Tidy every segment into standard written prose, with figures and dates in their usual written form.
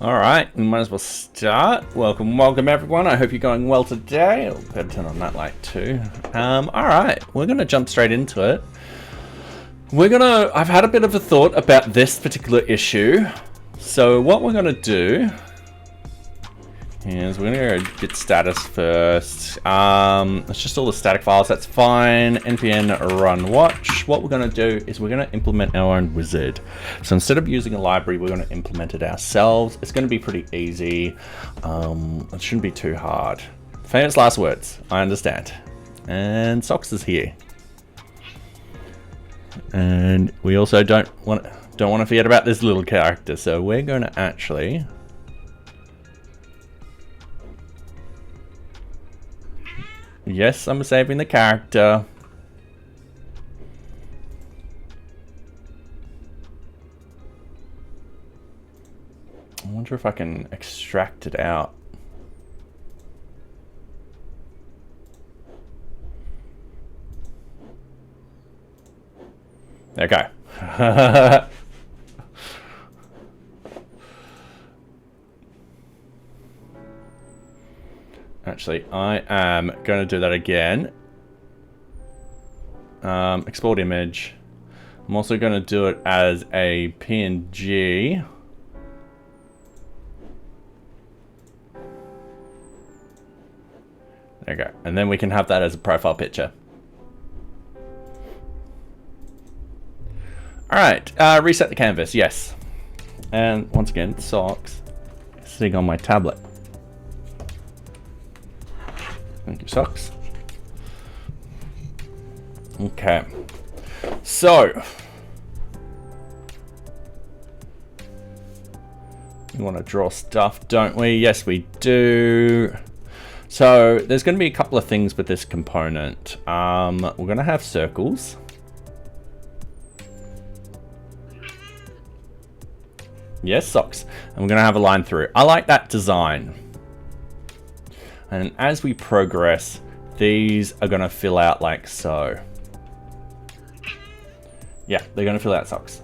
All right, we might as well start. Welcome everyone. I hope you're going well today. I'll better turn on that light too. All right, we're gonna jump straight into it. I've had a bit of a thought about this particular issue. So what we're gonna do is we're gonna go git status first. It's just all the static files, that's fine. npm run watch. What we're gonna do is we're gonna implement our own wizard. So instead of using a library, we're gonna implement it ourselves. It's gonna be pretty easy. It shouldn't be too hard. Famous last words, I understand. And Socks is here. And we also don't want to forget about this little character. So we're gonna actually yes, I'm saving the character. I wonder if I can extract it out. There we go. Actually, I am going to do that again. Export image. I'm also going to do it as a PNG. There we go. And then we can have that as a profile picture. All right, reset the canvas, yes. And once again, Socks sitting on my tablet. Thank you, Socks. Okay, so we want to draw stuff, don't we? Yes, we do. So there's going to be a couple of things with this component. We're going to have circles. Yes, Socks. And we're going to have a line through. I like that design. And as we progress, these are going to fill out like so. Yeah, they're going to fill out, Socks.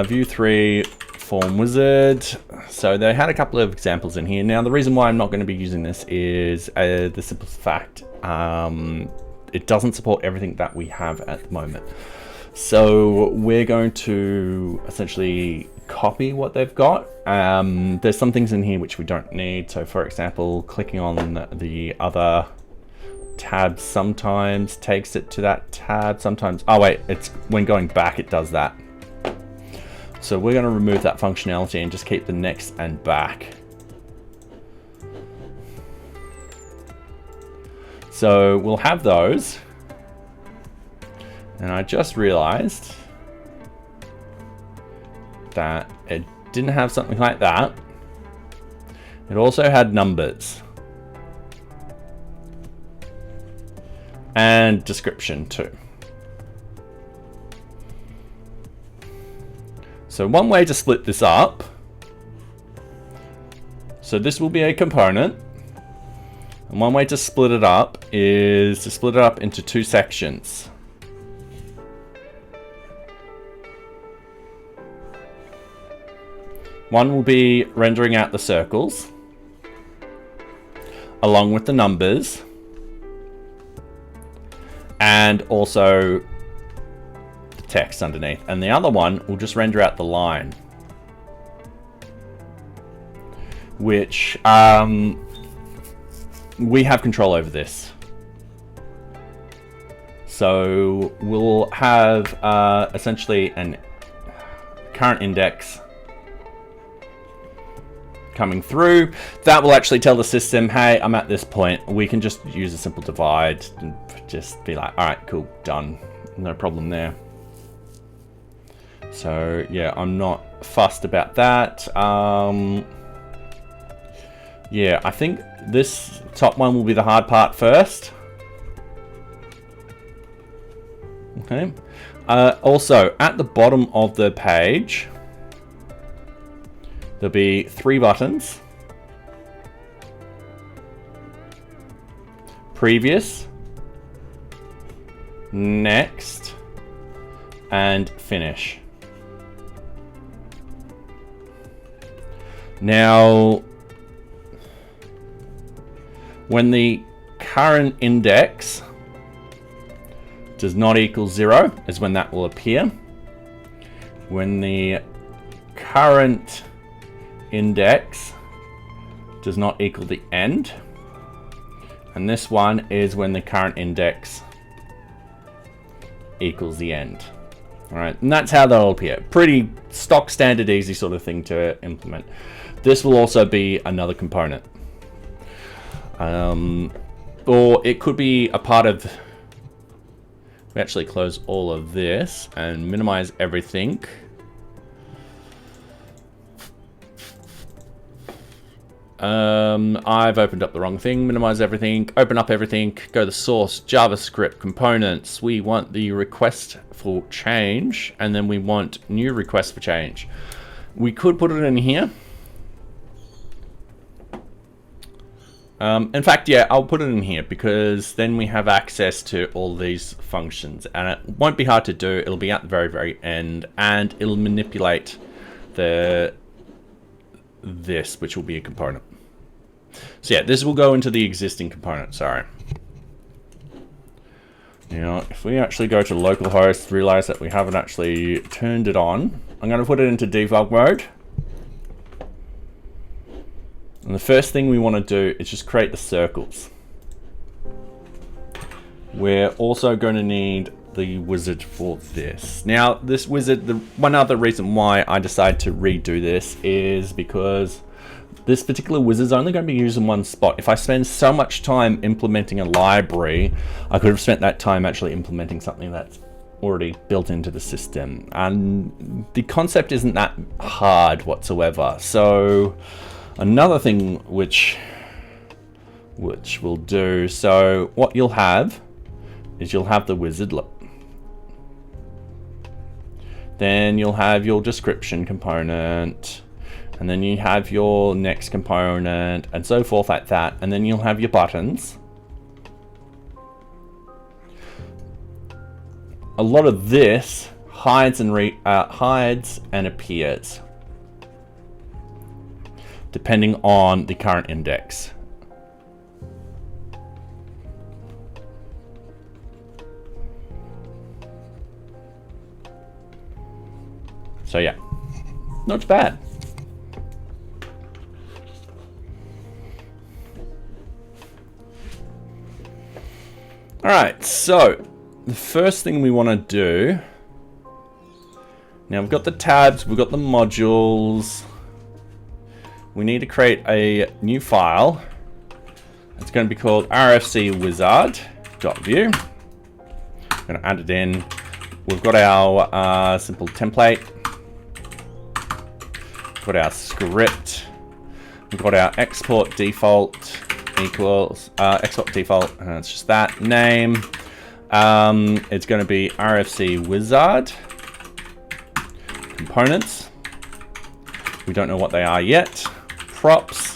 View 3 form wizard. So they had a couple of examples in here. Now, the reason why I'm not going to be using this is the simple fact it doesn't support everything that we have at the moment. So we're going to essentially copy what they've got. There's some things in here which we don't need. So for example, clicking on the other tab sometimes takes it to that tab. Sometimes, oh wait, it's when going back, it does that. So we're going to remove that functionality and just keep the next and back. So we'll have those. And I just realized that it didn't have something like that. It also had numbers. And description too. So one way to split this up. So this will be a component. And one way to split it up is to split it up into two sections. One will be rendering out the circles, along with the numbers, and also the text underneath. And the other one will just render out the line, which we have control over this. So we'll have essentially an current index coming through. That will actually tell the system, hey, I'm at this point. We can just use a simple divide and just be like, all right, cool, done. No problem there. So yeah, I'm not fussed about that. Yeah, I think this top one will be the hard part first. Okay. Also, at the bottom of the page, there'll be 3 buttons. Previous, next, and finish. Now, when the current index does not equal 0 is when that will appear. When the current index does not equal the end, and this one is when the current index equals the end. All right, and that's how that'll appear. Pretty stock standard, easy sort of thing to implement. This will also be another component. Or it could be a part of, we actually close all of this and minimize everything. I've opened up the wrong thing. Minimize everything, open up everything, go to source, JavaScript, components. We want the request for change, and then we want new request for change. We could put it in here. In fact, yeah, I'll put it in here because then we have access to all these functions, and it won't be hard to do. It'll be at the very, very end, and it'll manipulate this, which will be a component. So yeah, this will go into the existing component, sorry. Now, if we actually go to localhost, realize that we haven't actually turned it on, I'm going to put it into debug mode. And the first thing we want to do is just create the circles. We're also going to need the wizard for this. Now, this wizard, the one other reason why I decided to redo this is because this particular wizard is only going to be used in one spot. If I spend so much time implementing a library, I could have spent that time actually implementing something that's already built into the system. And the concept isn't that hard whatsoever. So another thing which we'll do, so what you'll have is you'll have the wizard, look. Then you'll have your description component, and then you have your next component, and so forth like that. And then you'll have your buttons. A lot of this hides and appears depending on the current index. So yeah, not bad. All right, so the first thing we want to do, now we've got the tabs, we've got the modules. We need to create a new file. It's going to be called rfcwizard.vue. I'm going to add it in. We've got our simple template. We've got our script. We've got our export default equals export default. It's just that name. It's going to be rfcwizard components. We don't know what they are yet. Props.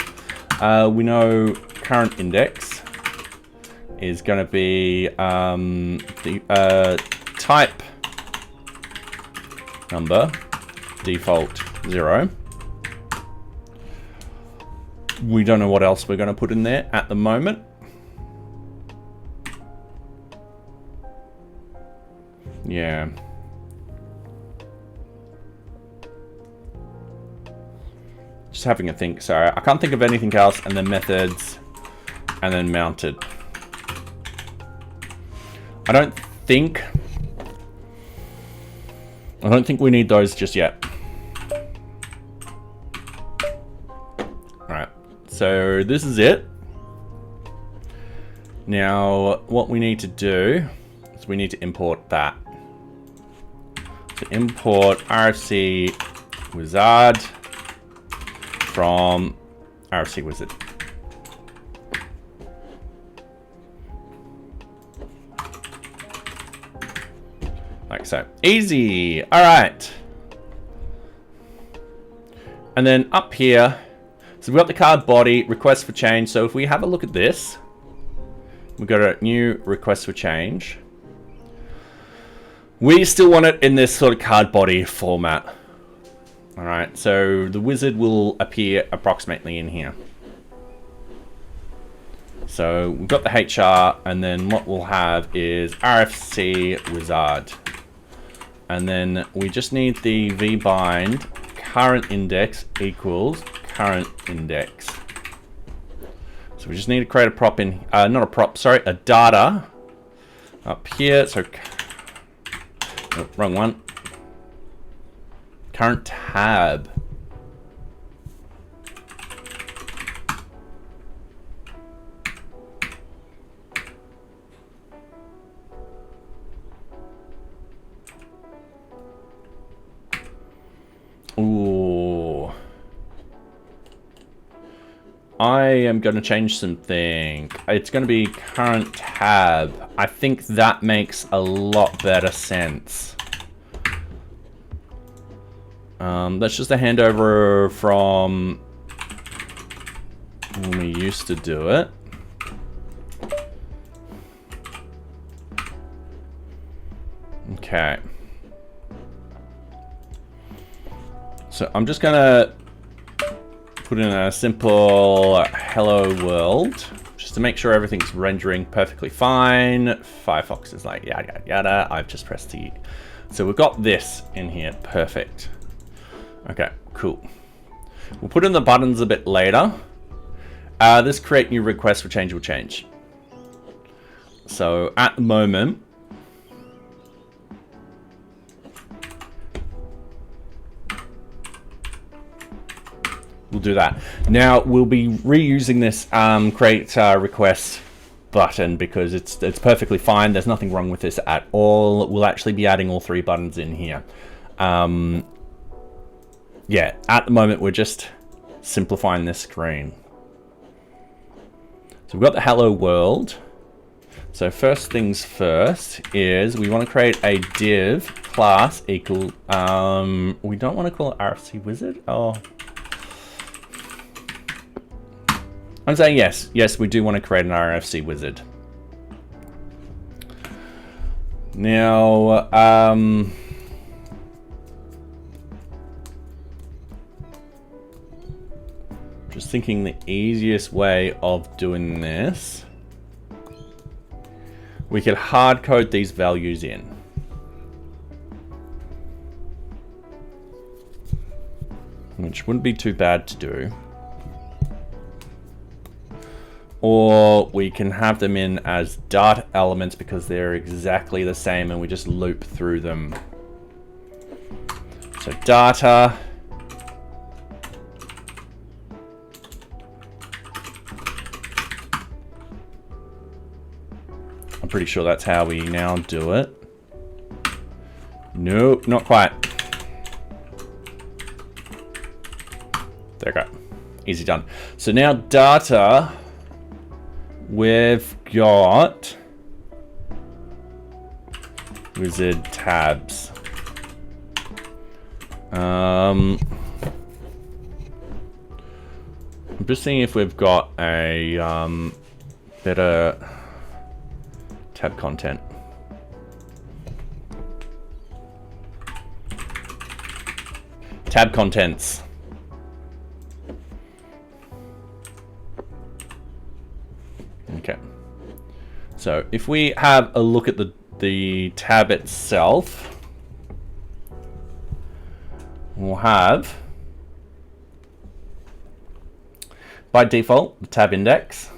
We know current index is going to be the type number default 0. We don't know what else we're going to put in there at the moment. Yeah. Just having a think. Sorry, I can't think of anything else. And then methods, and then mounted. I don't think we need those just yet. All right. So this is it. Now, what we need to do is we need to import that. So import RFC Wizard from RFC Wizard. Like so. Easy. All right. And then up here, so we've got the card body, request for change. So if we have a look at this, we've got a new request for change. We still want it in this sort of card body format. All right, so the wizard will appear approximately in here. So we've got the HR, and then what we'll have is RFC wizard. And then we just need the vbind current index equals current index. So we just need to create a prop in, not a prop, sorry, a data up here. So, oh, wrong one. Current tab. Ooh. I am going to change something. It's going to be current tab. I think that makes a lot better sense. That's just a handover from when we used to do it. Okay. So I'm just gonna put in a simple hello world just to make sure everything's rendering perfectly fine. Firefox is like yada yada yada. I've just pressed T. So we've got this in here, perfect. Okay, cool. We'll put in the buttons a bit later. This create new request for change will change. So at the moment, we'll do that. Now we'll be reusing this create request button because it's perfectly fine. There's nothing wrong with this at all. We'll actually be adding all 3 buttons in here. Yeah, at the moment we're just simplifying this screen. So we've got the hello world. So first things first is we want to create a div class equal, we don't want to call it RFC wizard. Oh, I'm saying yes. Yes, we do want to create an RFC wizard. Now, just thinking the easiest way of doing this, we could hard code these values in. Which wouldn't be too bad to do. Or we can have them in as data elements because they're exactly the same and we just loop through them. So data. I'm pretty sure that's how we now do it. Nope, not quite. There we go. Easy done. So now data, we've got wizard tabs. I'm just seeing if we've got a better tab content. Tab contents. Okay. So if we have a look at the tab itself, we'll have, by default, the tab index.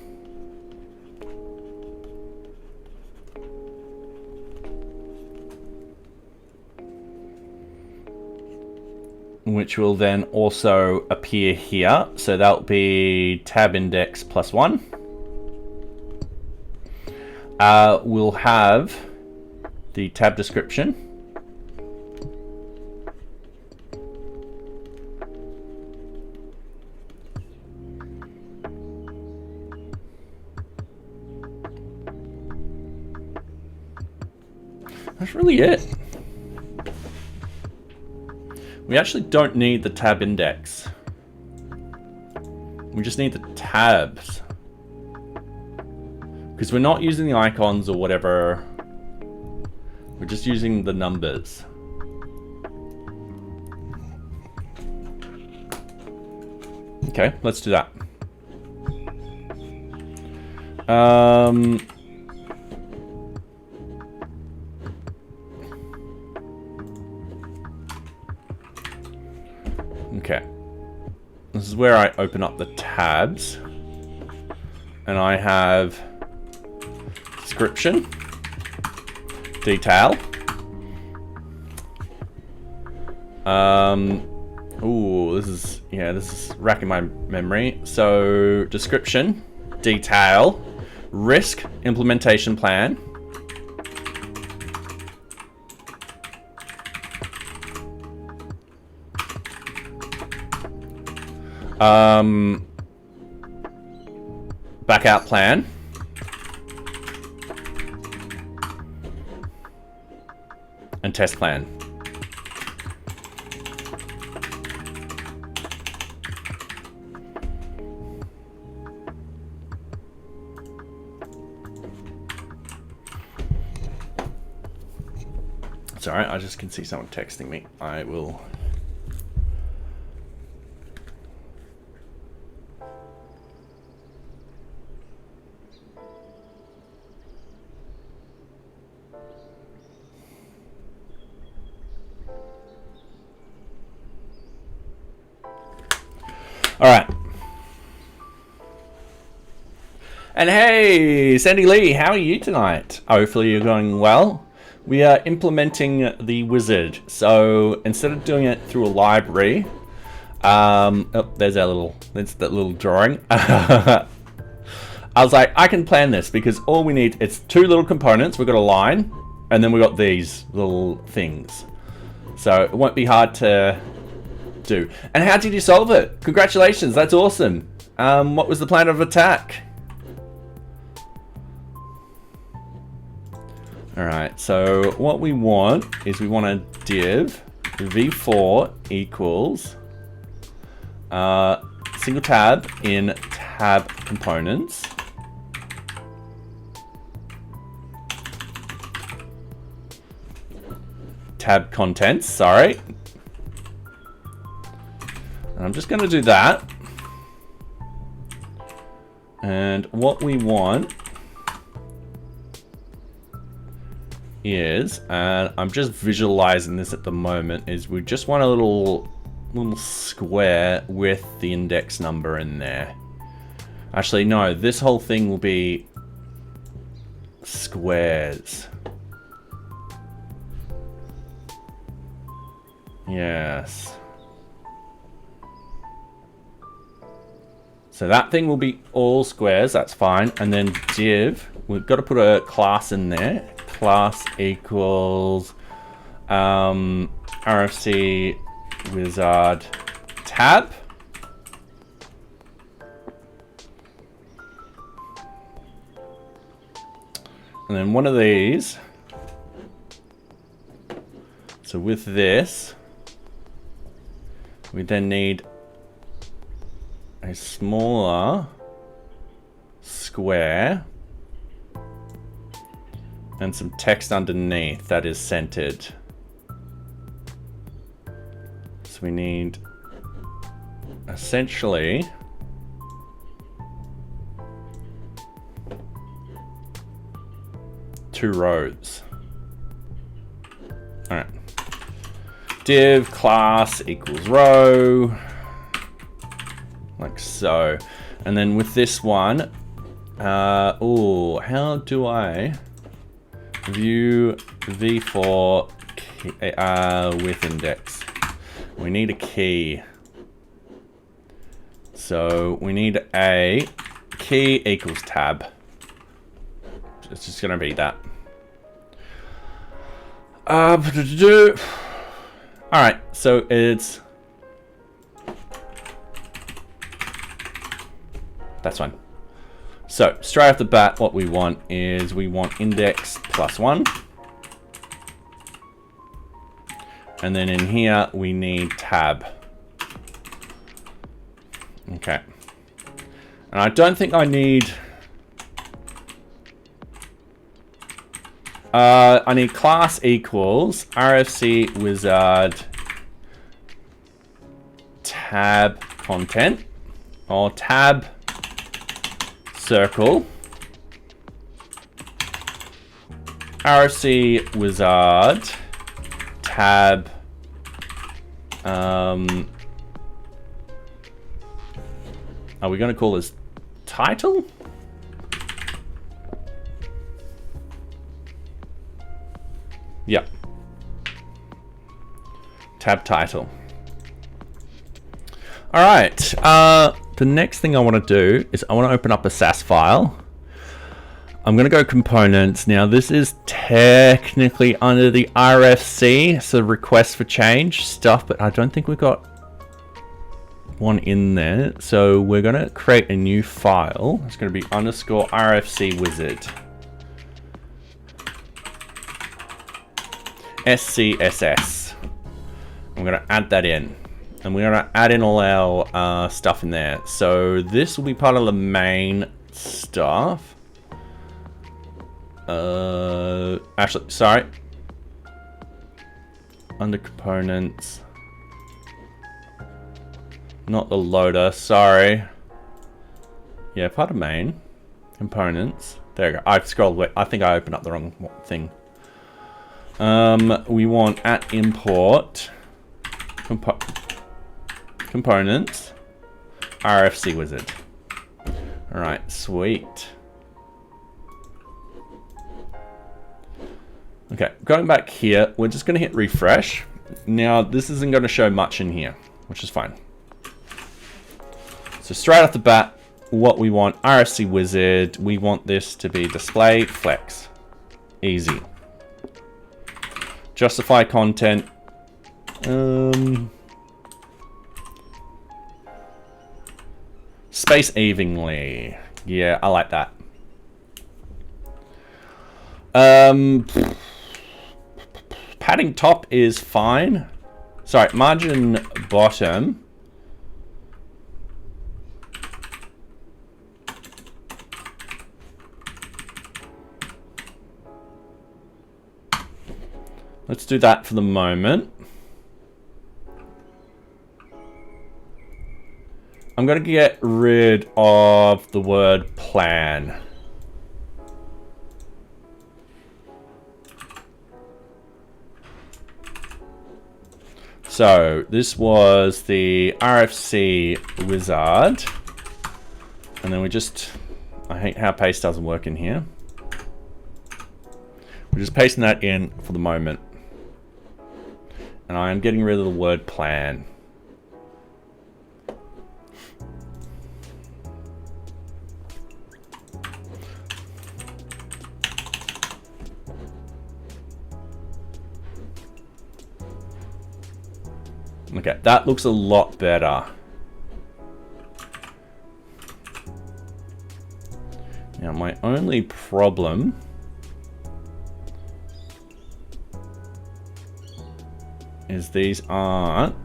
Which will then also appear here. So that'll be tab index +1. We'll have the tab description. That's really it. We actually don't need the tab index. We just need the tabs. Because we're not using the icons or whatever. We're just using the numbers. Okay, let's do that. Okay. This is where I open up the tabs. And I have description, detail. Ooh, this is racking my memory. So description, detail, risk, implementation plan. Backout plan. And test plan. Sorry, I just can see someone texting me. I will... All right. And hey, Sandy Lee, how are you tonight? Hopefully you're going well. We are implementing the wizard. So instead of doing it through a library, oh, there's that little drawing. I was like, I can plan this because all we need, it's two little components. We've got a line and then we've got these little things. So it won't be hard to do. And how did you solve it? Congratulations, that's awesome. What was the plan of attack? All right, so what we want is we want a div v4 equals single tab in tab components. Tab contents, sorry. And I'm just going to do that. And what we want is, and I'm just visualizing this at the moment, is we just want a little square with the index number in there. Actually, no, this whole thing will be squares. Yes. So that thing will be all squares, that's fine. And then div, we've got to put a class in there. Class equals RFC wizard tab. And then one of these. So with this, we then need a smaller square and some text underneath that is centered. So we need essentially two rows. All right. Div class equals row, like so. And then with this one, oh, how do I view v4 with index? We need a key. So we need a key equals tab. It's just gonna be that. All right, so it's, that's fine. So straight off the bat, what we want is we want index +1. And then in here, we need tab. Okay. And I don't think I need, I need class equals RFC wizard tab content. or tab circle RFC wizard tab are we going to call this title? Yep. Tab title. All right. The next thing I want to do is I want to open up a Sass file. I'm going to go components. Now this is technically under the RFC, so request for change stuff, but I don't think we've got one in there. So we're going to create a new file. It's going to be underscore RFC wizard. SCSS. I'm going to add that in. And we're going to add in all our stuff in there. So this will be part of the main stuff. Actually, sorry. Under components. Not the loader, sorry. Yeah, part of main. Components. There you go. I scrolled away. I think I opened up the wrong thing. We want at import components RFC wizard. All right, sweet. Okay, going back here, we're just going to hit refresh. Now, this isn't going to show much in here, which is fine. So straight off the bat, what we want, RFC wizard, we want this to be display flex. Easy. Justify content. Space evenly. Yeah, I like that. Padding top is fine. Sorry, margin bottom. Let's do that for the moment. I'm going to get rid of the word plan. So this was the RFC wizard. And then we just, I hate how paste doesn't work in here. We're just pasting that in for the moment. And I am getting rid of the word plan. Okay, that looks a lot better. Now, my only problem is these aren't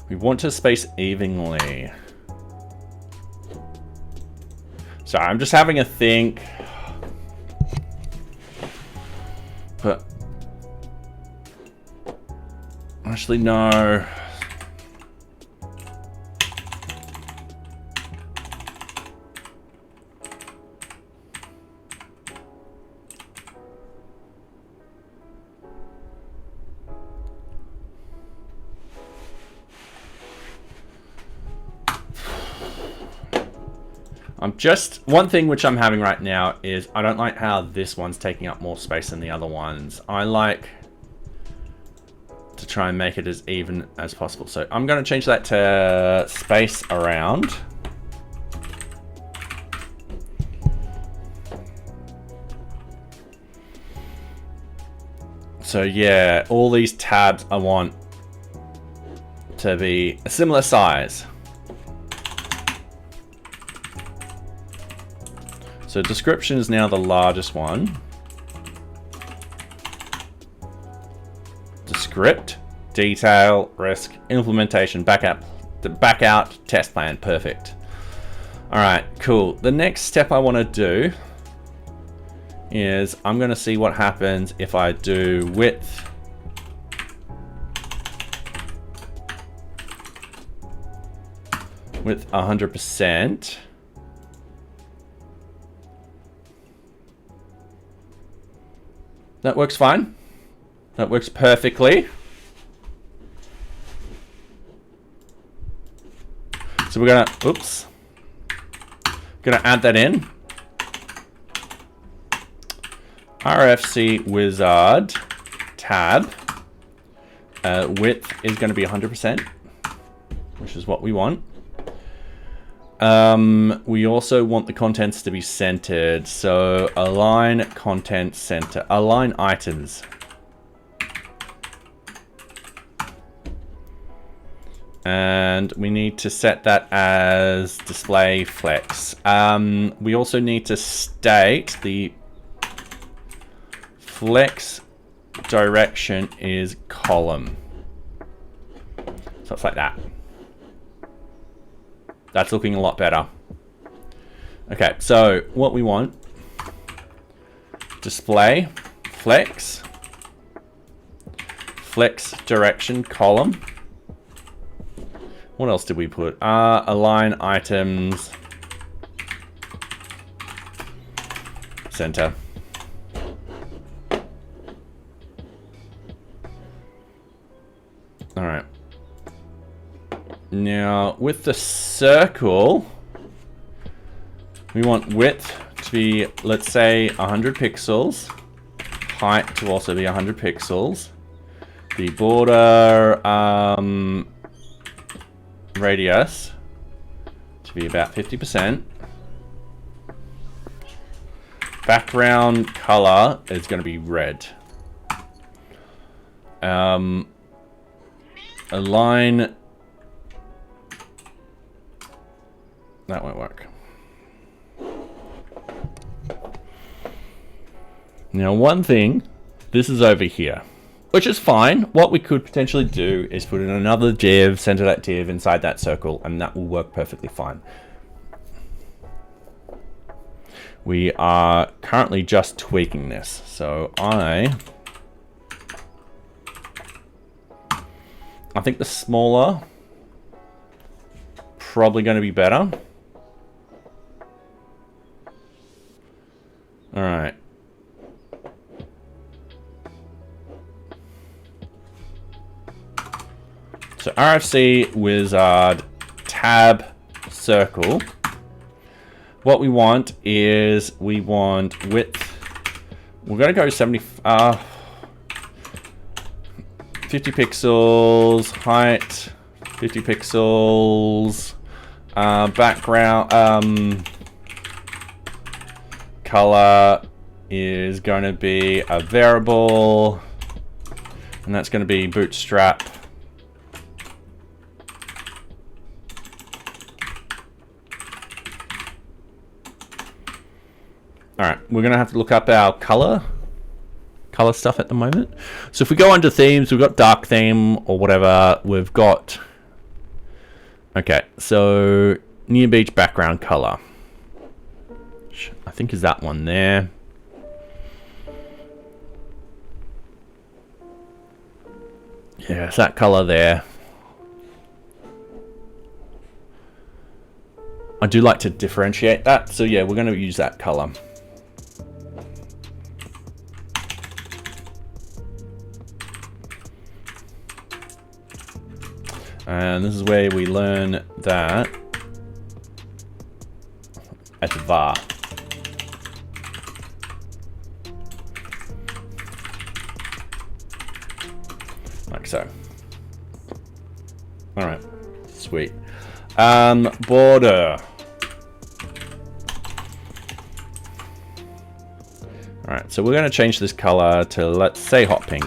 we want to space evenly. So I'm just having a think. But actually, no. One thing which I'm having right now is I don't like how this one's taking up more space than the other ones. I like to try and make it as even as possible. So I'm going to change that to space around. So yeah, all these tabs I want to be a similar size. So description is now the largest one. Descript detail, risk, implementation, backup, the backout, test plan. Perfect. All right, cool. The next step I want to do is I'm going to see what happens if I do width with 100%. That works fine. That works perfectly. So we're gonna add that in. RFC wizard tab. Width is gonna be 100%, which is what we want. We also want the contents to be centered. So align content center, align items. And we need to set that as display flex. We also need to state the flex direction is column. So it's like that. That's looking a lot better. Okay, so what we want, display flex direction column. What else did we put? Align items center. All right. Now with the circle, we want width to be, let's say, 100 pixels. Height to also be 100 pixels. The border radius to be about 50%. Background color is going to be red. Align. That won't work. Now, one thing, this is over here, which is fine. What we could potentially do is put in another div, center that div inside that circle, and that will work perfectly fine. We are currently just tweaking this. So I think the smaller, probably going to be better. All right. So RFC wizard tab circle. What we want is we want width. We're going to go 50 pixels, height 50 pixels, background color is going to be a variable, and that's going to be bootstrap. All right, we're gonna have to look up our color stuff at the moment. So if we go under themes, we've got dark theme or whatever. We've got, okay, so NearBeach background color. I think is that one there. Yeah, it's that color there. I do like to differentiate that. So yeah, we're gonna use that color. And this is where we learn that at var. Like so. All right, sweet. Border. All right, so we're going to change this color to, let's say, hot pink.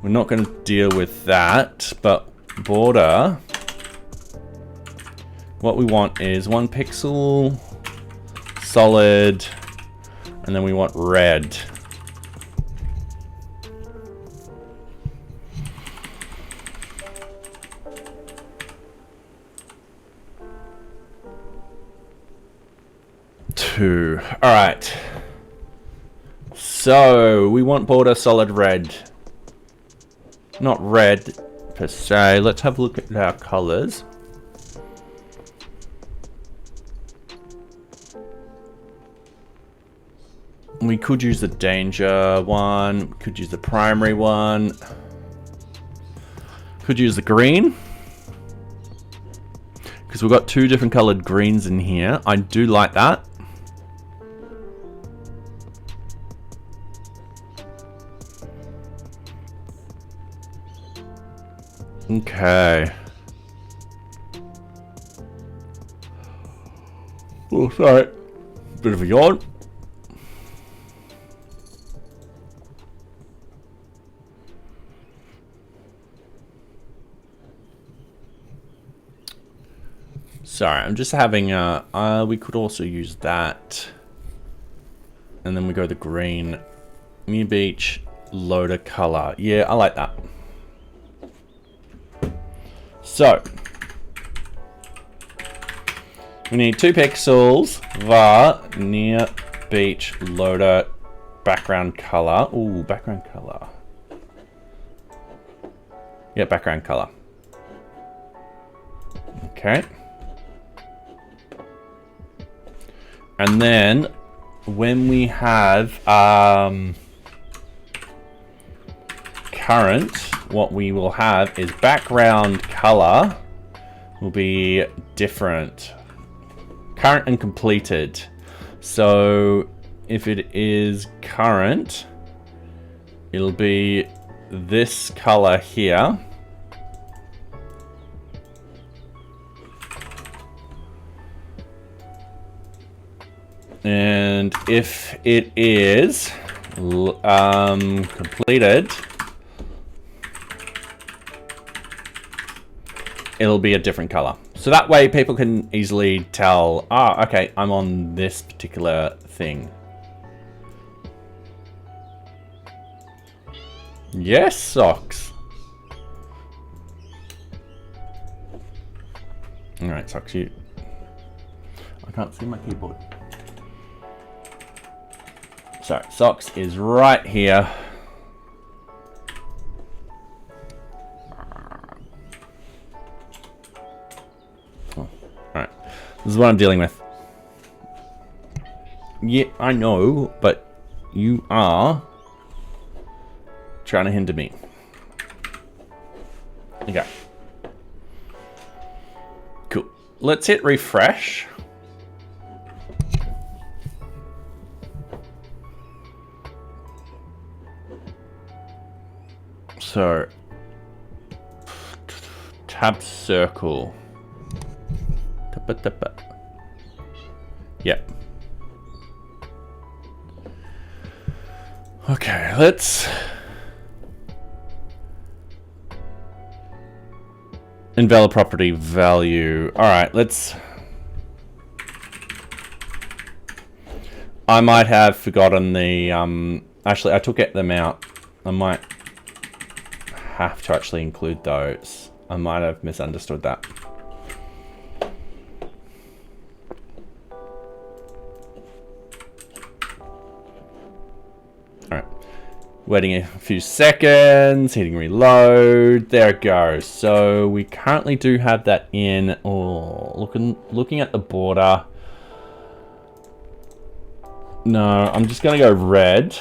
We're not going to deal with that, but border, what we want is 1 pixel, solid, and then we want red. 2. All right. So we want border solid red. Not red per se. Let's have a look at our colors. We could use the danger one. Could use the primary one. Could use the green. Because we've got 2 different colored greens in here. I do like that. Okay. Oh, sorry. Bit of a yawn. Sorry, I'm just having we could also use that. And then we go the green. NearBeach loader color. Yeah, I like that. So we need 2 pixels var NearBeach loader background color. Ooh, background color. Yeah, background color. Okay. And then when we have current, what we will have is background color will be different. Current and completed. So if it is current, it'll be this color here. And if it is completed, it'll be a different color. So that way people can easily tell, ah, okay, I'm on this particular thing. Yes, Socks. All right, Socks, you. I can't see my keyboard. So, Socks is right here. Oh, alright. This is what I'm dealing with. Yeah, I know, but you are trying to hinder me. Okay. Cool. Let's hit refresh. So, tab circle. Yep. Okay, let's invalid property value. All right, let's. I might have forgotten the. Actually, I took them out. I might have to actually include those. I might have misunderstood that. Alright. Waiting a few seconds, hitting reload. There it goes. So we currently do have that in. Oh, looking at the border. No, I'm just gonna go red.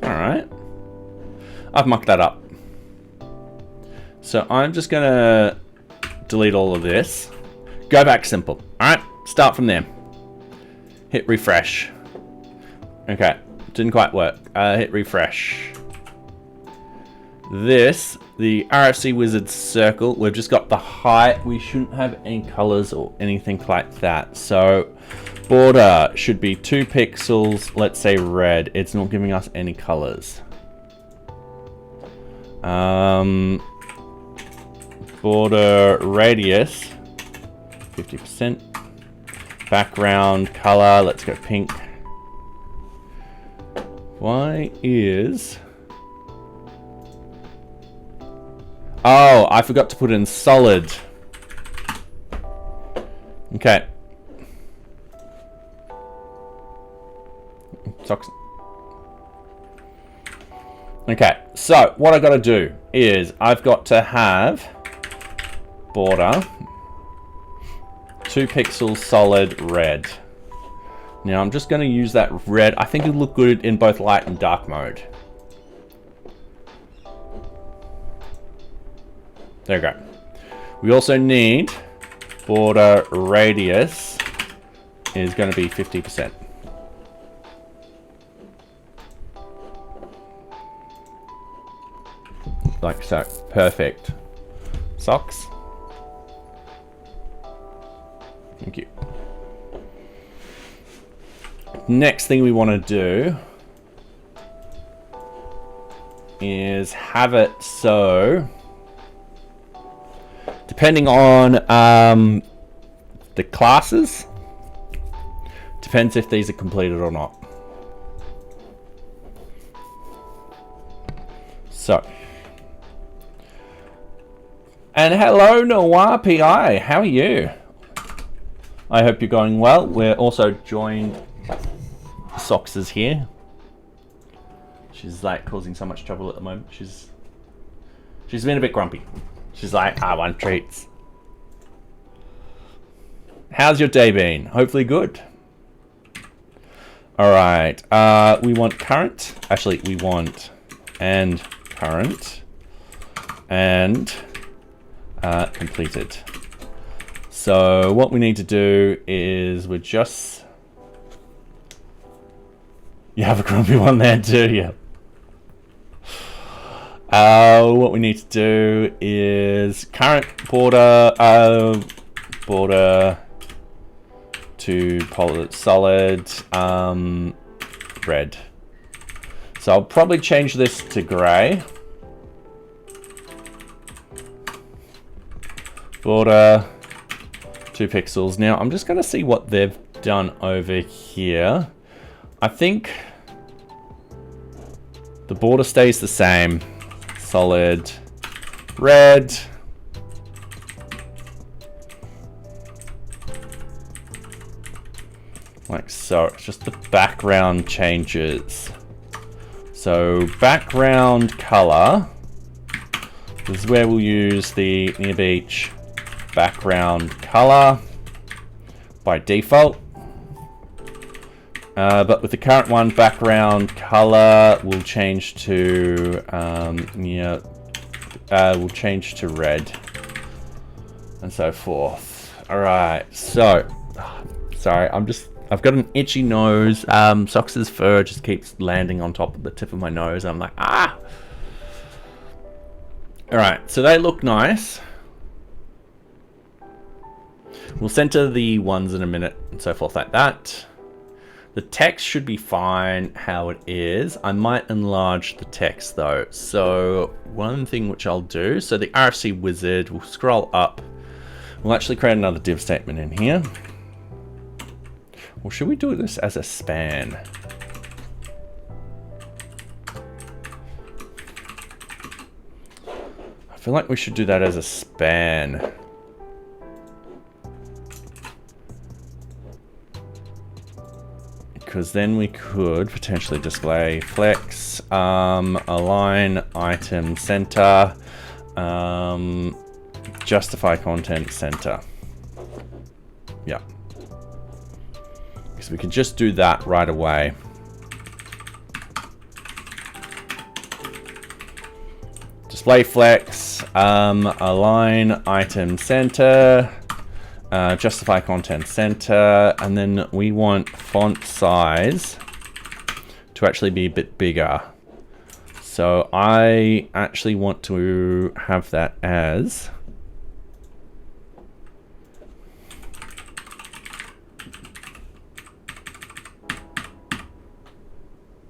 Alright. I've mucked that up. So I'm just gonna delete all of this. Go back simple. Alright, start from there. Hit refresh. Okay, didn't quite work. Hit refresh. This, the RFC Wizard circle, we've just got the height. We shouldn't have any colors or anything like that. So border should be 2 pixels, let's say red. It's not giving us any colors. Border radius, 50%. Background color, let's go pink. Why is... Oh, I forgot to put in solid. Okay. Socks. Okay, so what I got to do is I've got to have border 2 pixels solid red. Now I'm just going to use that red. I think it'll look good in both light and dark mode. There we go. We also need border radius is going to be 50%. Like so. Perfect. Socks. Thank you. Next thing we want to do is have it so, depending on the classes, depends if these are completed or not. So, and hello Noir PI, how are you? I hope you're going well. We're also joined, Socks is here. She's like causing so much trouble at the moment. She's been a bit grumpy. She's like, I want treats. How's your day been? Hopefully good. All right. We want current. Actually, we want and current and completed. So what we need to do is we're just... You have a grumpy one there too, yeah. What we need to do is current border border to solid red. So I'll probably change this to gray. Border 2 pixels. Now I'm just going to see what they've done over here. I think the border stays the same. Solid red. Like so. It's just the background changes. So background color. This is where we'll use the NearBeach background color by default. But with the current one, background color will change to will change to red, and so forth. All right. So, sorry, I've got an itchy nose. Socks's fur just keeps landing on top of the tip of my nose. I'm like, ah. All right. So they look nice. We'll center the ones in a minute and so forth like that. The text should be fine how it is. I might enlarge the text though. So one thing which I'll do, so the RFC wizard, will scroll up. We'll actually create another div statement in here. Or should we do this as a span? I feel like we should do that as a span. Because then we could potentially display flex, align item center, justify content center. Yeah. Because we can just do that right away. Display flex, align item center, justify content center, and then we want font size to actually be a bit bigger. So I actually want to have that as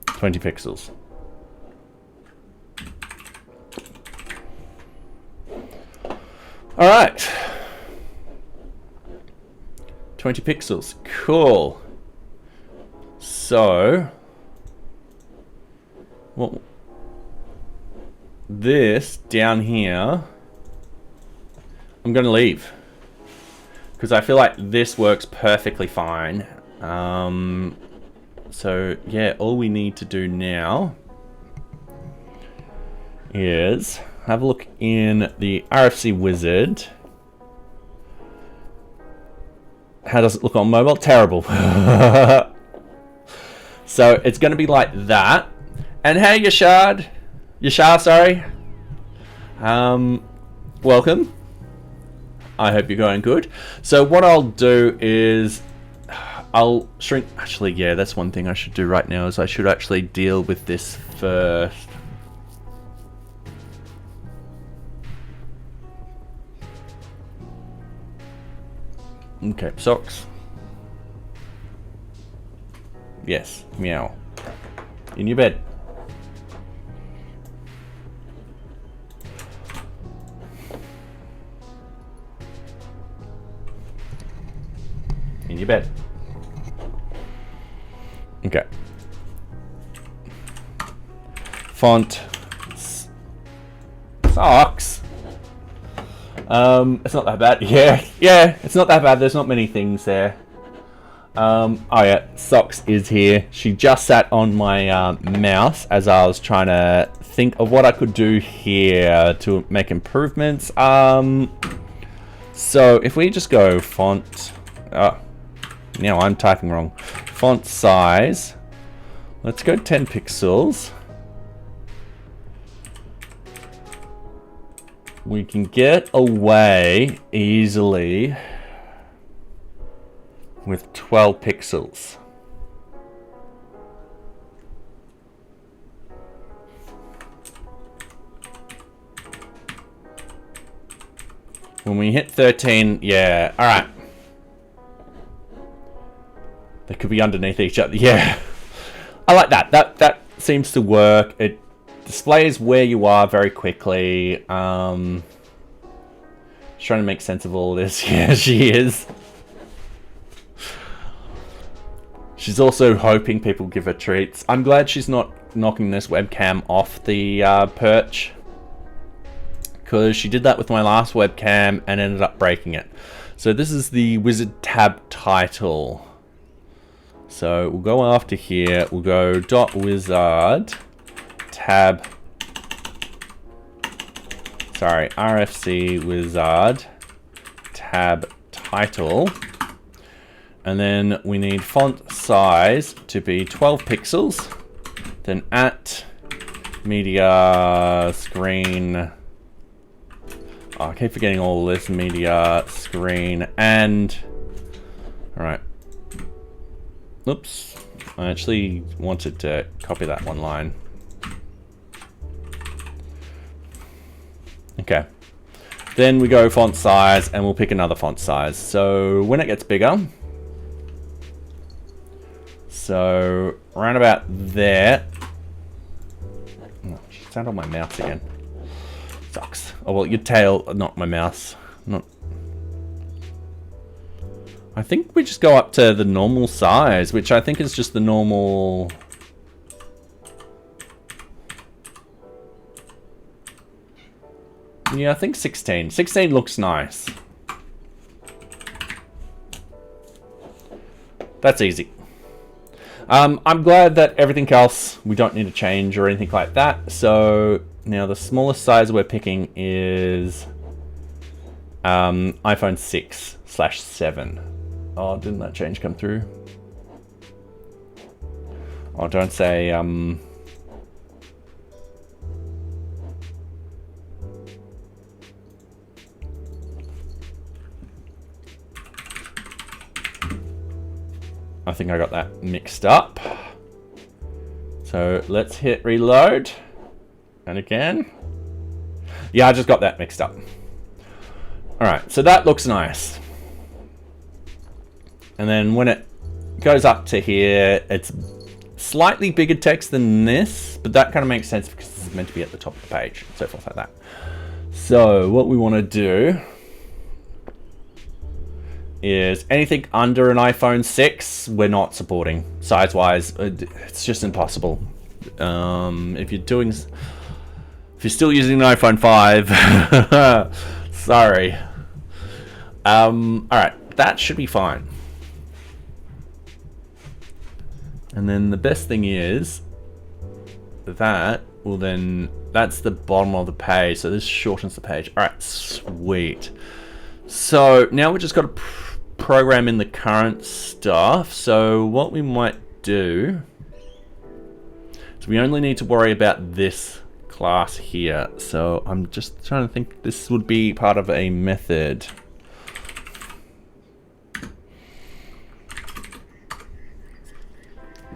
20 pixels. All right. 20 pixels. Cool. So, well, this down here, I'm going to leave because I feel like this works perfectly fine. So yeah, all we need to do now is have a look in the RFC wizard. How does it look on mobile? Terrible. So it's going to be like that. And hey, Yashar, sorry. Welcome. I hope you're going good. So what I'll do is I'll shrink. Actually, yeah, that's one thing I should do right now is I should actually deal with this first. Okay, socks. Yes, meow. In your bed. In your bed. Okay. Font. Socks. It's not that bad. Yeah, it's not that bad. There's not many things there. Oh yeah, Socks is here. She just sat on my mouse as I was trying to think of what I could do here to make improvements. So if we just go font, now I'm typing wrong. Font size. Let's go 10 pixels. We can get away easily with 12 pixels. When we hit 13, yeah, all right. They could be underneath each other. Yeah, I like that. That seems to work. It displays where you are very quickly. She's trying to make sense of all this. Yeah, she is. She's also hoping people give her treats. I'm glad she's not knocking this webcam off the perch, because she did that with my last webcam and ended up breaking it. So this is the wizard tab title. So we'll go after here. We'll go .wizard tab. Sorry, RFC wizard tab title. And then we need font size to be 12 pixels. Then at media screen. Oh, I keep forgetting all this. Media screen and. All right. Oops. I actually wanted to copy that one line. Okay. Then we go font size and we'll pick another font size. So when it gets bigger. So around about there. Oh, it's out on my mouse again. Sucks. Oh well, your tail, not my mouse. Not. I think we just go up to the normal size, which I think is just the normal. Yeah, I think 16. 16 looks nice. That's easy. I'm glad that everything else we don't need to change or anything like that. So now the smallest size we're picking is iPhone 6/7. Oh, didn't that change come through? Oh, don't say think I got that mixed up. So let's hit reload. And again. Yeah, I just got that mixed up. All right, so that looks nice. And then when it goes up to here, it's slightly bigger text than this, but that kind of makes sense because it's meant to be at the top of the page, so forth like that. So what we want to do is anything under an iPhone 6, we're not supporting size-wise. It's just impossible. If you're still using an iPhone 5, sorry. All right, that should be fine. And then the best thing is that will then, that's the bottom of the page. So this shortens the page. All right, sweet. So now we just got to program in the current stuff. So what we might do is we only need to worry about this class here. So I'm just trying to think, this would be part of a method.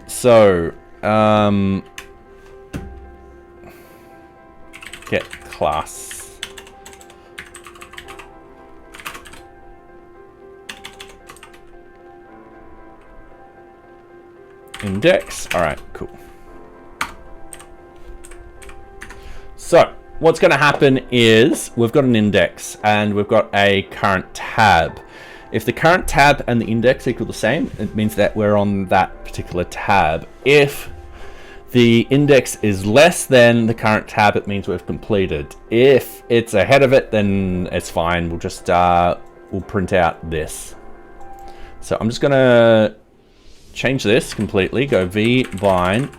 So, get class. Index. All right, cool. So what's going to happen is we've got an index and we've got a current tab. If the current tab and the index equal the same, it means that we're on that particular tab. If the index is less than the current tab, it means we've completed. If it's ahead of it, then it's fine. We'll just we'll print out this. So I'm just gonna change this completely. Go v-bind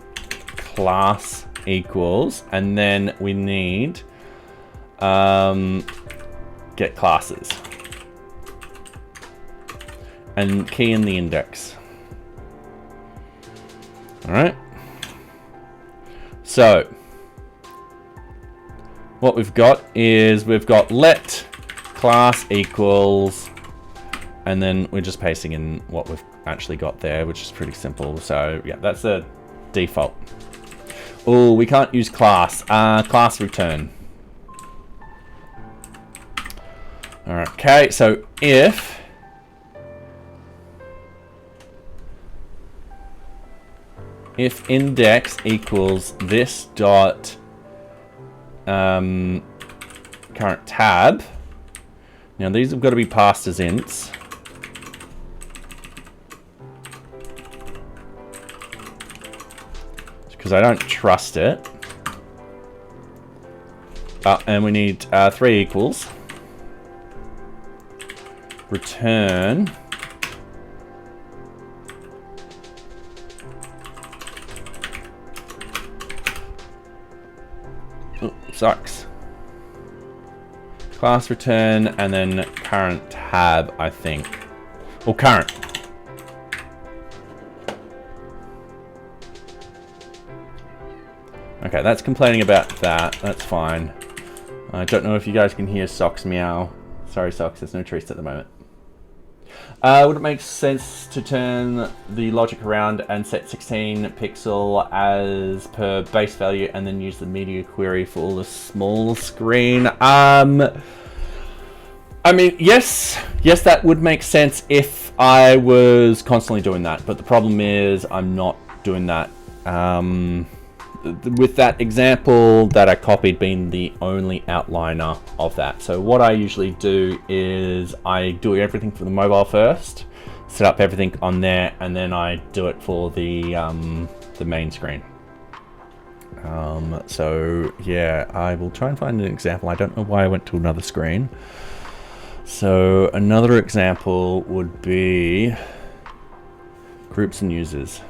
class equals, and then we need get classes. And key in the index. All right. So what we've got is we've got let class equals, and then we're just pasting in what we've actually got there, which is pretty simple. So yeah, that's the default. Oh, we can't use class. Class return. All right. Okay. So if index equals this dot current tab, now these have got to be passed as ints. Because I don't trust it. And we need 3 equals. Return. Sucks. Class return and then current tab, I think. Or current. Okay, that's complaining about that. That's fine. I don't know if you guys can hear Socks meow. Sorry, Socks, there's no trees at the moment. Would it make sense to turn the logic around and set 16 pixel as per base value and then use the media query for the small screen? I mean, yes, that would make sense if I was constantly doing that. But the problem is I'm not doing that. With that example that I copied being the only outliner of that. So what I usually do is I do everything for the mobile first, set up everything on there, and then I do it for the main screen. So yeah, I will try and find an example. I don't know why I went to another screen. So another example would be groups and users.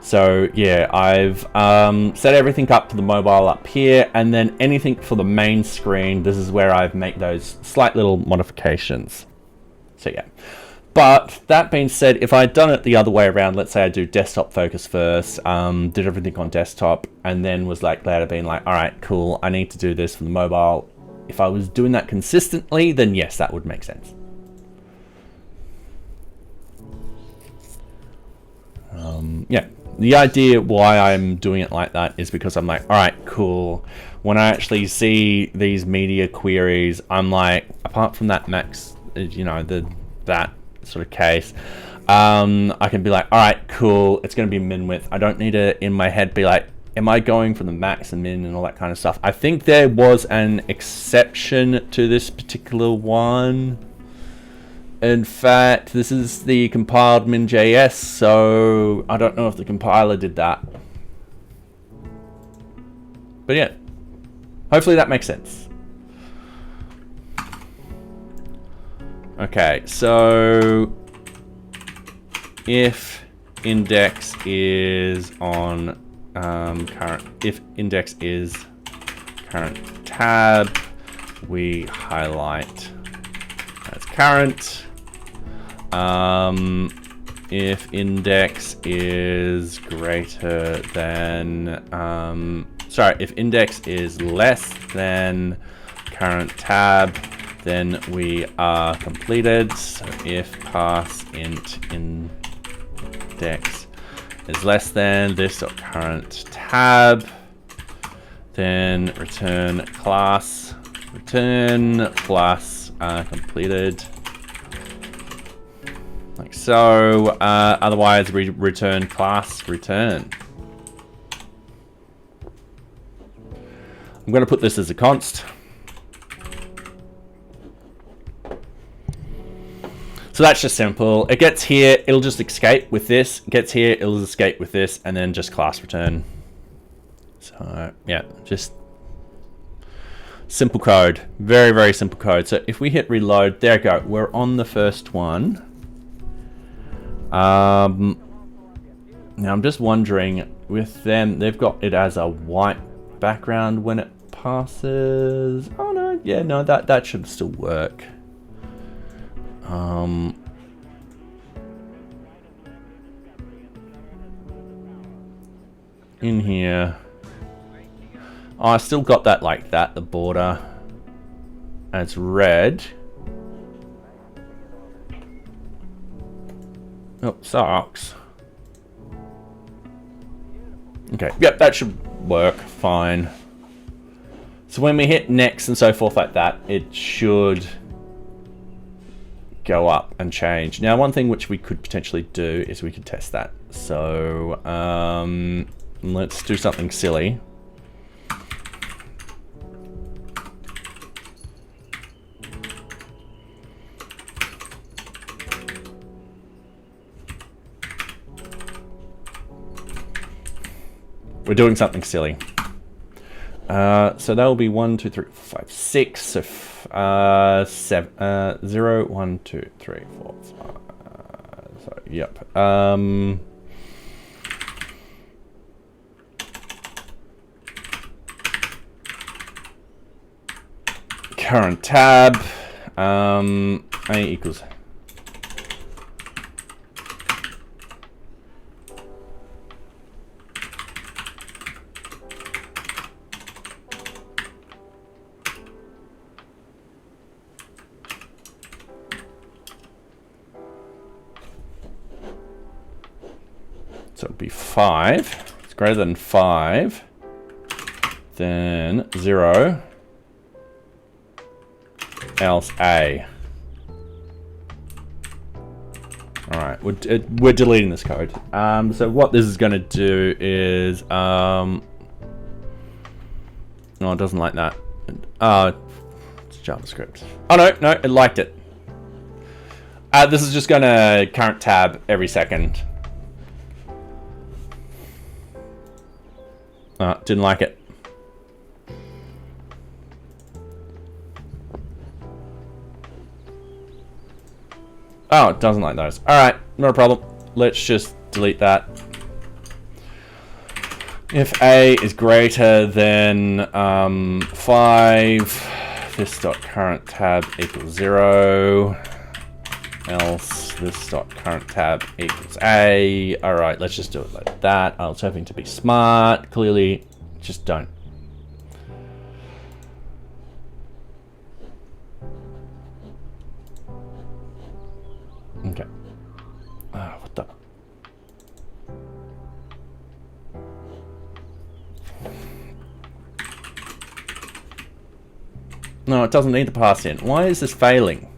So yeah, I've set everything up for the mobile up here, and then anything for the main screen, this is where I make those slight little modifications. So yeah, but that being said, if I'd done it the other way around, let's say I do desktop focus first, did everything on desktop, and then was like later being like, all right, cool, I need to do this for the mobile. If I was doing that consistently, then yes, that would make sense. Yeah, the idea why I'm doing it like that is because I'm like, all right, cool. When I actually see these media queries, I'm like, apart from that max, you know, that sort of case, I can be like, all right, cool. It's going to be min width. I don't need to in my head be like, am I going for the max and min and all that kind of stuff? I think there was an exception to this particular one. In fact, this is the compiled min.js, so I don't know if the compiler did that. But yeah, hopefully that makes sense. Okay, so if index is on if index is current tab, we highlight as current. If index is greater than, if index is less than current tab, then we are completed. So if pass int index is less than this current tab, then return class return plus completed. Like so, otherwise we return class return. I'm going to put this as a const. So that's just simple. It gets here, it'll just escape with this. Gets here, it'll escape with this, and then just class return. So yeah, just simple code. Very, very simple code. So if we hit reload, there we go. We're on the first one. Now I'm just wondering, with them, they've got it as a white background when it passes. Oh no, yeah, no, that should still work. In here, oh, I still got that like that, the border, and it's red. Oh, socks. Okay, yep, that should work fine. So when we hit next and so forth like that, it should go up and change. Now, one thing which we could potentially do is we could test that. So let's do something silly. We're doing something silly. So that will be 1, 2, 3, 4, 5, 6. So 7, 0, 1, 2, 3, 4, 5. So yep. Current tab. A equals. So it'd be 5. It's greater than 5. Then 0. Else A. All right, we're deleting this code. So what this is going to do is, no, it doesn't like that. It's JavaScript. Oh no, it liked it. This is just going to current tab every second. Didn't like it. Oh, it doesn't like those. All right, not a problem. Let's just delete that. If A is greater than 5, this dot current tab equals 0. Else this dot current tab equals A. All right, let's just do it like that. I was hoping to be smart. Clearly, just don't. Okay. What the? No, it doesn't need to pass in. Why is this failing?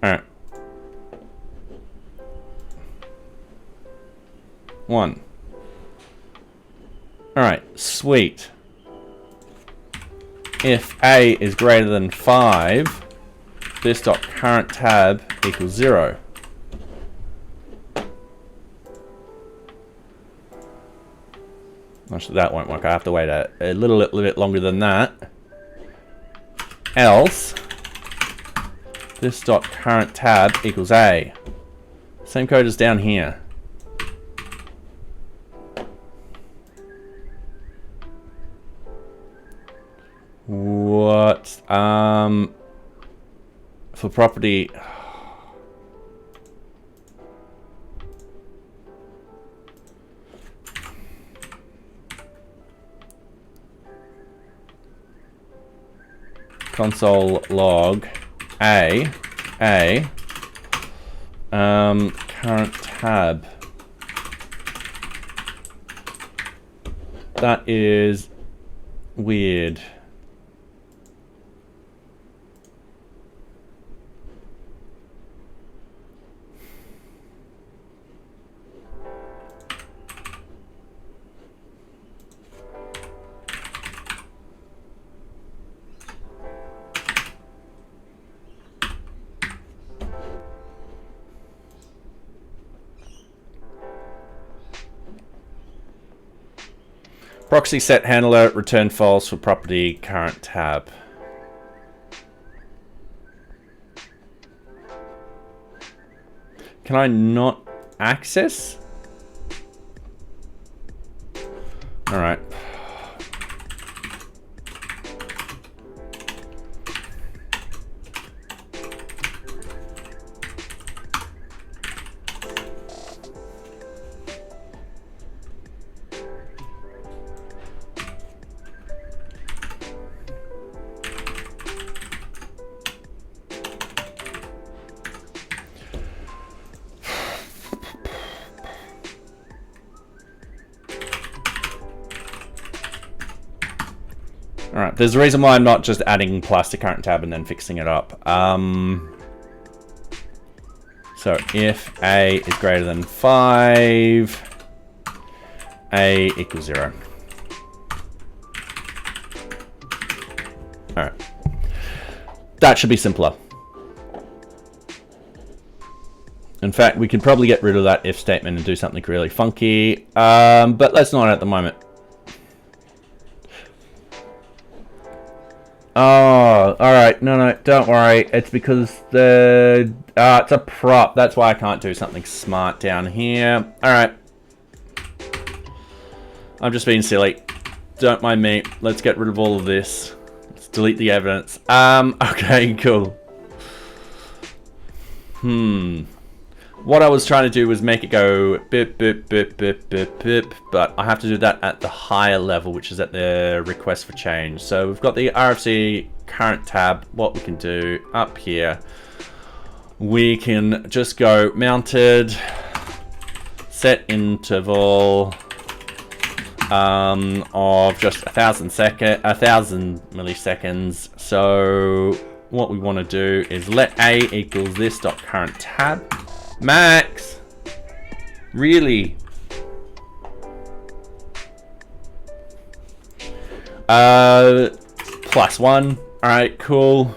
Alright. 1. Alright, sweet. If A is greater than 5, this dot current tab equals 0. Actually, that won't work. I have to wait a little bit longer than that. Else, this dot current tab equals A. Same code as down here. What? For property. Console log current tab. That is weird. Proxy set handler return false for property current tab. Can I not access? All right. Alright, there's a reason why I'm not just adding plastic current tab and then fixing it up. So if A is greater than 5, A equals 0. Alright. That should be simpler. In fact, we could probably get rid of that if statement and do something really funky, but let's not at the moment. Oh, alright, no, don't worry. It's because it's a prop. That's why I can't do something smart down here. Alright. I'm just being silly. Don't mind me. Let's get rid of all of this. Let's delete the evidence. Okay, cool. What I was trying to do was make it go bip, bip, bip, bip, bip, bip, but I have to do that at the higher level, which is at the request for change. So we've got the RFC current tab. What we can do up here, we can just go mounted, set interval of just 1,000 milliseconds. So what we want to do is let A equals this dot current tab. Max, really? +1. All right, cool.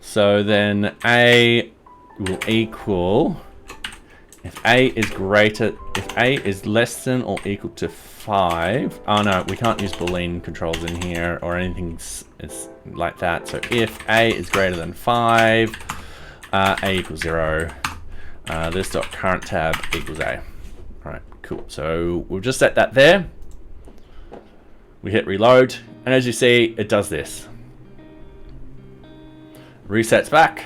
So then A will equal, if A is less than or equal to 5. Oh no, we can't use Boolean controls in here or anything like that. So if A is greater than 5, A equals 0. This dot current tab equals A. All right, cool. So we'll just set that there. We hit reload, and as you see, it does this. Resets back.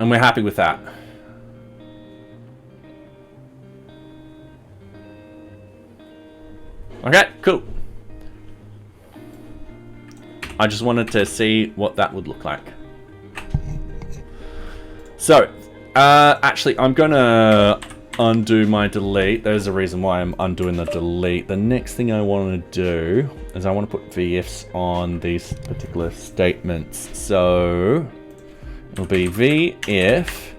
And we're happy with that. Okay, cool. I just wanted to see what that would look like. So, actually, I'm gonna undo my delete. There's a reason why I'm undoing the delete. The next thing I want to do is I want to put VIFs on these particular statements. So, it'll be VIF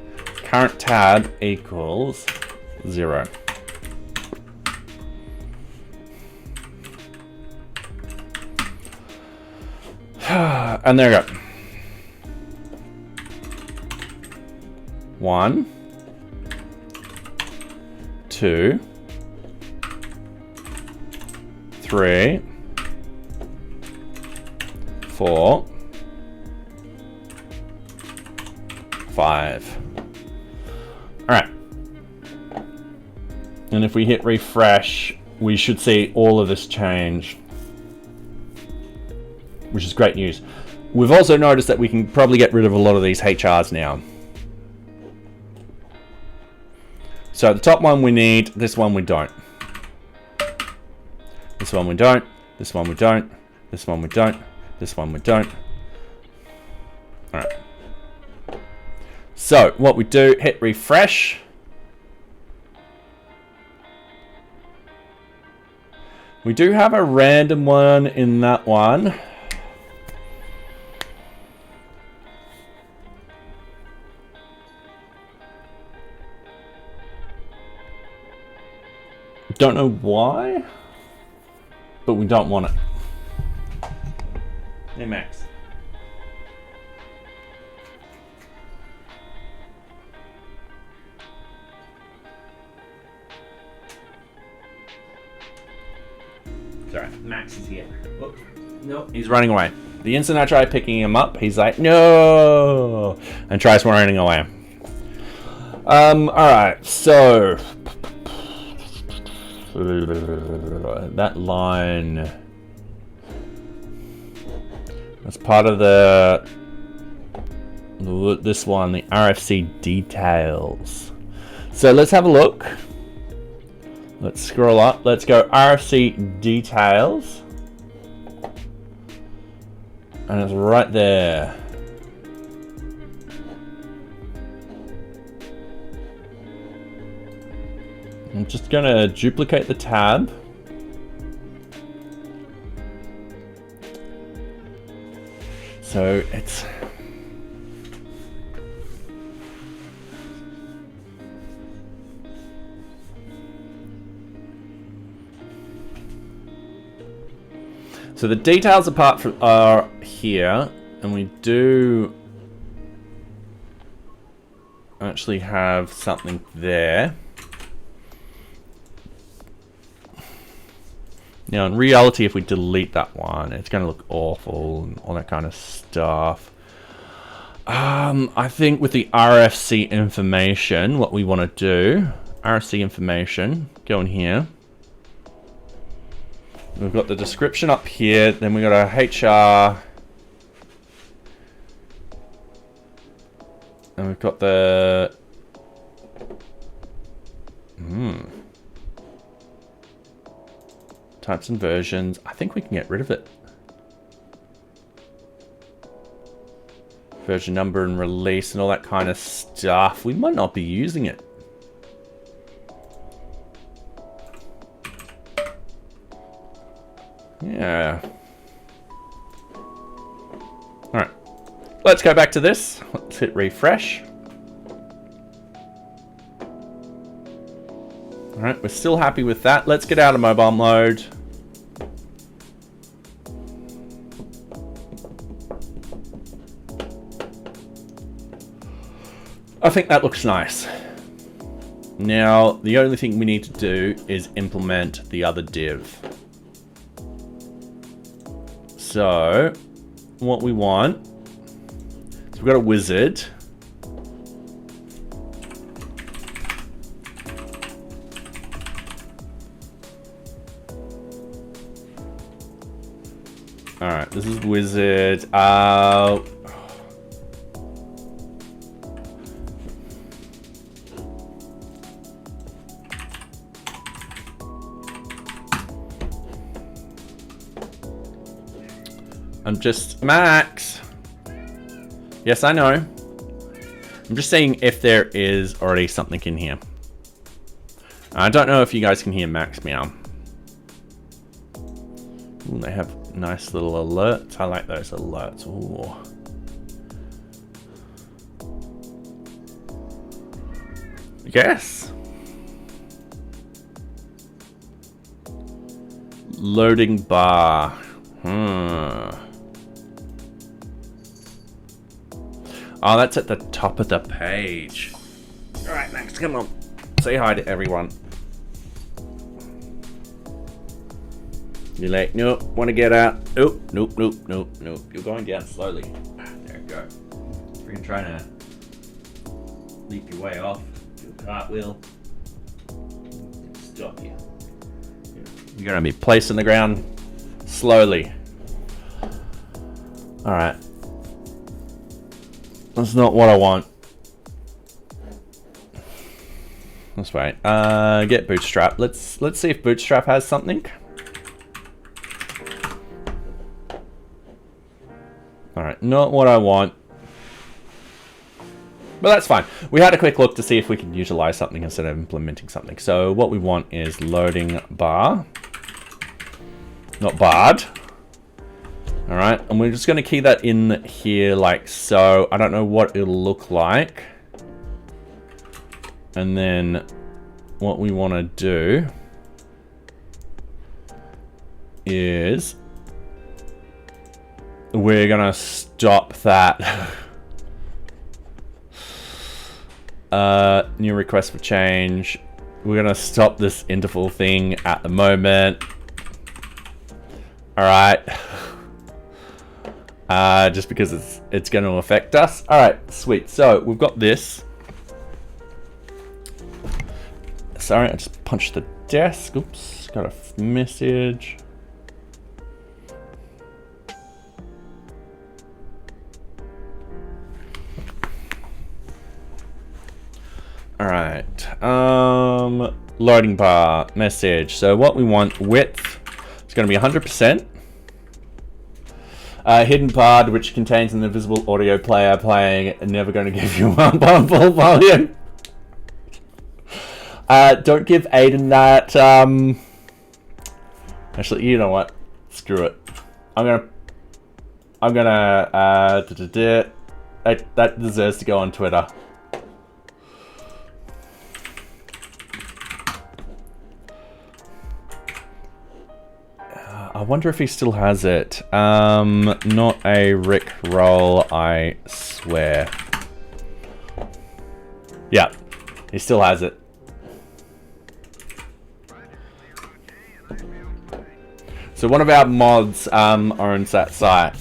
current tab equals 0. And there we go. 1, 2, 3, 4, 5. All right. And if we hit refresh, we should see all of this change, which is great news. We've also noticed that we can probably get rid of a lot of these HRs now. So the top one we need, this one we don't. This one we don't, this one we don't, this one we don't, this one we don't. All right. So what we do, hit refresh. We do have a random one in that one. Don't know why, but we don't want it. Hey, Max. Sorry, Max is here. Oh, no, he's running away. The instant I try picking him up, he's like, no, and tries running away. All right, so that line, that's part of this one, the RFC details. So let's have a look. Let's scroll up. Let's go RFC details. And it's right there. I'm just going to duplicate the tab. So it's... So the details apart from are here, and we do actually have something there. Now, in reality, if we delete that one, it's going to look awful and all that kind of stuff. I think with the RFC information, what we want to do, RFC information, go in here. We've got the description up here, then we've got our HR. And we've got the... types and versions. I think we can get rid of it. Version number and release and all that kind of stuff. We might not be using it. Yeah. All right. Let's go back to this. Let's hit refresh. All right, we're still happy with that. Let's get out of mobile mode. I think that looks nice. Now, the only thing we need to do is implement the other div. So, what we want, so we've got a wizard. All right, this is wizard. I'm just... Max! Yes, I know. I'm just seeing if there is already something in here. I don't know if you guys can hear Max meow. Ooh, they have nice little alerts. I like those alerts. Ooh. Yes. Loading bar. Oh, that's at the top of the page. All right, Max, come on. Say hi to everyone. You're like, nope, want to get out. Nope, nope, nope, nope, nope. You're going down slowly. There you go. You're trying to leap your way off. Do a cartwheel. Stop you. You're going to be placed on the ground slowly. All right. That's not what I want. Let's wait. Get Bootstrap. Let's see if Bootstrap has something. All right, not what I want. But that's fine. We had a quick look to see if we could utilize something instead of implementing something. So what we want is loading bar. Not barred. All right, and we're just going to key that in here like so. I don't know what it'll look like. And then what we want to do is we're going to stop that. New request for change. We're going to stop this interval thing at the moment. All right. Just because it's going to affect us. All right, sweet. So we've got this. Sorry, I just punched the desk. Oops, got a message. All right. Loading bar message. So what we want, width is going to be 100%. Hidden part, which contains an invisible audio player playing, never going to give you one full volume. Don't give Aiden that. Actually, you know what? Screw it. I'm gonna. That deserves to go on Twitter. I wonder if he still has it. Not a Rick roll, I swear. Yeah, he still has it. So one of our mods owns that site.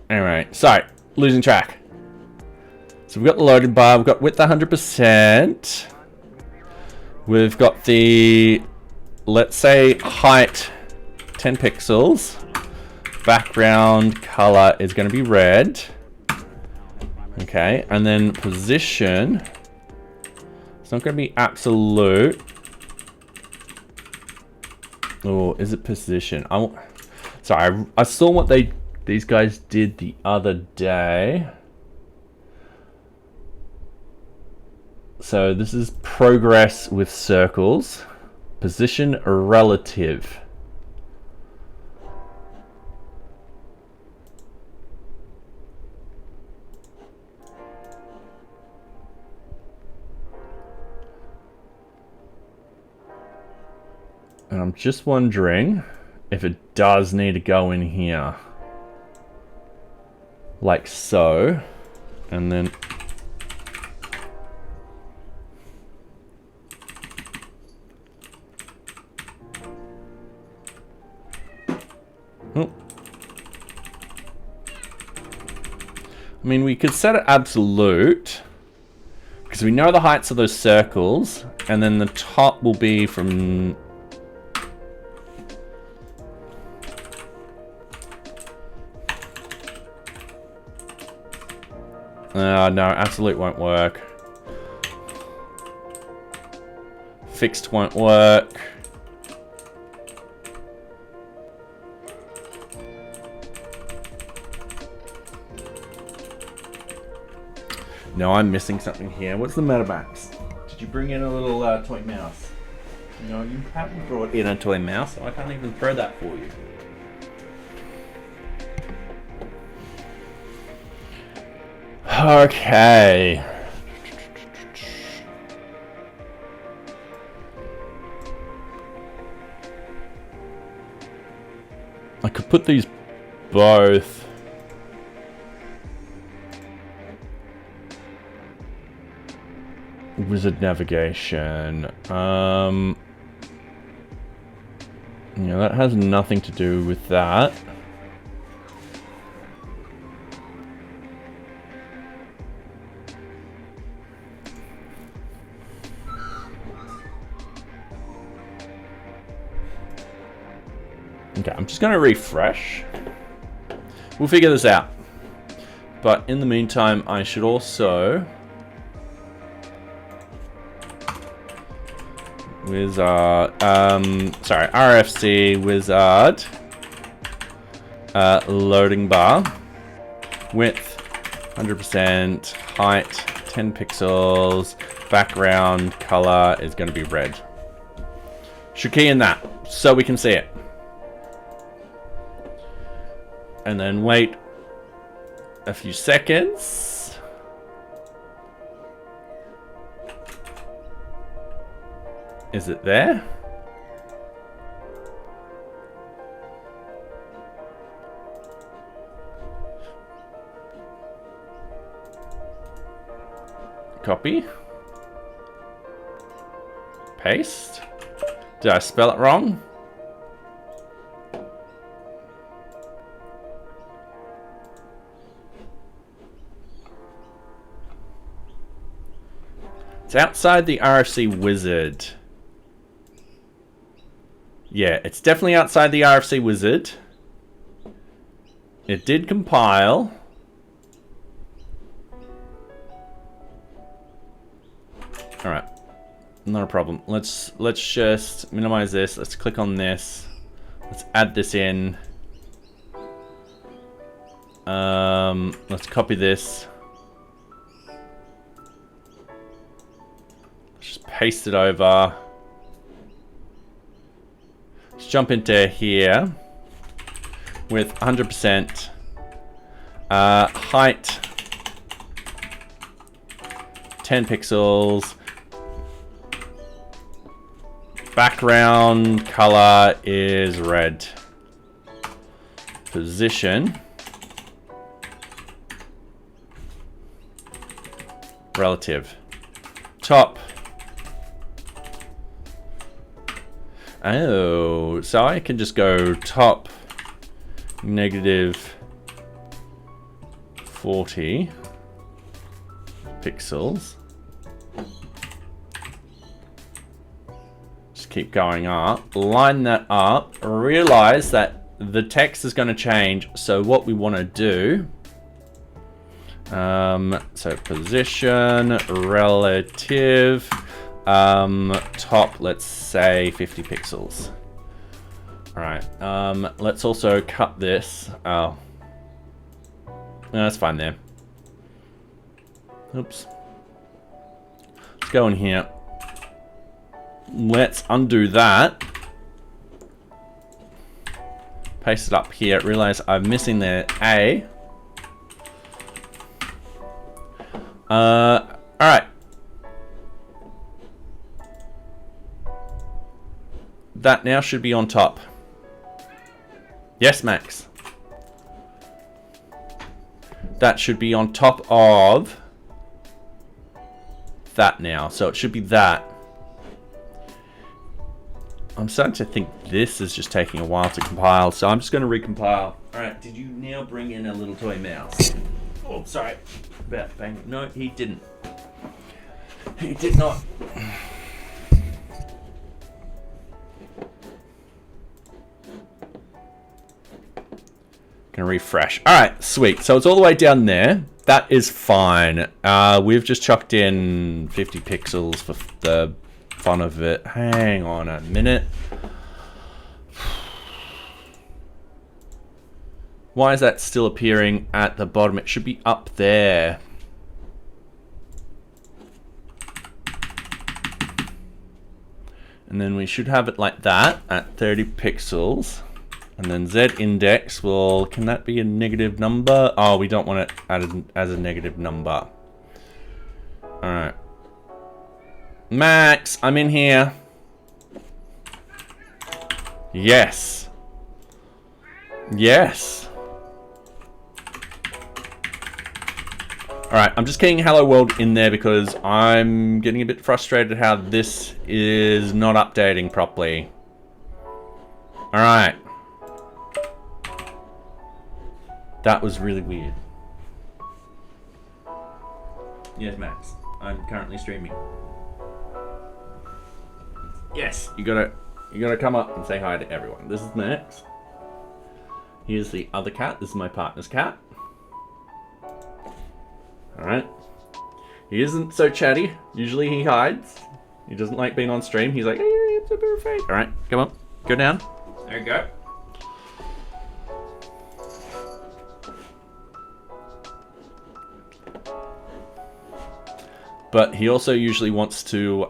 Anyway, sorry, losing track. So we've got the loading bar, we've got width 100%. We've got the, let's say, height 10 pixels. Background color is going to be red. Okay, and then position. It's not going to be absolute. Or is it position? Sorry, I saw what these guys did the other day. So this is progress with circles. Position relative. And I'm just wondering if it does need to go in here. Like so. And then... Oh. I mean, we could set it absolute. Because we know the heights of those circles. And then the top will be from... No, absolute won't work. Fixed won't work. No, I'm missing something here. What's the matter, Max? Did you bring in a little toy mouse? No, you haven't brought in a toy mouse, so I can't even throw that for you. Okay. I could put these both. Wizard navigation. Yeah, that has nothing to do with that. Okay, I'm just going to refresh. We'll figure this out. But in the meantime, I should also wizard, sorry, RFC wizard, loading bar, width 100%, height 10 pixels, background color is going to be red. Should key in that so we can see it. And then wait a few seconds. Is it there? Copy. Paste. Did I spell it wrong? It's outside the RFC wizard. Yeah, it's definitely outside the RFC wizard. It did compile. All right, not a problem. Let's just minimize this. Let's click on this. Let's add this in. Let's copy this. Just paste it over. Let's jump into here with 100%. Height 10 pixels. Background color is red. Position relative. Top. Oh, so I can just go top negative 40 pixels. Just keep going up, line that up, realize that the text is going to change. So what we want to do, so position relative, top, let's say 50 pixels. All right, let's also cut this. Oh, no, that's fine there. Oops. Let's go in here. Let's undo that. Paste it up here. Realize I'm missing the A. All right. That now should be on top. Yes, Max. That should be on top of that now. So it should be that. I'm starting to think this is just taking a while to compile, so I'm just going to recompile. All right, did you now bring in a little toy mouse? Oh, sorry. Bang. No, he didn't. He did not. Gonna refresh. All right, sweet. So it's all the way down there. That is fine. We've just chucked in 50 pixels for the fun of it. Hang on a minute. Why is that still appearing at the bottom? It should be up there. And then we should have it like that at 30 pixels. And then Z index will, can that be a negative number? Oh, we don't want it added as a negative number. All right. Max, I'm in here. Yes. Yes. All right, I'm just keying hello world in there because I'm getting a bit frustrated how this is not updating properly. All right. That was really weird. Yes, Max. I'm currently streaming. Yes, you gotta come up and say hi to everyone. This is Max. Here's the other cat. This is my partner's cat. All right. He isn't so chatty. Usually he hides. He doesn't like being on stream. He's like, hey, it's a perfect. All right, come on, go down. There you go. But he also usually wants to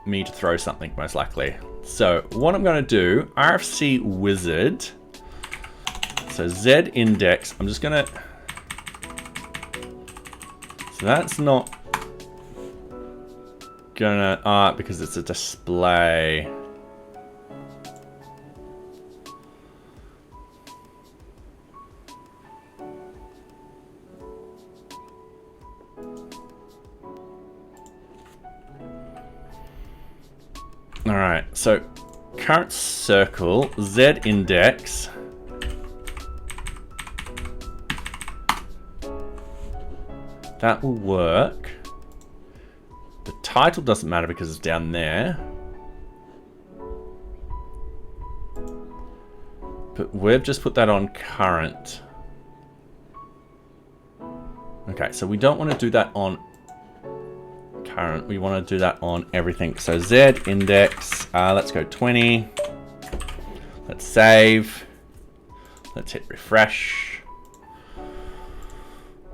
me to throw something, most likely. So what I'm going to do, RFC wizard. So Z index. I'm just going to. So that's not gonna because it's a display. All right, so current circle, Z index. That will work. The title doesn't matter because it's down there. But we've just put that on current. Okay, so we don't want to do that on current. We want to do that on everything. So Z index, let's go 20. Let's save. Let's hit refresh.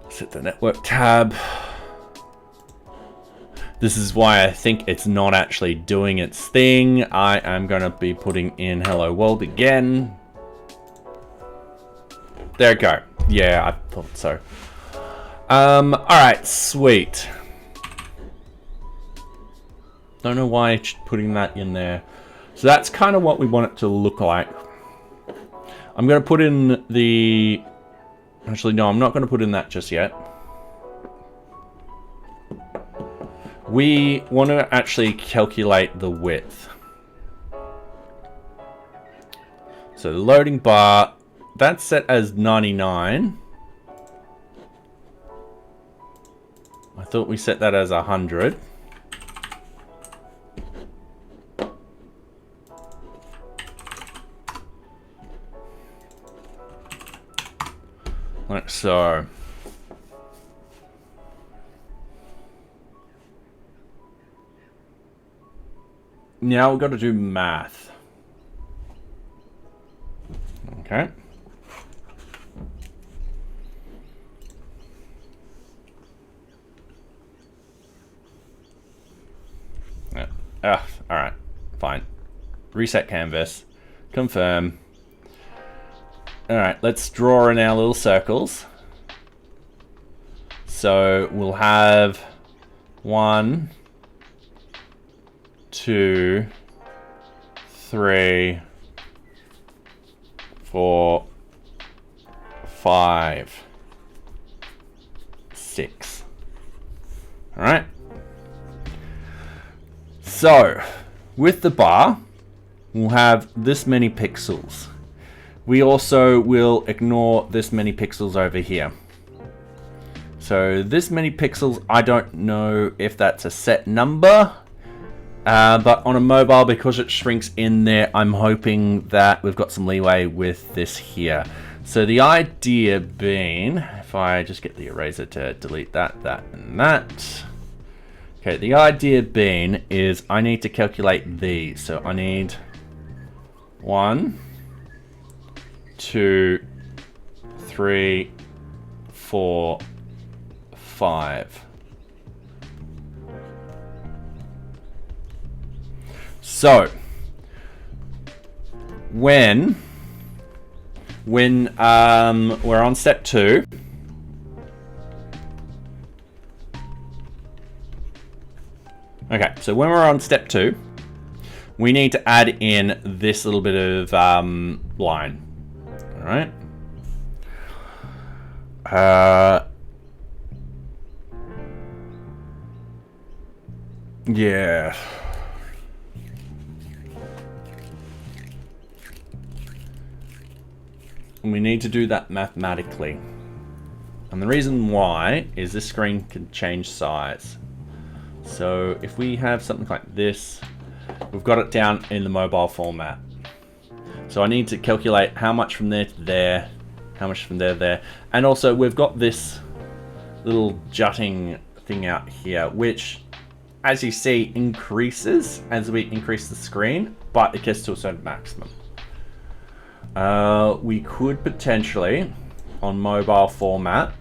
Let's hit the network tab. This is why I think it's not actually doing its thing. I am going to be putting in hello world again. There we go. Yeah, I thought so. All right, sweet. Don't know why it's putting that in there. So that's kind of what we want it to look like. I'm going to put in the... Actually, no, I'm not going to put in that just yet. We want to actually calculate the width. So the loading bar, that's set as 99. I thought we set that as 100. Like so. Now we've got to do math. Okay. All right, fine. Reset canvas, confirm. All right, let's draw in our little circles. So we'll have 1, 2, 3, 4, 5, 6. All right. So with the bar, we'll have this many pixels. We also will ignore this many pixels over here. So this many pixels, I don't know if that's a set number But on a mobile, because it shrinks in there, I'm hoping that we've got some leeway with this here. So the idea being, if I just get the eraser to delete that, that, and that. Okay, the idea being is I need to calculate these. So I need 1, 2, 3, 4, 5. So when we're on step 2, okay, so when we're on step 2, we need to add in this little bit of line. All right. Yeah. And we need to do that mathematically. And the reason why is this screen can change size. So if we have something like this, we've got it down in the mobile format. So I need to calculate how much from there to there, how much from there to there. And also we've got this little jutting thing out here, which, as you see, increases as we increase the screen, but it gets to a certain maximum. We could potentially, on mobile format,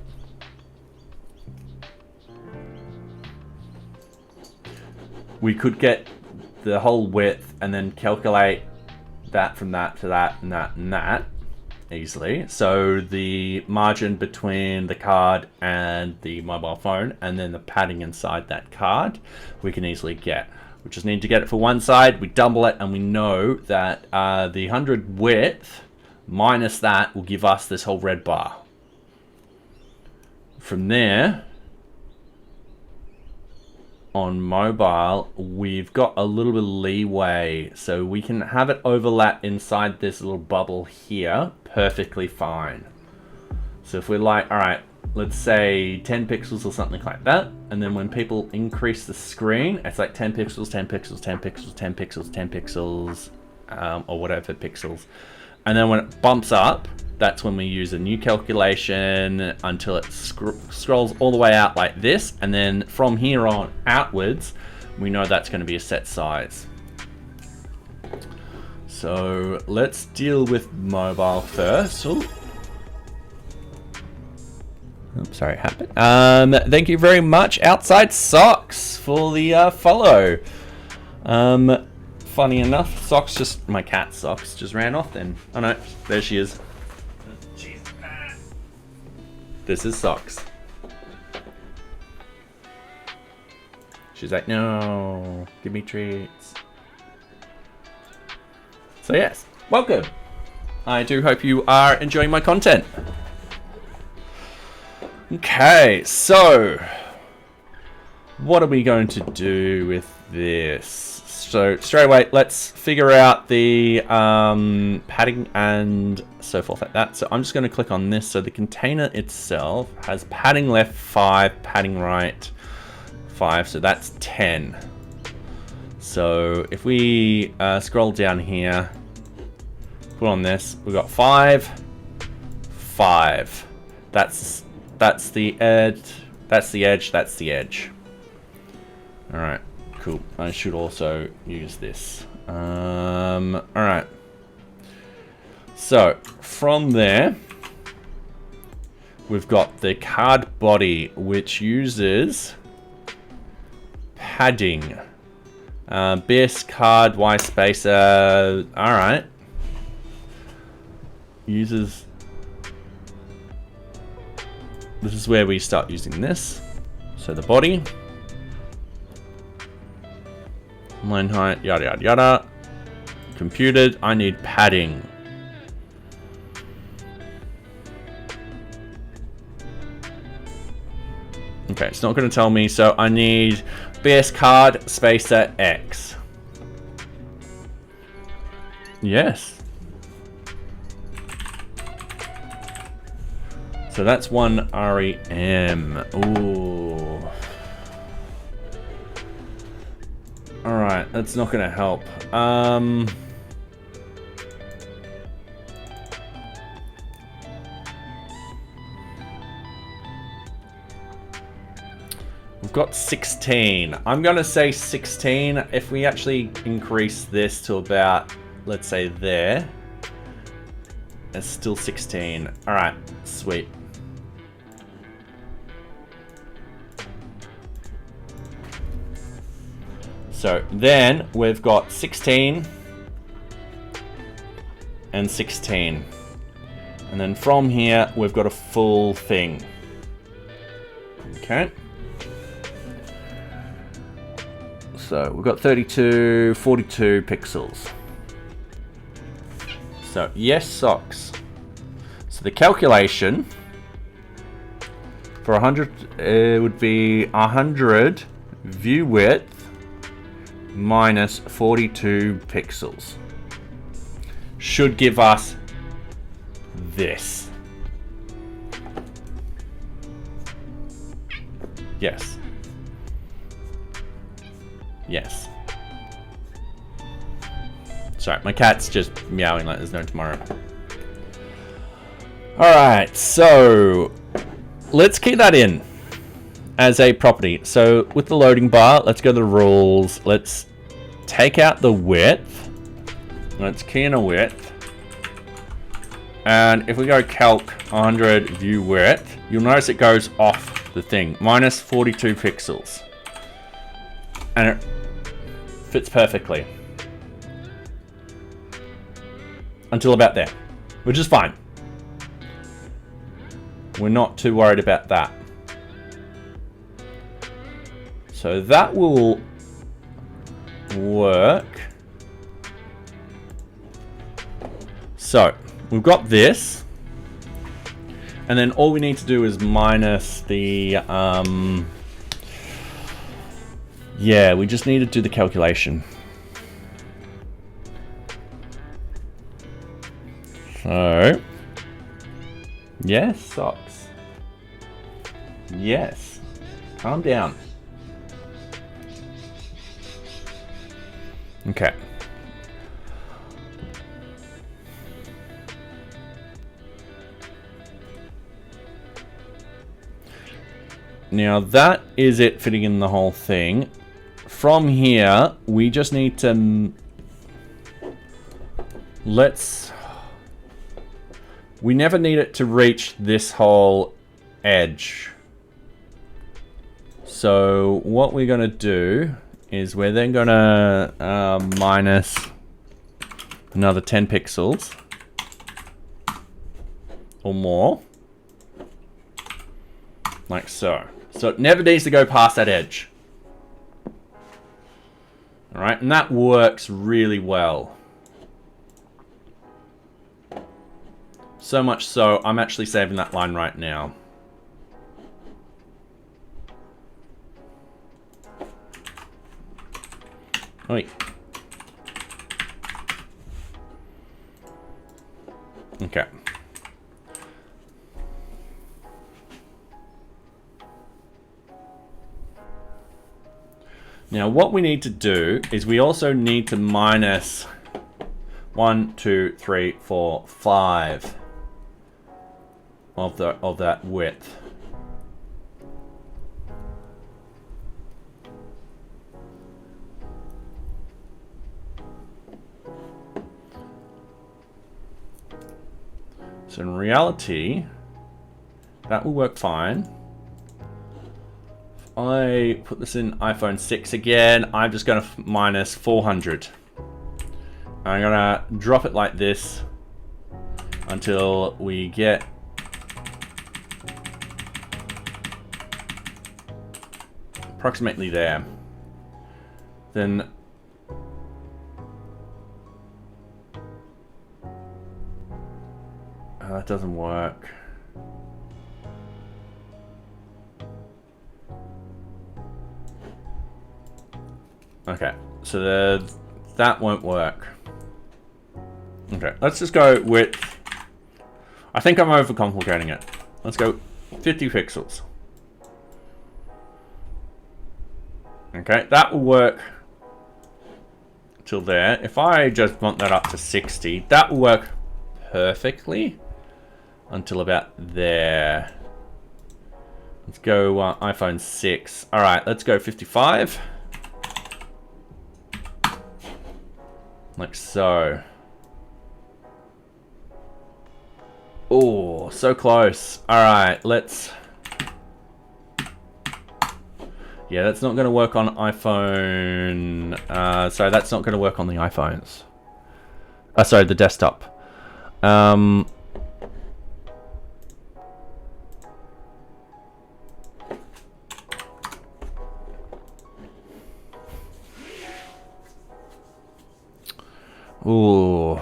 we could get the whole width and then calculate that from that to that and that and that easily. So the margin between the card and the mobile phone, and then the padding inside that card, we can easily get. We just need to get it for one side, we double it, and we know that the 100 width minus that will give us this whole red bar. From there, on mobile, we've got a little bit of leeway, so we can have it overlap inside this little bubble here perfectly fine. So if we're like, all right, let's say 10 pixels or something like that, and then when people increase the screen, it's like 10 pixels, 10 pixels, 10 pixels, 10 pixels, 10 pixels, or whatever pixels. And then when it bumps up, that's when we use a new calculation until it scrolls all the way out like this. And then from here on outwards, we know that's going to be a set size. So let's deal with mobile first. Oops, sorry, it happened. Thank you very much, Outside Socks, for the follow. Funny enough, Socks just, my cat Socks just ran off then. Oh no, there she is. Jeez. This is Socks. She's like, no, give me treats. So yes, welcome. I do hope you are enjoying my content. Okay, so what are we going to do with this? So straight away, let's figure out the padding and so forth like that. So I'm just going to click on this. So the container itself has padding left 5, padding right 5. So that's 10. So if we scroll down here, put on this, we've got 5, 5. That's the edge. That's the edge. That's the edge. All right. Cool. I should also use this. All right. So from there, we've got the card body, which uses padding. BS card Y spacer. All right. Uses. This is where we start using this. So the body. Line height, yada yada yada. Computed, I need padding. Okay, it's not going to tell me, so I need BS card spacer X. Yes. So that's one REM. Ooh. All right, that's not going to help. We've got 16. I'm going to say 16. If we actually increase this to about, let's say there, it's still 16. All right, sweet. So then we've got 16 and 16. And then from here, we've got a full thing. Okay. So we've got 32, 42 pixels. So yes, socks. So the calculation for 100, it would be 100 view width minus 42 pixels. Should give us this. Yes. Yes. Sorry, my cat's just meowing like there's no tomorrow. Alright, so let's key that in as a property. So with the loading bar, let's go to the rules. Let's take out the width. Let's key in a width. And if we go calc 100 view width, you'll notice it goes off the thing. Minus 42 pixels. And it fits perfectly. Until about there. Which is fine. We're not too worried about that. So that will work. So we've got this. And then all we need to do is minus the, yeah, we just need to do the calculation. So, yes, socks. Yes. Calm down. Okay. Now that is it fitting in the whole thing. From here, we just need to... We never need it to reach this whole edge. So what we're going to do is we're then going to minus another 10 pixels or more. Like so. So it never needs to go past that edge. All right, and that works really well. So much so, I'm actually saving that line right now. Oi. Okay. Now what we need to do is we also need to minus 1, 2, 3, 4, 5 of that width. So in reality, that will work fine. If I put this in iPhone 6 again, I'm just going to minus 400. I'm going to drop it like this until we get approximately there. Then that doesn't work. Okay, so that won't work. Okay, let's just go with, I think I'm overcomplicating it. Let's go 50 pixels. Okay, that will work till there. If I just bump that up to 60, that will work perfectly until about there. Let's go iPhone 6. All right, let's go 55. Like so. Oh, so close. All right, let's... Yeah, that's not going to work on iPhone. Sorry, that's not going to work on the iPhones. Sorry, the desktop. Ooh.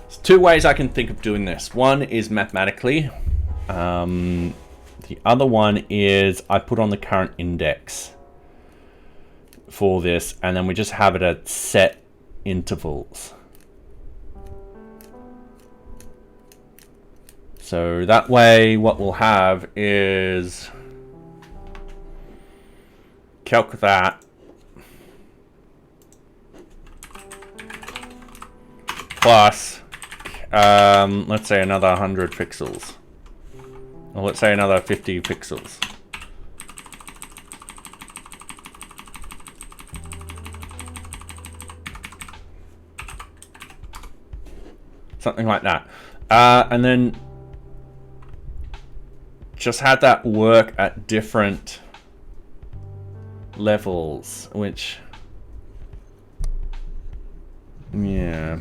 There's two ways I can think of doing this. One is mathematically. The other one is I put on the current index for this, and then we just have it at set intervals. So that way what we'll have is calc that plus let's say another 100 pixels. Or let's say another 50 pixels. Something like that. And then just had that work at different levels, which, yeah.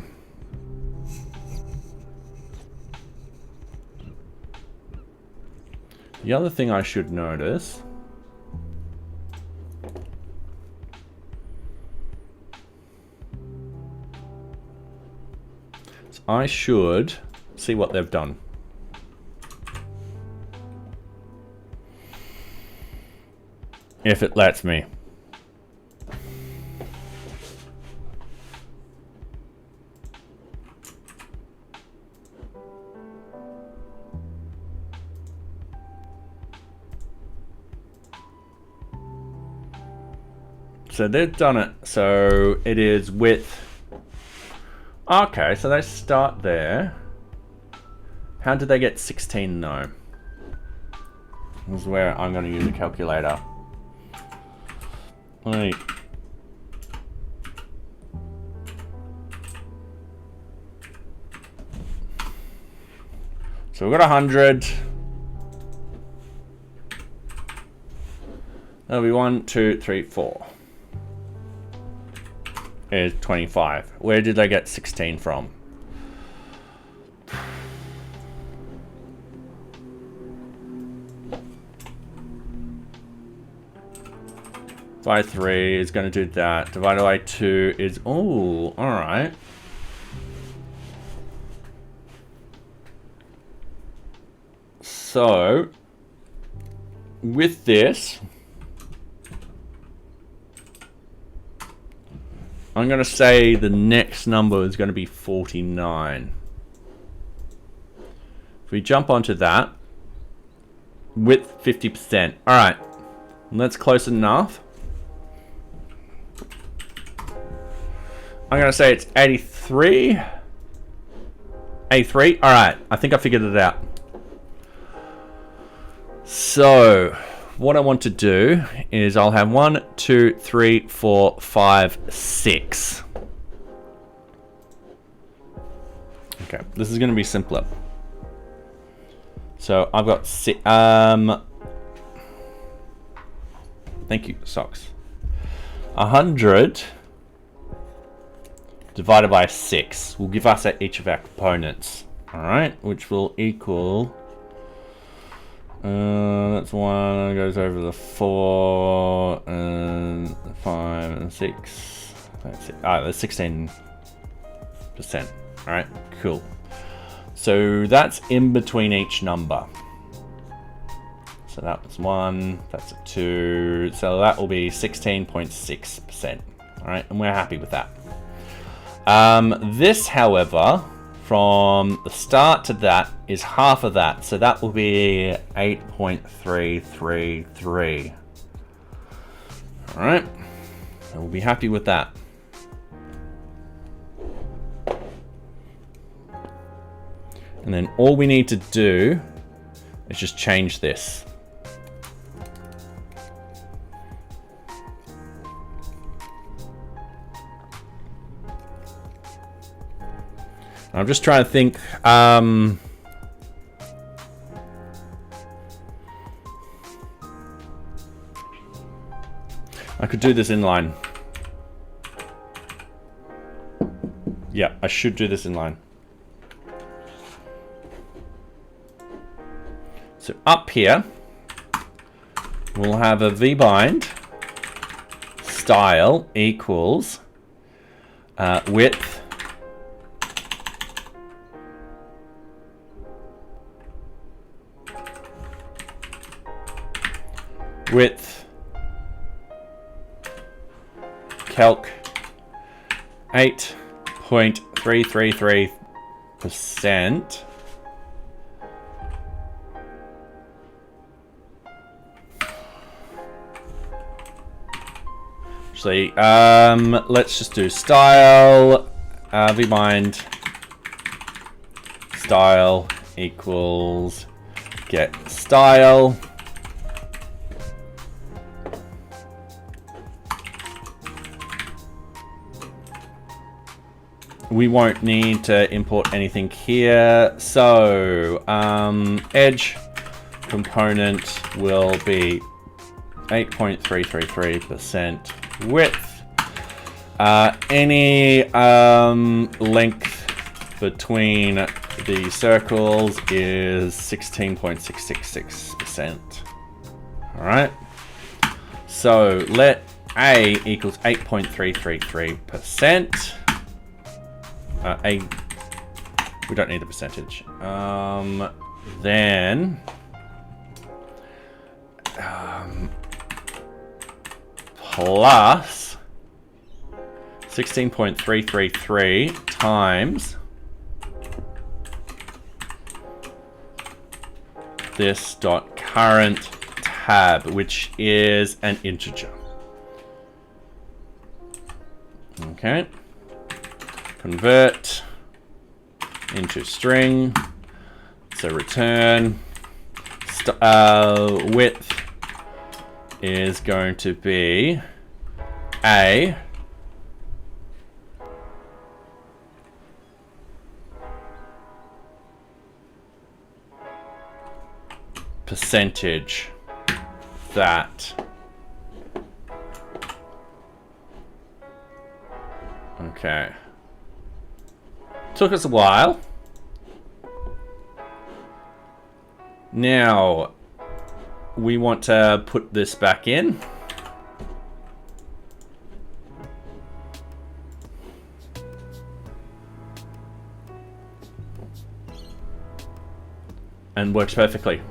The other thing I should notice is I should see what they've done. If it lets me. So they've done it. So it is width. Okay, so they start there. How did they get 16 though? This is where I'm going to use a calculator. Right. So we've got 100. That'll be 1, 2, 3, 4. Is 25. Where did they get 16 from? By 3 is going to do that. Divided by 2 is... Oh, alright. So, with this, I'm going to say the next number is going to be 49. If we jump onto that, width 50%. Alright, that's close enough. I'm going to say it's 83. 83. Alright, I think I figured it out. So, what I want to do is I'll have 1, 2, 3, 4, 5, 6. Okay, this is going to be simpler. So I've got thank you, socks. 100 divided by 6 will give us each of our components. All right, which will equal. That's 1 goes over the 4 and 5 and 6. That's it. That's 16%. All right, cool. So that's in between each number. So that was 1. That's a 2. So that will be 16.6%. All right, and we're happy with that. This, however, from the start to that is half of that. So that will be 8.333. All right. So we'll be happy with that. And then all we need to do is just change this. I'm just trying to think. I could do this inline. Yeah, I should do this inline. So up here, we'll have a vbind style equals width calc 8.333%. Actually, let's just do style vbind style equals get style. We won't need to import anything here. So edge component will be 8.333% width. Any length between the circles is 16.666%. All right. So let A equals 8.333%. We don't need the percentage. Then plus 16.333 times this dot current tab, which is an integer. Okay. Convert into string. So return width is going to be a percentage that. Okay. Took us a while. Now we want to put this back in. And works perfectly.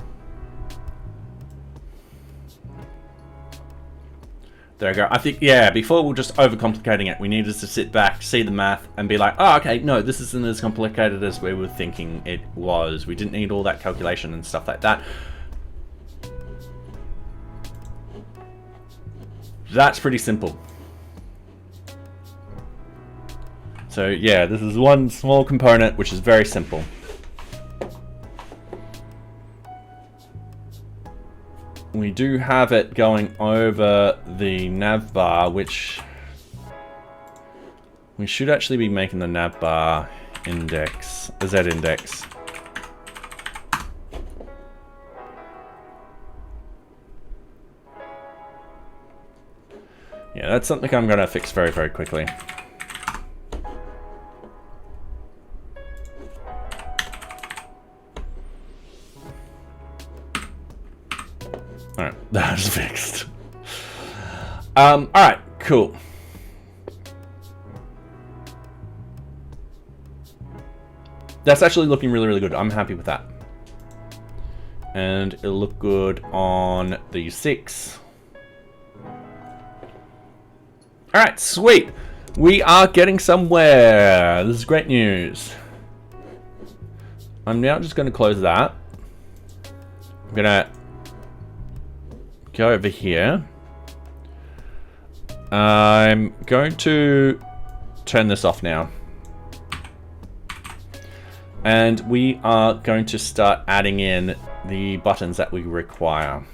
There we go. I think, yeah, before we were just overcomplicating it. We needed to sit back, see the math, and be like, oh, okay, no, this isn't as complicated as we were thinking it was. We didn't need all that calculation and stuff like that. That's pretty simple. So yeah, this is one small component, which is very simple. We do have it going over the navbar, which we should actually be making the navbar index, the Z index. Yeah, that's something I'm going to fix very, very quickly. Alright, that's fixed. Alright, cool. That's actually looking really, really good. I'm happy with that. And it'll look good on the 6. Alright, sweet. We are getting somewhere. This is great news. I'm now just going to close that. I'm going to go over here. I'm going to turn this off now. And we are going to start adding in the buttons that we require.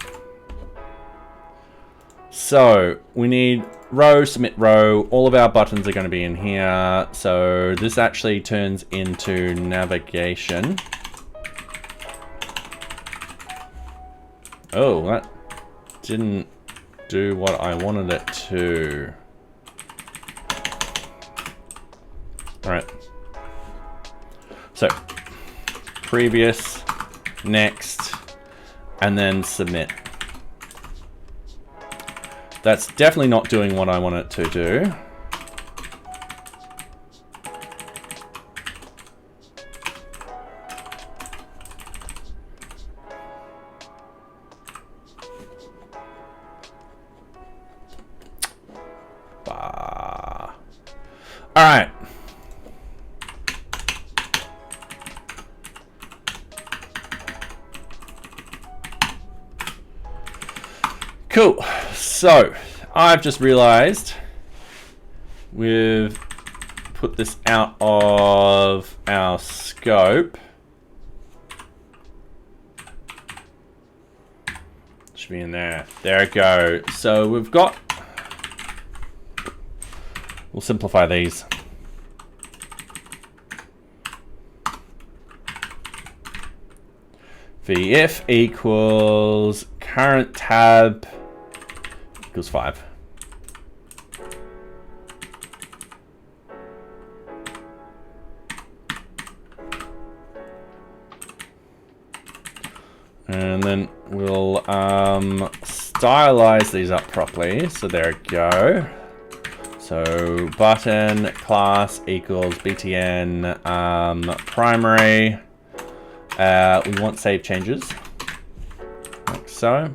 So we need row, submit row. All of our buttons are going to be in here. So this actually turns into navigation. Oh, that didn't do what I wanted it to. All right. So previous, next, and then submit. That's definitely not doing what I want it to do. All right. Cool. So I've just realized we've put this out of our scope. Should be in there. There we go. So we've got, we'll simplify these. If equals current tab equals 5. And then we'll stylize these up properly. So there we go. So button class equals btn primary. We want save changes, like so.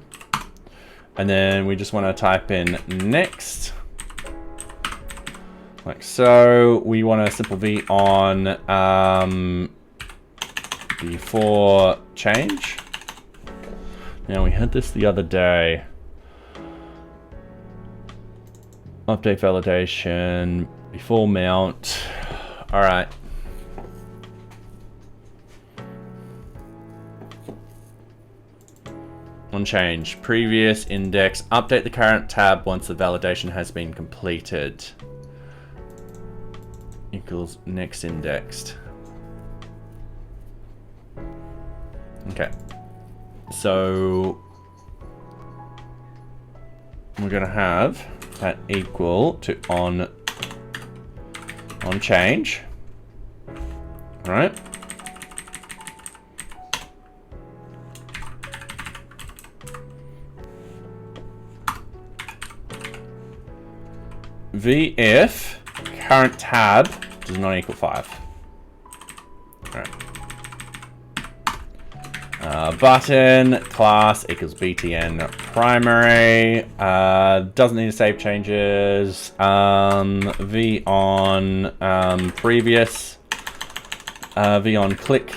And then we just want to type in next, like so. We want a simple v on before change. Now we had this the other day. Update validation, before mount. All right. On change, previous index, update the current tab once the validation has been completed. Equals next indexed. Okay. So we're gonna have that equal to on change. All right. If current tab does not equal 5. All right. Button class equals btn primary. Doesn't need to save changes. V on previous. V on click.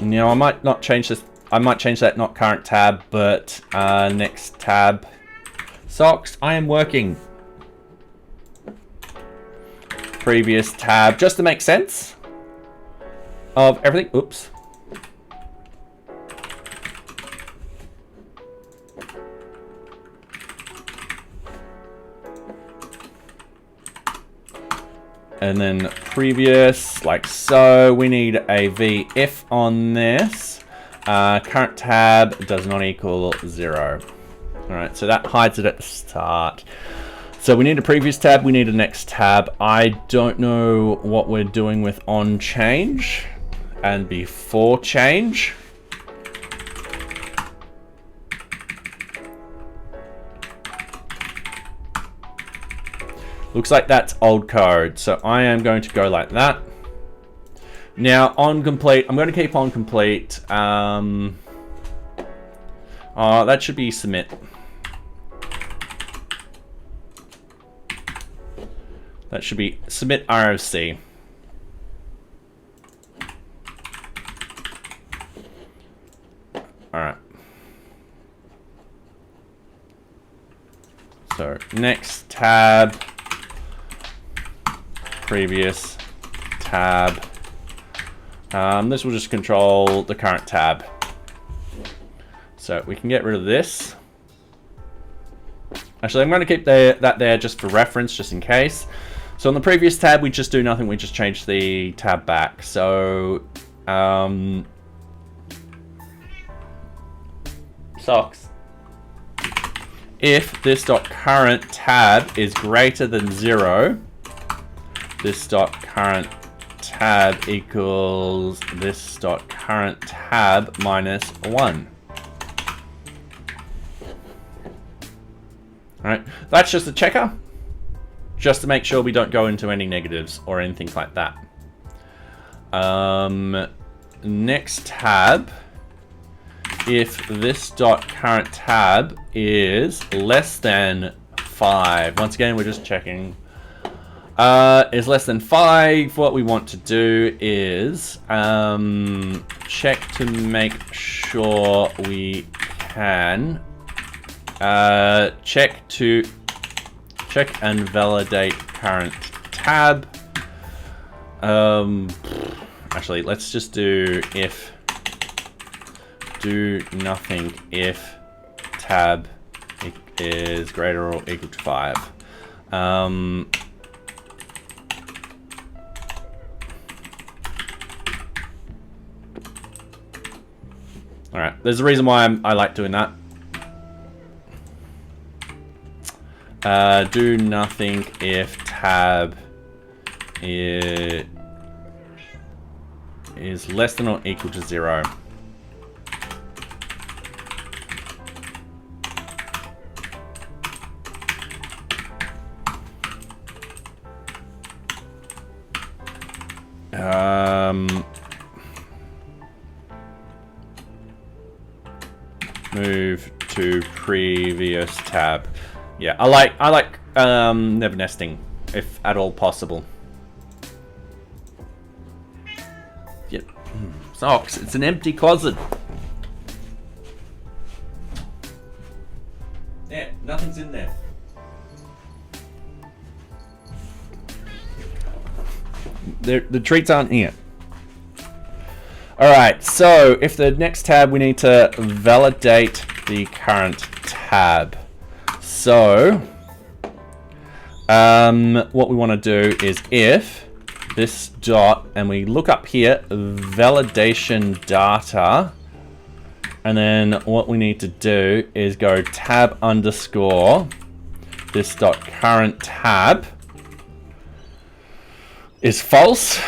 Now I might not change this. I might change that, not current tab, but next tab. Socks, I am working. Previous tab, just to make sense of everything. Oops. And then previous, like so. We need a v if on this. Current tab does not equal 0. All right, so that hides it at the start. So we need a previous tab, we need a next tab. I don't know what we're doing with on change and before change. Looks like that's old code, so I am going to go like that. Now on complete, I'm going to keep on complete. That should be submit. That should be submit ROC. All right. So next tab, previous tab. This will just control the current tab. So we can get rid of this. Actually, I'm going to keep that there just for reference, just in case. So on the previous tab, we just do nothing. We just change the tab back. So socks. If this .current tab is greater than 0, this .current tab equals this .current tab minus 1. Alright, that's just a checker, just to make sure we don't go into any negatives or anything like that. Next tab, if this .current tab is less than 5, once again we're just checking, is less than 5, what we want to do is check to make sure we can check and validate current tab. Actually, let's just do if do nothing if tab is greater or equal to 5. All right, there's a reason why I like doing that. Do nothing if tab is less than or equal to 0. Move to previous tab. Yeah, I like never nesting if at all possible. Yep. Socks. It's an empty closet. Yeah, nothing's in there. The treats aren't here. All right, so if the next tab, we need to validate the current tab. So what we want to do is if this dot, and we look up here, validation data, and then what we need to do is go tab underscore this dot current tab is false.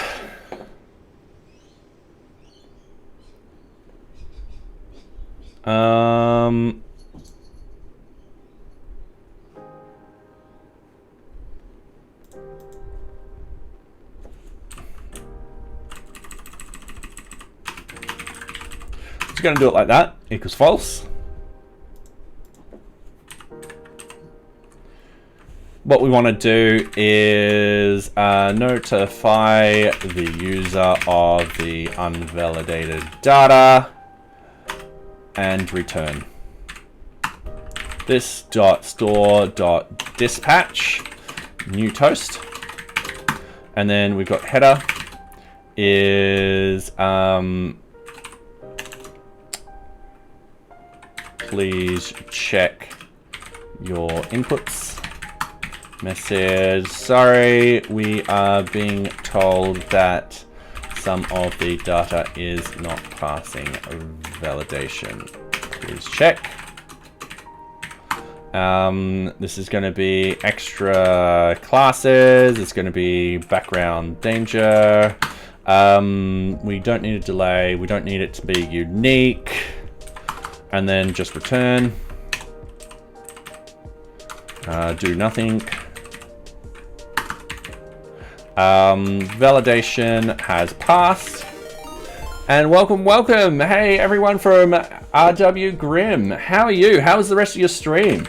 Just going to do it like that, equals false. What we want to do is notify the user of the unvalidated data and return. This dot store dot dispatch new toast, and then we've got header is please check your inputs. Message, sorry, we are being told that some of the data is not passing validation. Please check. This is going to be extra classes. It's going to be background danger. We don't need a delay. We don't need it to be unique. And then just return. Do nothing. Validation has passed. And welcome. Hey, everyone from RW Grim. How are you? How was the rest of your stream?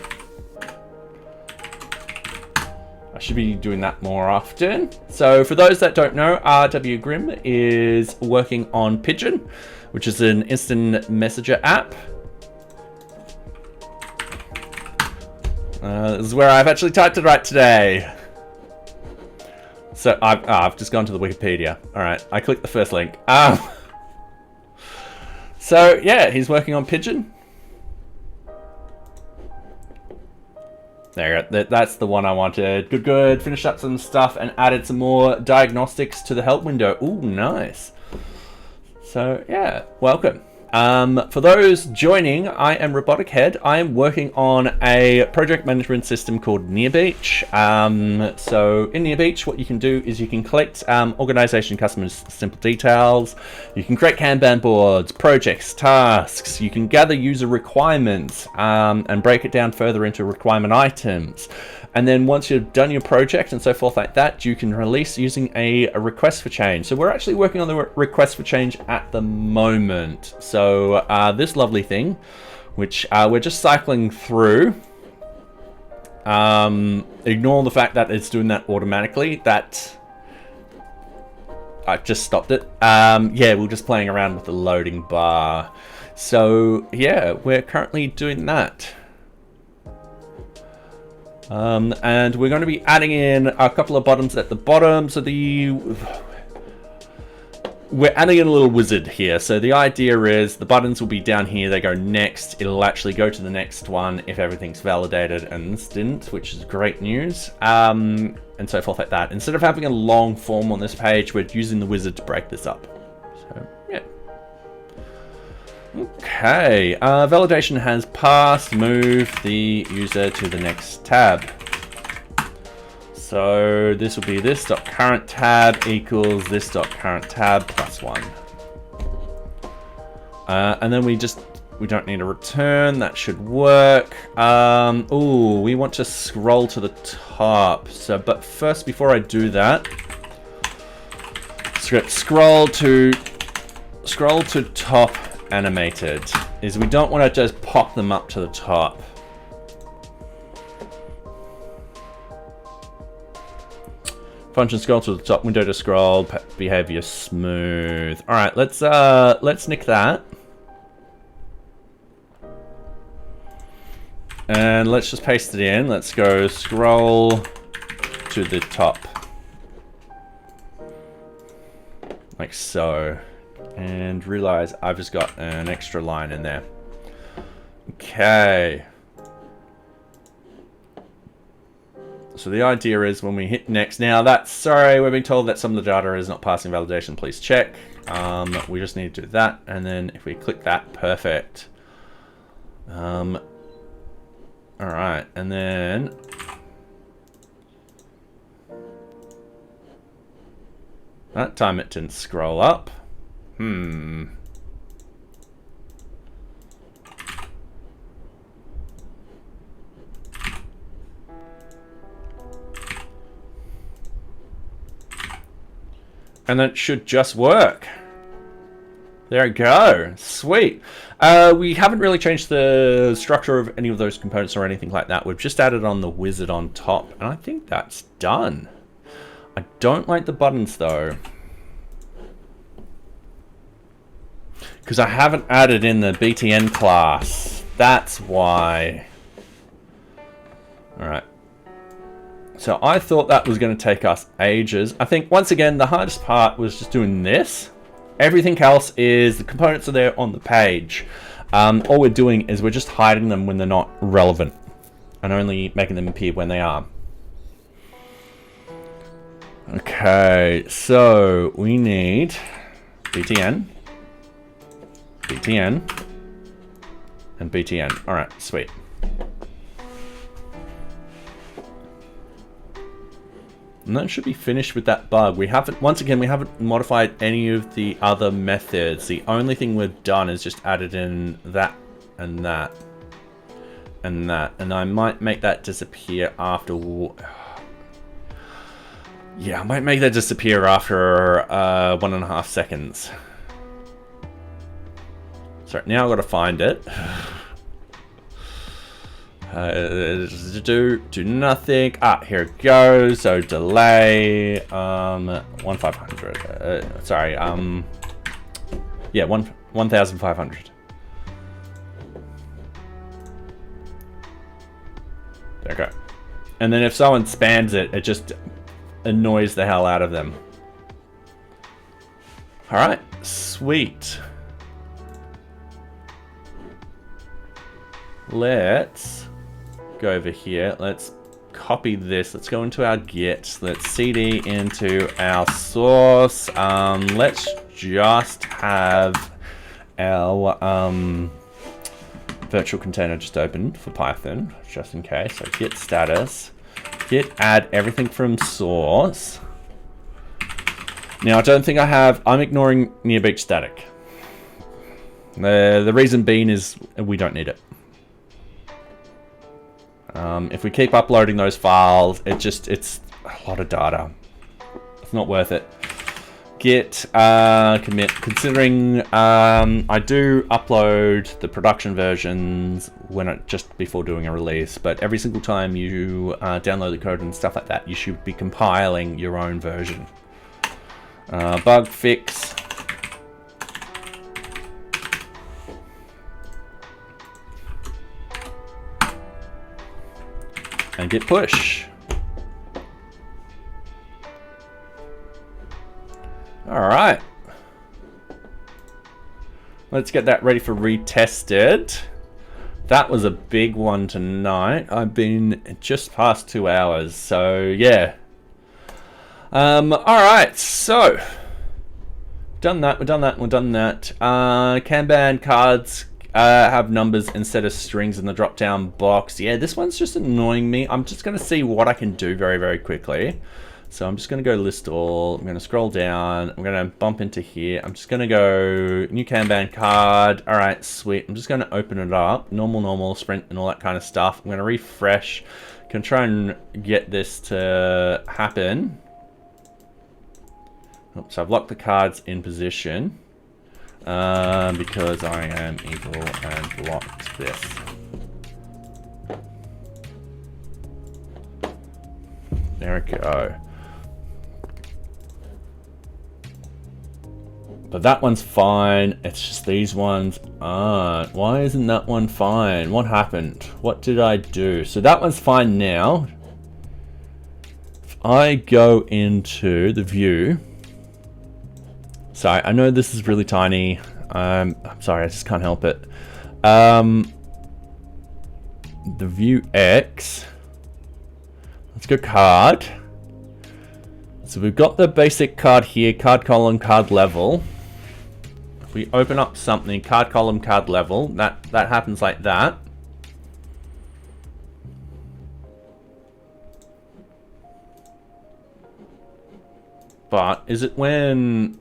I should be doing that more often. So for those that don't know, RW Grim is working on Pigeon, which is an instant messenger app. This is where I've actually typed it right today. So I've just gone to the Wikipedia. All right, I clicked the first link. So yeah, he's working on Pigeon. There you go. That's the one I wanted. Good, good. Finished up some stuff and added some more diagnostics to the help window. Ooh, nice. So yeah, welcome. For those joining, I am Robotic Head. I am working on a project management system called NearBeach. So in NearBeach, what you can do is you can collect organization customers' simple details. You can create Kanban boards, projects, tasks. You can gather user requirements and break it down further into requirement items. And then once you've done your project and so forth like that, you can release using a request for change. So we're actually working on the request for change at the moment. So this lovely thing, which we're just cycling through. Ignore the fact that it's doing that automatically. That I just stopped it. Yeah, we're just playing around with the loading bar. So yeah, we're currently doing that. And we're going to be adding in a couple of buttons at the bottom. So we're adding in a little wizard here. So the idea is the buttons will be down here. They go next. It'll actually go to the next one if everything's validated, and this didn't, which is great news. And so forth like that. Instead of having a long form on this page, we're using the wizard to break this up. So yeah. Okay, validation has passed. Move the user to the next tab. So this will be this.current tab equals this.current tab plus 1. And then we don't need a return. That should work. Ooh, we want to scroll to the top. So, but first, before I do that, scroll to top animated is we don't want to just pop them up to the top. Function scroll to the top, window to scroll, behavior smooth. All right, let's nick that. And let's just paste it in. Let's go scroll to the top. Like so. And realize I've just got an extra line in there. Okay. So the idea is when we hit next, now that's, sorry, we're being told that some of the data is not passing validation, please check. We just need to do that. And then if we click that, perfect. All right, and then that time it didn't scroll up. And that should just work. There we go. Sweet. We haven't really changed the structure of any of those components or anything like that. We've just added on the wizard on top, and I think that's done. I don't like the buttons though, because I haven't added in the BTN class. That's why. All right. So I thought that was going to take us ages. I think, once again, the hardest part was just doing this. Everything else is, the components are there on the page. All we're doing is we're just hiding them when they're not relevant and only making them appear when they are. Okay, so we need BTN, BTN, and BTN. All right, sweet. And that should be finished with that bug. We haven't, once again, we haven't modified any of the other methods. The only thing we've done is just added in that and that and that. And I might make that disappear after... Yeah, I might make that disappear after 1.5 seconds. Sorry, now I've got to find it. Do nothing. Ah, here it goes. So delay 1,500. Sorry. Yeah, 1,500. There we go. And then if someone spams it, it just annoys the hell out of them. All right, sweet. Let's go over here. Let's copy this. Let's go into our Git. Let's cd into our source. Let's just have our virtual container just opened for Python, just in case. So git status, git add everything from source. Now I don't think I have, I'm ignoring NearBeach static. The reason being is we don't need it. If we keep uploading those files, it's a lot of data. It's not worth it. Git commit, considering I do upload the production versions just before doing a release, but every single time you download the code and stuff like that, you should be compiling your own version. Bug fix. And git push. All right. Let's get that ready for retested. That was a big one tonight. I've been just past 2 hours, so yeah. All right, so we've done that. Kanban cards have numbers instead of strings in the drop-down box. Yeah, this one's just annoying me. I'm just going to see what I can do very, very quickly. So I'm just going to go list all. I'm going to scroll down. I'm going to bump into here. I'm just going to go new Kanban card. All right, sweet. I'm just going to open it up. Normal, sprint, and all that kind of stuff. I'm going to refresh. Can try and get this to happen. Oops, I've locked the cards in position. Because I am evil and locked this. There we go. But that one's fine. It's just these ones aren't. Why isn't that one fine? What happened? What did I do? So that one's fine now. If I go into the view. Sorry, I know this is really tiny. I'm sorry, I just can't help it. The view X. Let's go card. So we've got the basic card here, card column, card level. If we open up something, card column, card level, that happens like that. But is it when...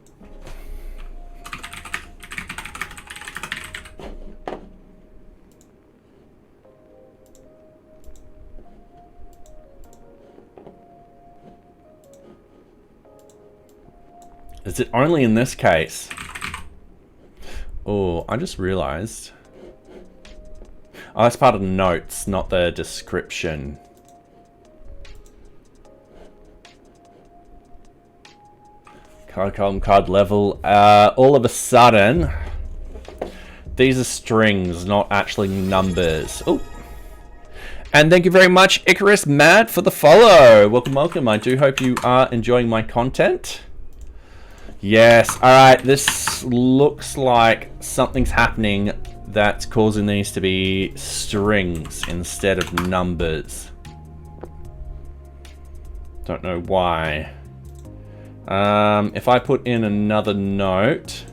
Is it only in this case? Oh, I just realized. Oh, that's part of the notes, not the description. Card column, card level. All of a sudden, these are strings, not actually numbers. Oh. And thank you very much, Icarus Mad, for the follow. Welcome. I do hope you are enjoying my content. Yes, alright, this looks like something's happening that's causing these to be strings instead of numbers. Don't know why. If I put in another note,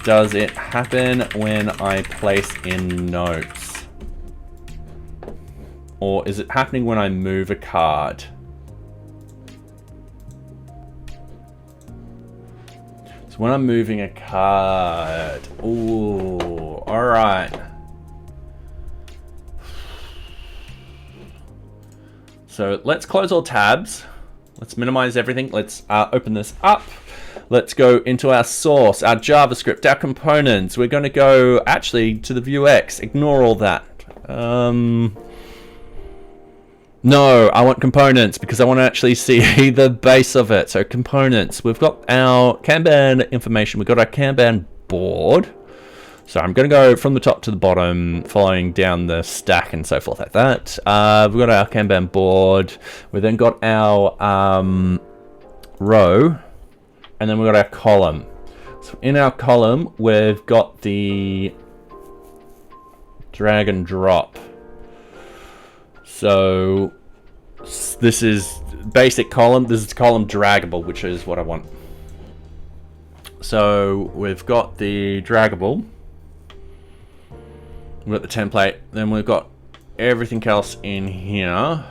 does it happen when I place in notes? Or is it happening when I move a card? So when I'm moving a card, ooh, all right. So let's close all tabs. Let's minimize everything. Let's open this up. Let's go into our source, our JavaScript, our components. We're going to go actually to the VueJS. Ignore all that. No, I want components because I want to actually see the base of it. So components, we've got our Kanban information. We've got our Kanban board. So I'm going to go from the top to the bottom, following down the stack and so forth like that. We've got our Kanban board. We've then got our row, and then we've got our column. So in our column, we've got the drag and drop. So this is basic column. This is column draggable, which is what I want. So we've got the draggable. We've got the template. Then we've got everything else in here.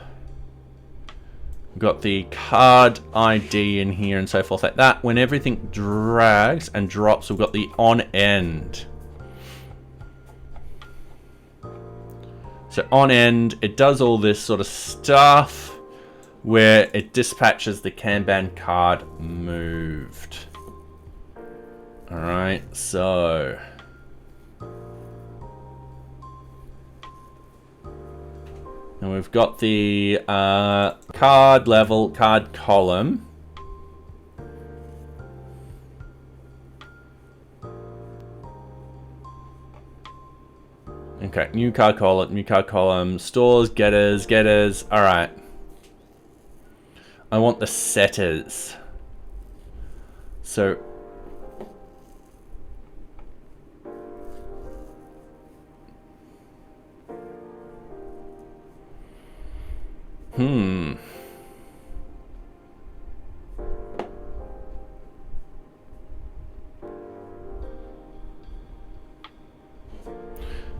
We've got the card ID in here and so forth like that. When everything drags and drops, we've got the on end. So on end, it does all this sort of stuff where it dispatches the Kanban card moved. All right, so and we've got the card level, card column. Okay, new card column, stores, getters. All right. I want the setters. So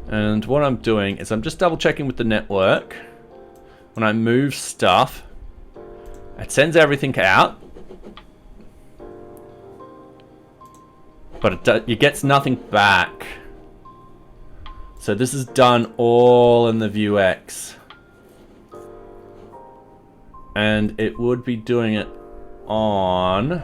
and what I'm doing is I'm just double checking with the network. When I move stuff, it sends everything out, but it gets nothing back. So this is done all in the Vuex. And it would be doing it on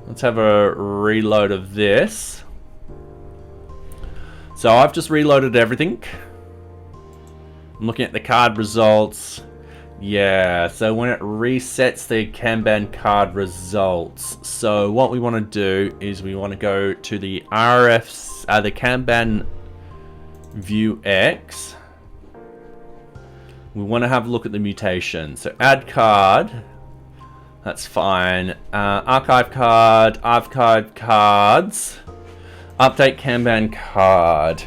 let's have a reload of this. So I've just reloaded everything. I'm looking at the card results. Yeah, so when it resets the Kanban card results. So what we want to do is we want to go to the the Kanban Vuex. We want to have a look at the mutation. So add card. That's fine. Archive card, archive cards, update Kanban card.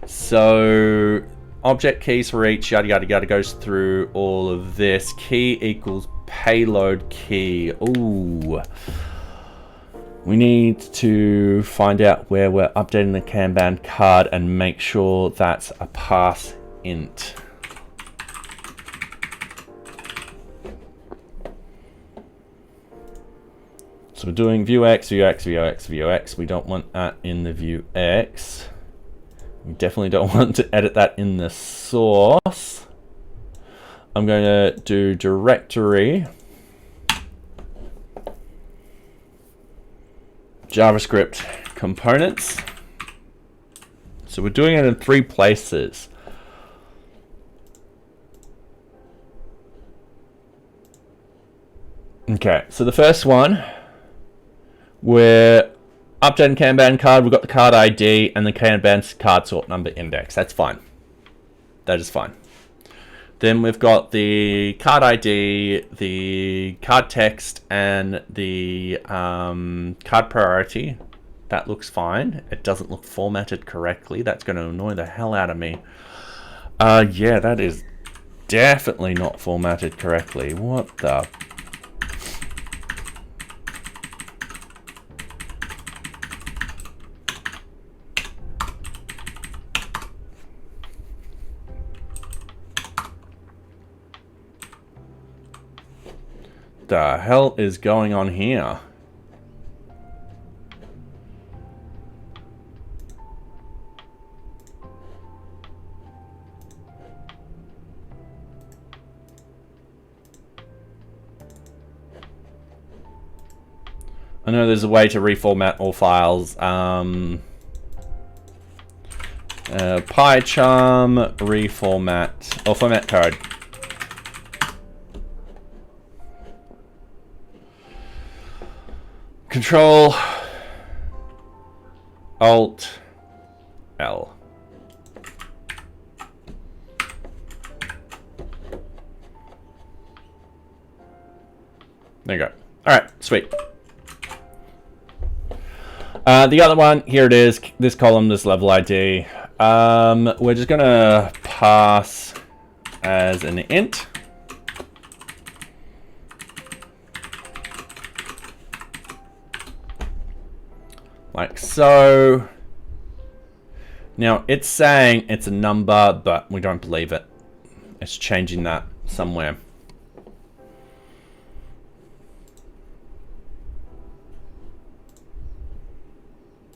So object keys for each, yada yada yada, goes through all of this. Key equals payload key. Ooh. We need to find out where we're updating the Kanban card and make sure that's a pass int. So we're doing Vuex. We don't want that in the Vuex. We definitely don't want to edit that in the source. I'm going to do directory, JavaScript components. So we're doing it in 3 places. Okay, so the first one, we're updating Kanban card. We've got the card ID and the Kanban card sort number index. That's fine. That is fine. Then we've got the card ID, the card text, and the card priority. That looks fine. It doesn't look formatted correctly. That's going to annoy the hell out of me. Yeah, that is definitely not formatted correctly. What the... the hell is going on here? I know there's a way to reformat all files. PyCharm reformat or format code. Control Alt L. There you go. All right, sweet. The other one, here it is, this column, this level ID. We're just gonna pass as an int. Like so. Now it's saying it's a number, but we don't believe it. It's changing that somewhere.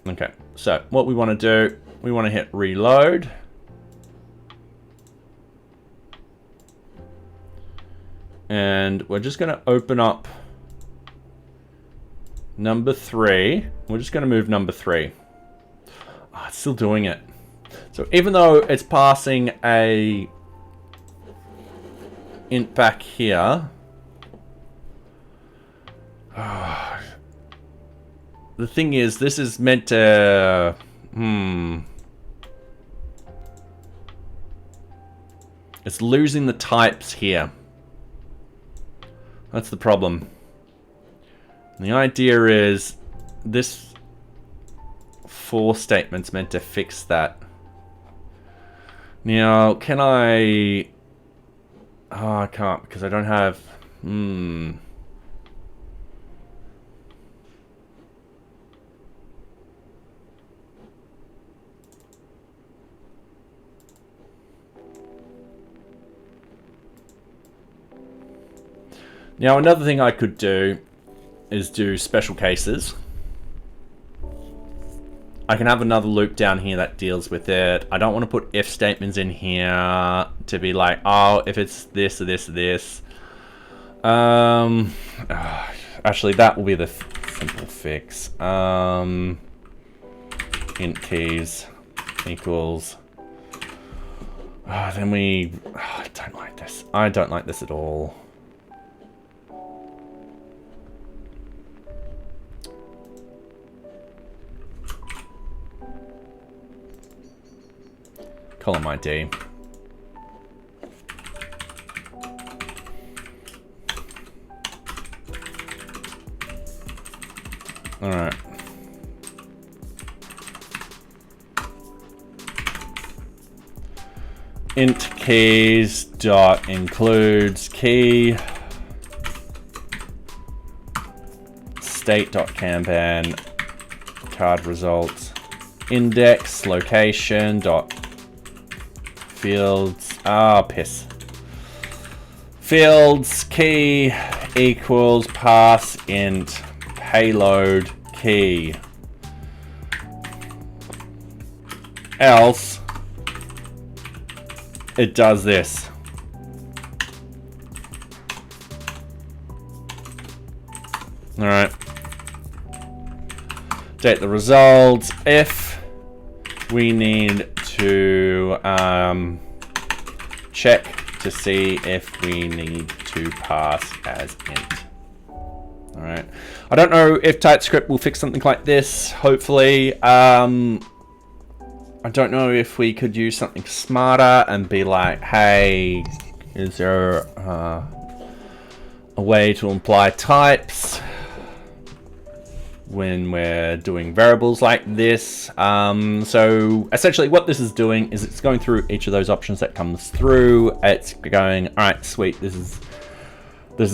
Okay, so what we want to do, we want to hit reload. And we're just going to open up number 3. We're just going to move number 3. Oh, it's still doing it. So even though it's passing a int back here, the thing is, this is meant to, it's losing the types here. That's the problem. And the idea is this for statement's meant to fix that. Now, can I? Oh, I can't because I don't have. Now, another thing I could do is do special cases. I can have another loop down here that deals with it. I don't want to put if statements in here to be like, oh, if it's this or this or this. Actually, that will be the simple fix. Int keys equals. Then we. I don't like this. I don't like this at all. Column ID. All right. Int keys dot includes key state dot kanban card results index location dot fields, piss. Fields key equals pass int payload key. Else it does this. All right. Date the results. If we need to check to see if we need to pass as int. All right. I don't know if TypeScript will fix something like this. Hopefully. I don't know if we could use something smarter and be like, hey, is there a way to imply types when we're doing variables like this? So essentially what this is doing is it's going through each of those options that comes through. It's going, all right, sweet, this is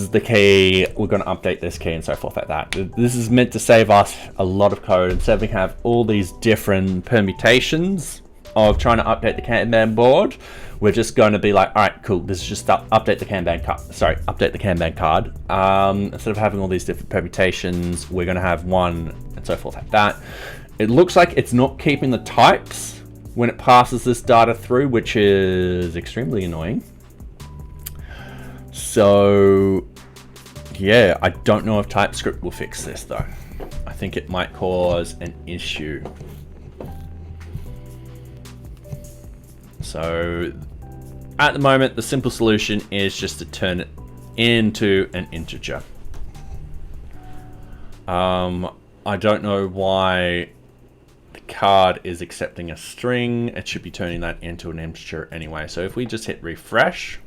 the key, we're going to update this key and so forth like that. This is meant to save us a lot of code. Instead we have all these different permutations of trying to update the Kanban board, we're just going to be like, all right, cool, this is just update the Kanban card. Sorry, update the Kanban card. Instead of having all these different permutations, we're going to have one and so forth like that. It looks like it's not keeping the types when it passes this data through, which is extremely annoying. So yeah, I don't know if TypeScript will fix this though. I think it might cause an issue. So at the moment, the simple solution is just to turn it into an integer. I don't know why the card is accepting a string. It should be turning that into an integer anyway. So if we just hit refresh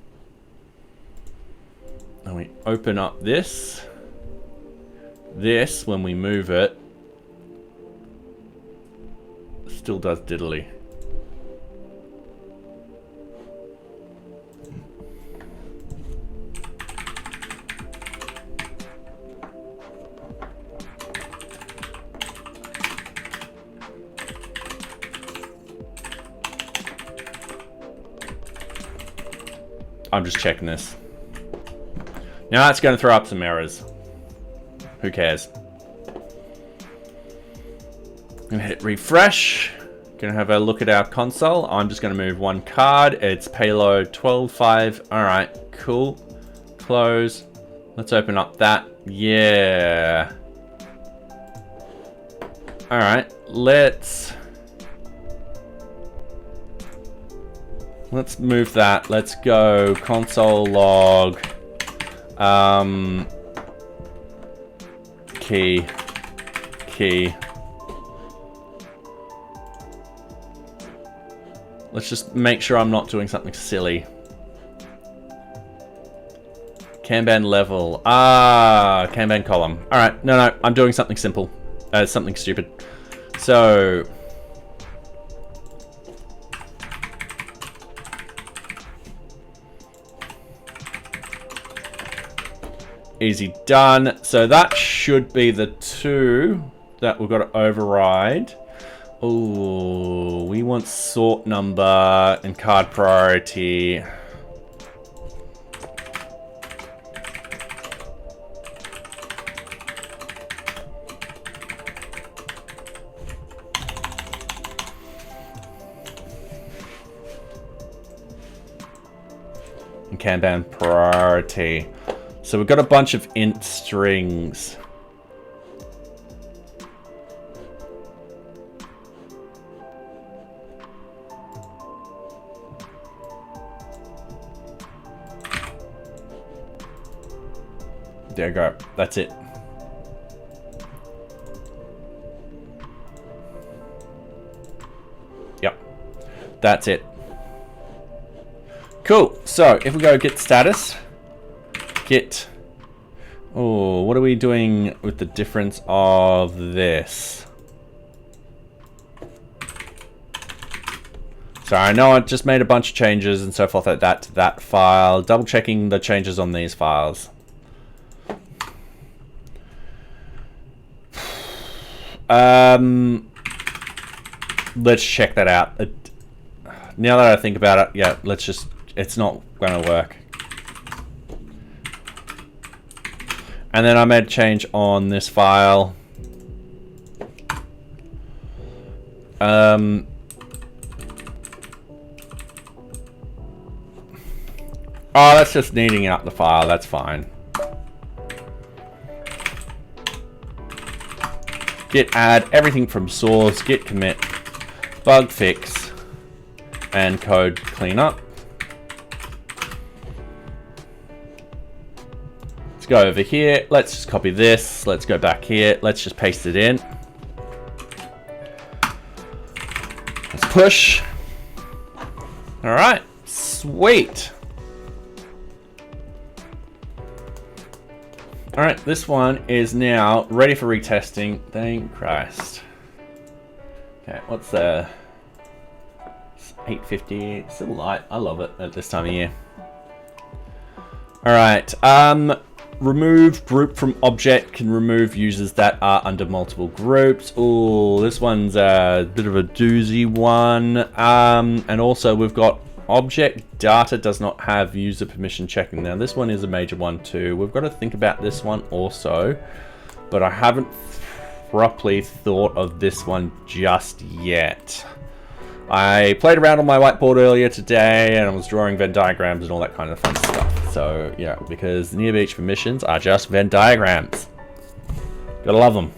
and we open up this, when we move it, still does diddly. I'm just checking this. Now it's going to throw up some errors. Who cares? Gonna hit refresh. Gonna have a look at our console. I'm just gonna move one card. It's payload 12.5. All right, cool. Close. Let's open up that. Yeah. All right, let's move that. Let's go console log. Key. Let's just make sure I'm not doing something silly. Kanban level. Kanban column. All right, no, I'm doing something simple. Something stupid. So easy done. So that should be the two that we've got to override. Oh, we want sort number and card priority. And Kanban priority. So we've got a bunch of int strings. There you go. That's it. Yep. That's it. Cool. So if we go git status, git. Oh, what are we doing with the difference of this? So I know I just made a bunch of changes and so forth like that to that file. Double checking the changes on these files. Let's check that out. Now that I think about it, yeah, let's just, it's not going to work. And then I made a change on this file. Oh, that's just neating up the file. That's fine. Git add everything from source, git commit, bug fix, and code cleanup. Let's go over here. Let's just copy this. Let's go back here. Let's just paste it in. Let's push. All right, sweet. All right, this one is now ready for retesting. Thank Christ. Okay, what's the 850? Still light. I love it at this time of year. All right. Remove group from object can remove users that are under multiple groups. Oh, this one's a bit of a doozy one. And also we've got object data does not have user permission checking. Now this one is a major one too. We've got to think about this one also, but I haven't properly thought of this one just yet. I played around on my whiteboard earlier today and I was drawing Venn diagrams and all that kind of fun stuff. So yeah, because NearBeach permissions are just Venn diagrams. Gotta love them.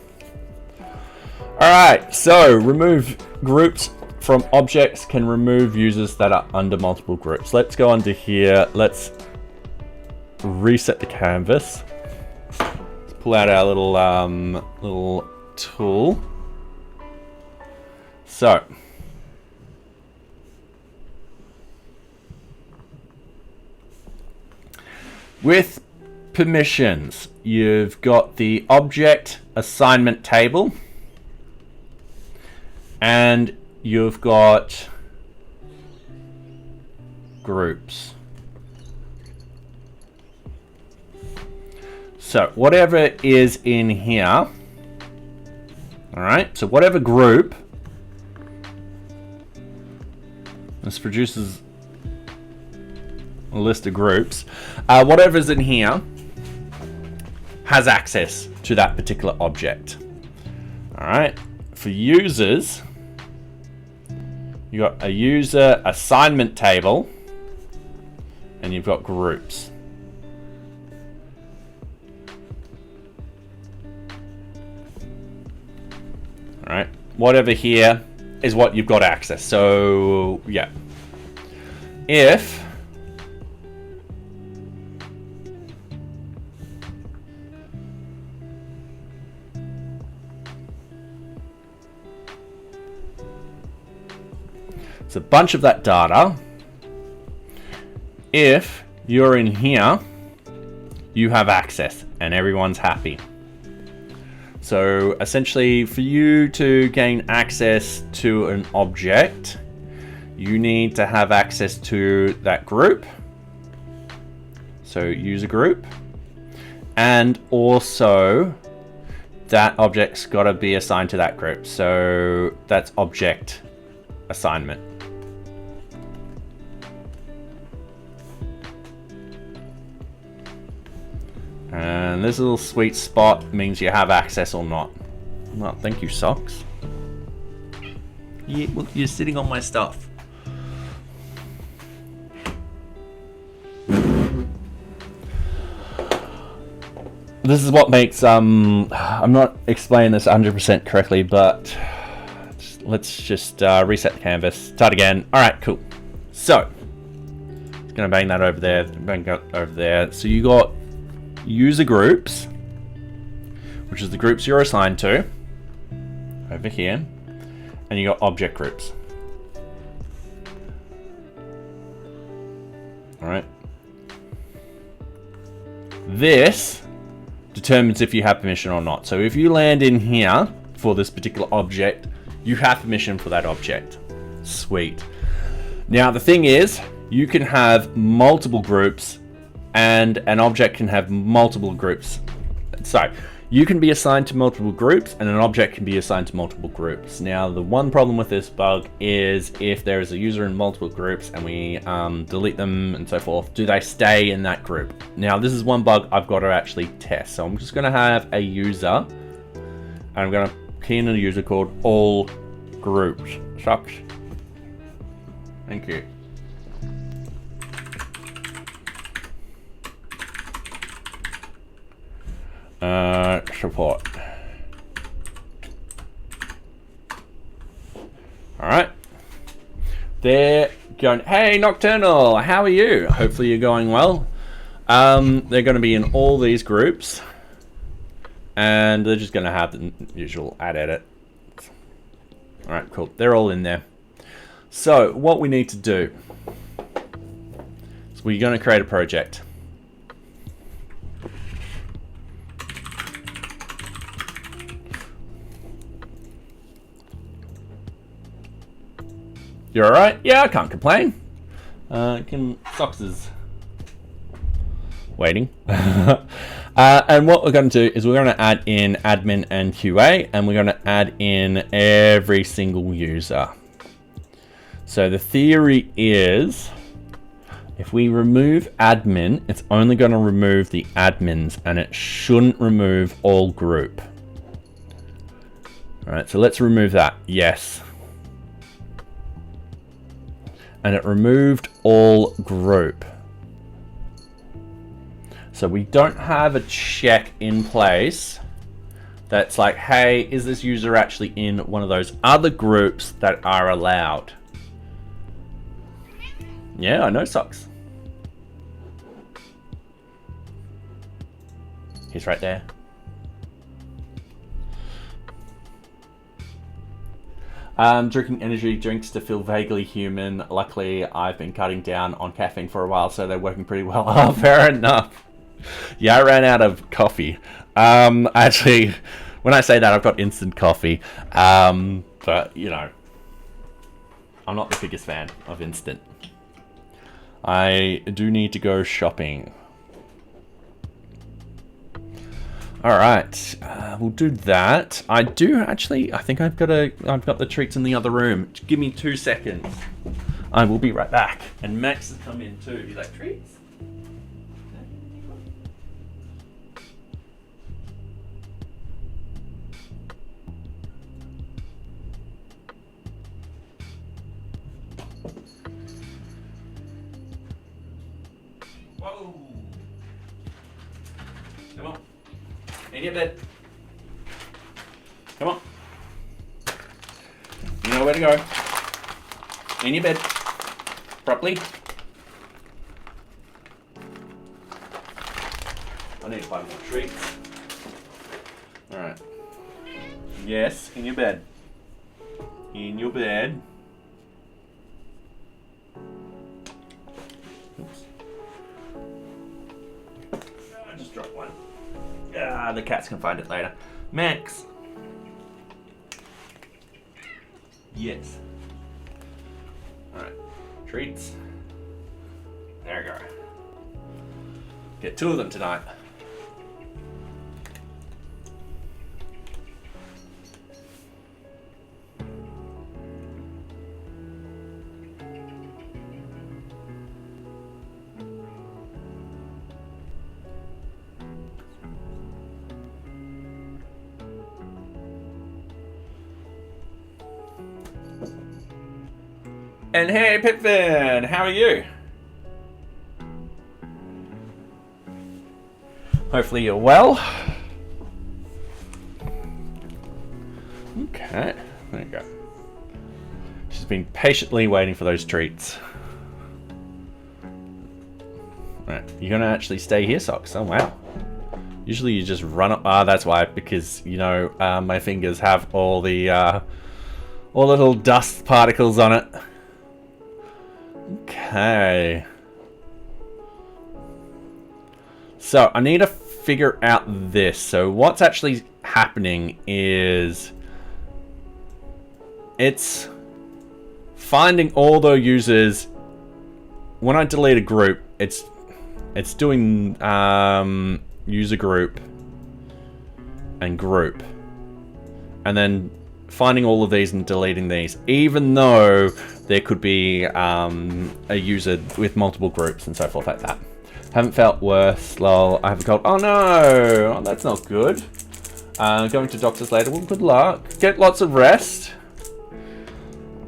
All right, so remove groups from objects can remove users that are under multiple groups. Let's go under here. Let's reset the canvas. Let's pull out our little tool. So with permissions, you've got the object assignment table, and you've got groups. So whatever is in here, all right, so whatever group, this produces a list of groups, whatever's in here has access to that particular object. All right, for users, you got a user assignment table, and you've got groups. All right, whatever here is what you've got access. So yeah, if it's a bunch of that data, if you're in here, you have access and everyone's happy. So essentially, for you to gain access to an object, you need to have access to that group. So user group. And also that object's got to be assigned to that group. So that's object assignment. And this little sweet spot means you have access or not. Well, thank you, Socks. Yeah, look, you're sitting on my stuff. This is what makes, I'm not explaining this 100% correctly, but let's just reset the canvas, start again. All right, cool. So, it's gonna bang that over there, bang that over there. So you got user groups, which is the groups you're assigned to over here, and you got object groups. All right. This determines if you have permission or not. So if you land in here for this particular object, you have permission for that object. Sweet. Now the thing is, you can have multiple groups, and an object can have multiple groups. So you can be assigned to multiple groups, and an object can be assigned to multiple groups. Now, the one problem with this bug is if there is a user in multiple groups and we delete them and so forth, do they stay in that group? Now, this is one bug I've got to actually test. So I'm just going to have a user, and I'm going to key in a user called all groups. Shucks. Thank you. Support. All right. They're going, hey, Nocturnal, how are you? Hopefully you're going well. They're going to be in all these groups, and they're just going to have the usual add edit. All right, cool. They're all in there. So what we need to do is we're going to create a project. You're all right? Yeah, I can't complain. Socks is waiting. And what we're going to do is we're going to add in admin and QA, and we're going to add in every single user. So the theory is, if we remove admin, it's only going to remove the admins, and it shouldn't remove all group. All right, so let's remove that. Yes. And it removed all group. So we don't have a check in place that's like, hey, is this user actually in one of those other groups that are allowed? Yeah, I know, Socks. He's right there. Drinking energy drinks to feel vaguely human. Luckily, I've been cutting down on caffeine for a while, so they're working pretty well. Oh, fair enough. Yeah, I ran out of coffee. Actually, when I say that, I've got instant coffee. But, you know, I'm not the biggest fan of instant. I do need to go shopping. Alright, we'll do that. I think I've got the treats in the other room. Just give me 2 seconds. I will be right back. And Max has come in too. You like treats? Whoa! Come on. In your bed. Come on. You know where to go. In your bed. Properly. I need to find more treats. Alright. Yes, in your bed. In your bed. Oops. I just dropped one. The cats can find it later. Max. Yes. Alright. Treats. There we go. Get 2 of them tonight. And hey, Pitfin, how are you? Hopefully you're well. Okay, there you go. She's been patiently waiting for those treats. Right, you're gonna actually stay here, Socks? Oh wow. Usually you just run up. Ah, that's why, because you know my fingers have all the little dust particles on it. Okay. So I need to figure out this. So what's actually happening is it's finding all the users. When I delete a group, it's doing user group and group, and then finding all of these and deleting these, even though there could be a user with multiple groups and so forth like that. Haven't felt worse, lol. I have a cold. Oh no, oh, that's not good. Going to doctors later. Well, good luck. Get lots of rest.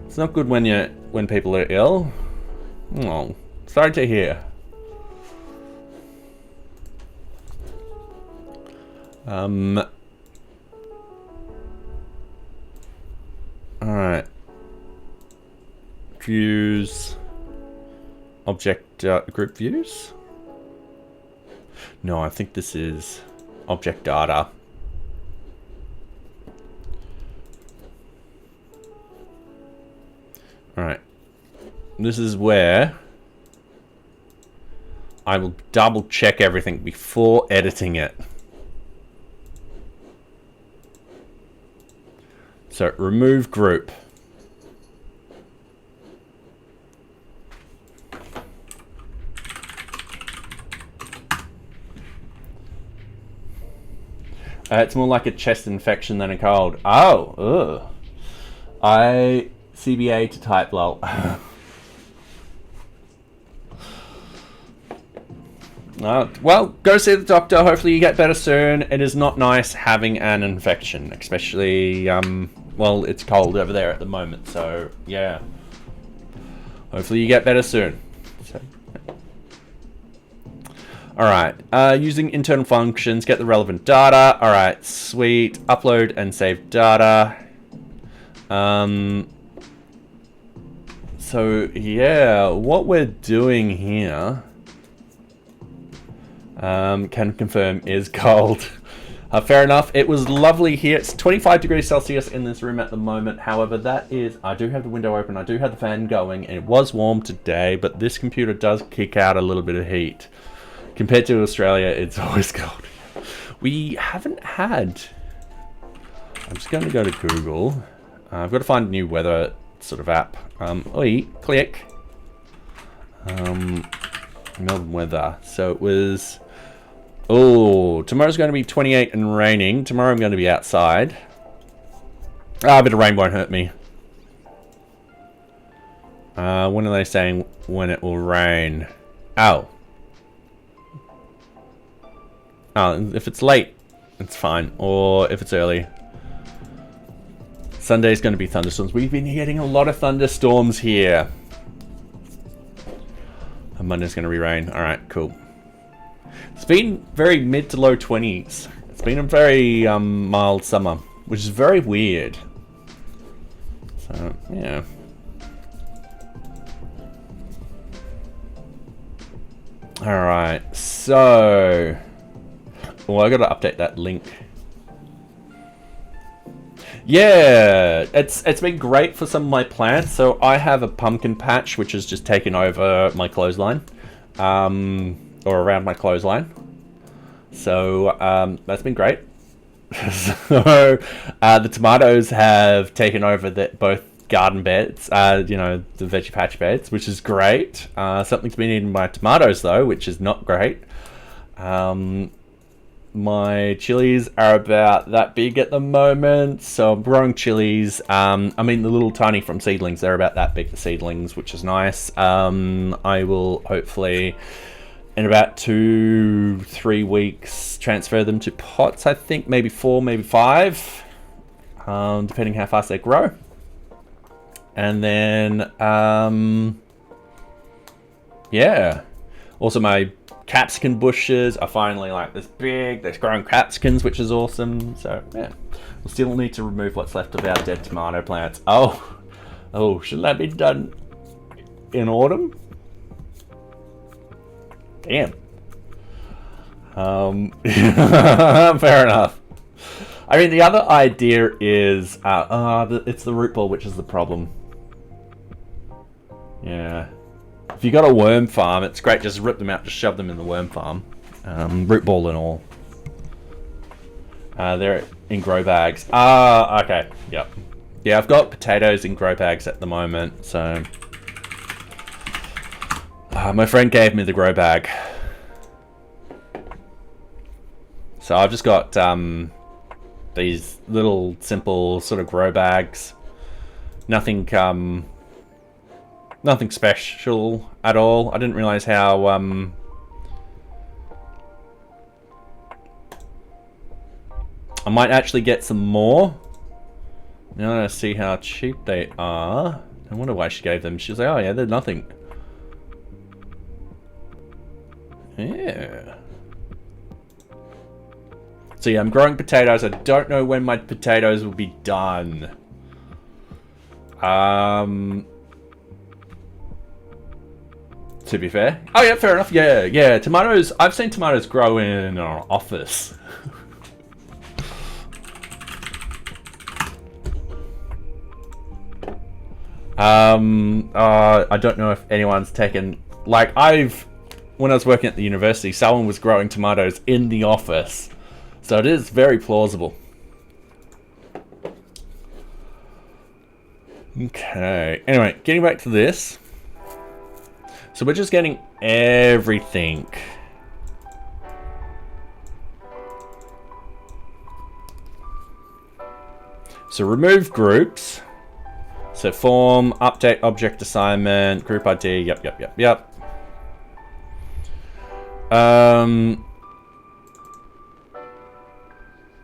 It's not good when people are ill. Oh, sorry to hear. Alright. Views. Object group views? No, I think this is object data. Alright. This is where I will double check everything before editing it. So remove group. It's more like a chest infection than a cold. Oh, ugh. CBA to type, lol. Well, go see the doctor. Hopefully you get better soon. It is not nice having an infection, especially, well, it's cold over there at the moment, so, yeah. Hopefully you get better soon. So, alright, using internal functions, get the relevant data. Alright, sweet. Upload and save data. So, yeah, what we're doing here, can confirm is cold. Fair enough. It was lovely here. It's 25 degrees Celsius in this room at the moment. However, that is, I do have the window open. I do have the fan going, and it was warm today, but this computer does kick out a little bit of heat. Compared to Australia, it's always cold. We haven't had... I'm just going to go to Google. I've got to find a new weather sort of app. Click. Melbourne weather. So it was... Oh, tomorrow's going to be 28 and raining. Tomorrow I'm going to be outside. A bit of rain won't hurt me. When are they saying when it will rain? Oh. Oh, if it's late, it's fine. Or if it's early. Sunday's going to be thunderstorms. We've been getting a lot of thunderstorms here. And Monday's going to be rain. Alright, cool. It's been very mid to low 20s. It's been a very mild summer, which is very weird. So, yeah. Alright, so... Well, I gotta update that link. Yeah, it's been great for some of my plants. So I have a pumpkin patch, which has just taken over my clothesline. Or around my clothesline. So that's been great. So the tomatoes have taken over both garden beds, you know, the veggie patch beds, which is great. Something's been eating my tomatoes though, which is not great. My chilies are about that big at the moment, so I'm growing chilies. I mean, the little tiny from seedlings, they're about that big, the seedlings, which is nice. I will hopefully, in about 2-3 weeks, transfer them to pots, I think, maybe 4, maybe 5, depending how fast they grow. And then, yeah. Also, my capsicum bushes are finally like this big. They're growing capsicums, which is awesome. So yeah, we'll still need to remove what's left of our dead tomato plants. Oh, should that be done in autumn? Damn. Fair enough. I mean, the other idea is it's the root ball, which is the problem. Yeah. If you got a worm farm, it's great. Just rip them out, just shove them in the worm farm. Root ball and all. They're in grow bags. Okay. Yep. Yeah, I've got potatoes in grow bags at the moment, so... my friend gave me the grow bag. So I've just got these little simple sort of grow bags. Nothing nothing special at all. I didn't realize how I might actually get some more. Now I see how cheap they are. I wonder why she gave them. She was like, oh yeah, they're nothing. Yeah. So yeah, I'm growing potatoes. I don't know when my potatoes will be done. To be fair. Oh yeah, fair enough. Yeah. Tomatoes. I've seen tomatoes grow in our office. I don't know if anyone's taken... Like, when I was working at the university, someone was growing tomatoes in the office. So it is very plausible. Okay. Anyway, getting back to this. So we're just getting everything. So remove groups. So form, update object assignment, group ID, yep.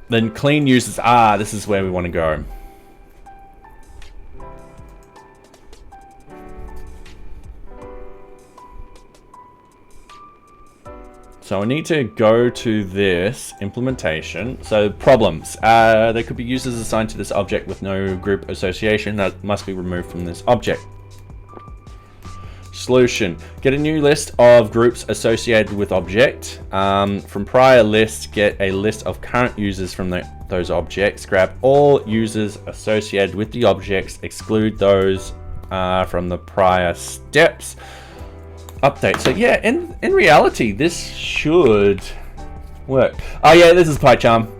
Then clean users, this is where we want to go. So I need to go to this implementation. So problems. There could be users assigned to this object with no group association that must be removed from this object. Solution. Get a new list of groups associated with object. From prior lists, get a list of current users from those objects. Grab all users associated with the objects. Exclude those from the prior steps. Update. So yeah, in reality, this should work. Oh yeah, this is PyCharm.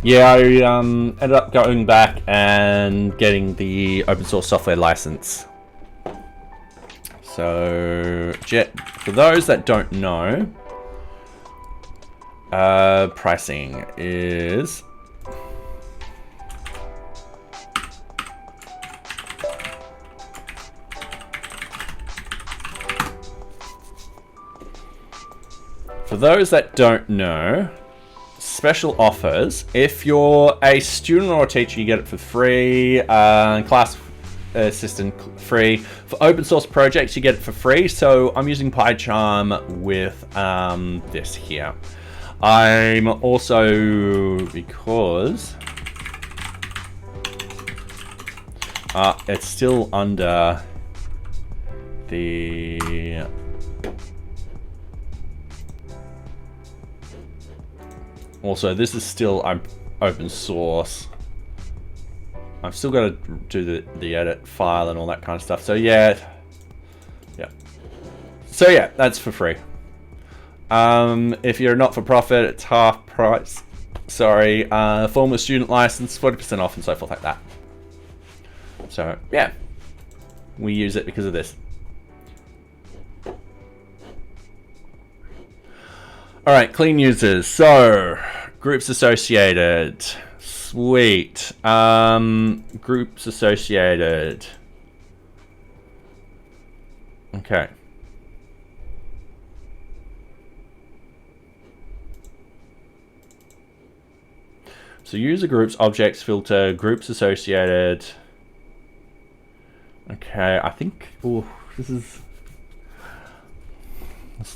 Yeah, I ended up going back and getting the open source software license. So, for those that don't know, pricing is special offers. If you're a student or a teacher, you get it for free. Class assistant free. For open source projects, you get it for free. So I'm using PyCharm with this here. I'm also, because it's still under the also, this is still open source. I've still got to do the edit file and all that kind of stuff. So yeah. So yeah, that's for free. If you're not for profit, it's half price. Sorry, former student license, 40% off and so forth like that. So yeah, we use it because of this. All right, clean users. So groups associated. Sweet. Groups associated. Okay. So user groups, objects, filter, groups associated. Okay, I think, this is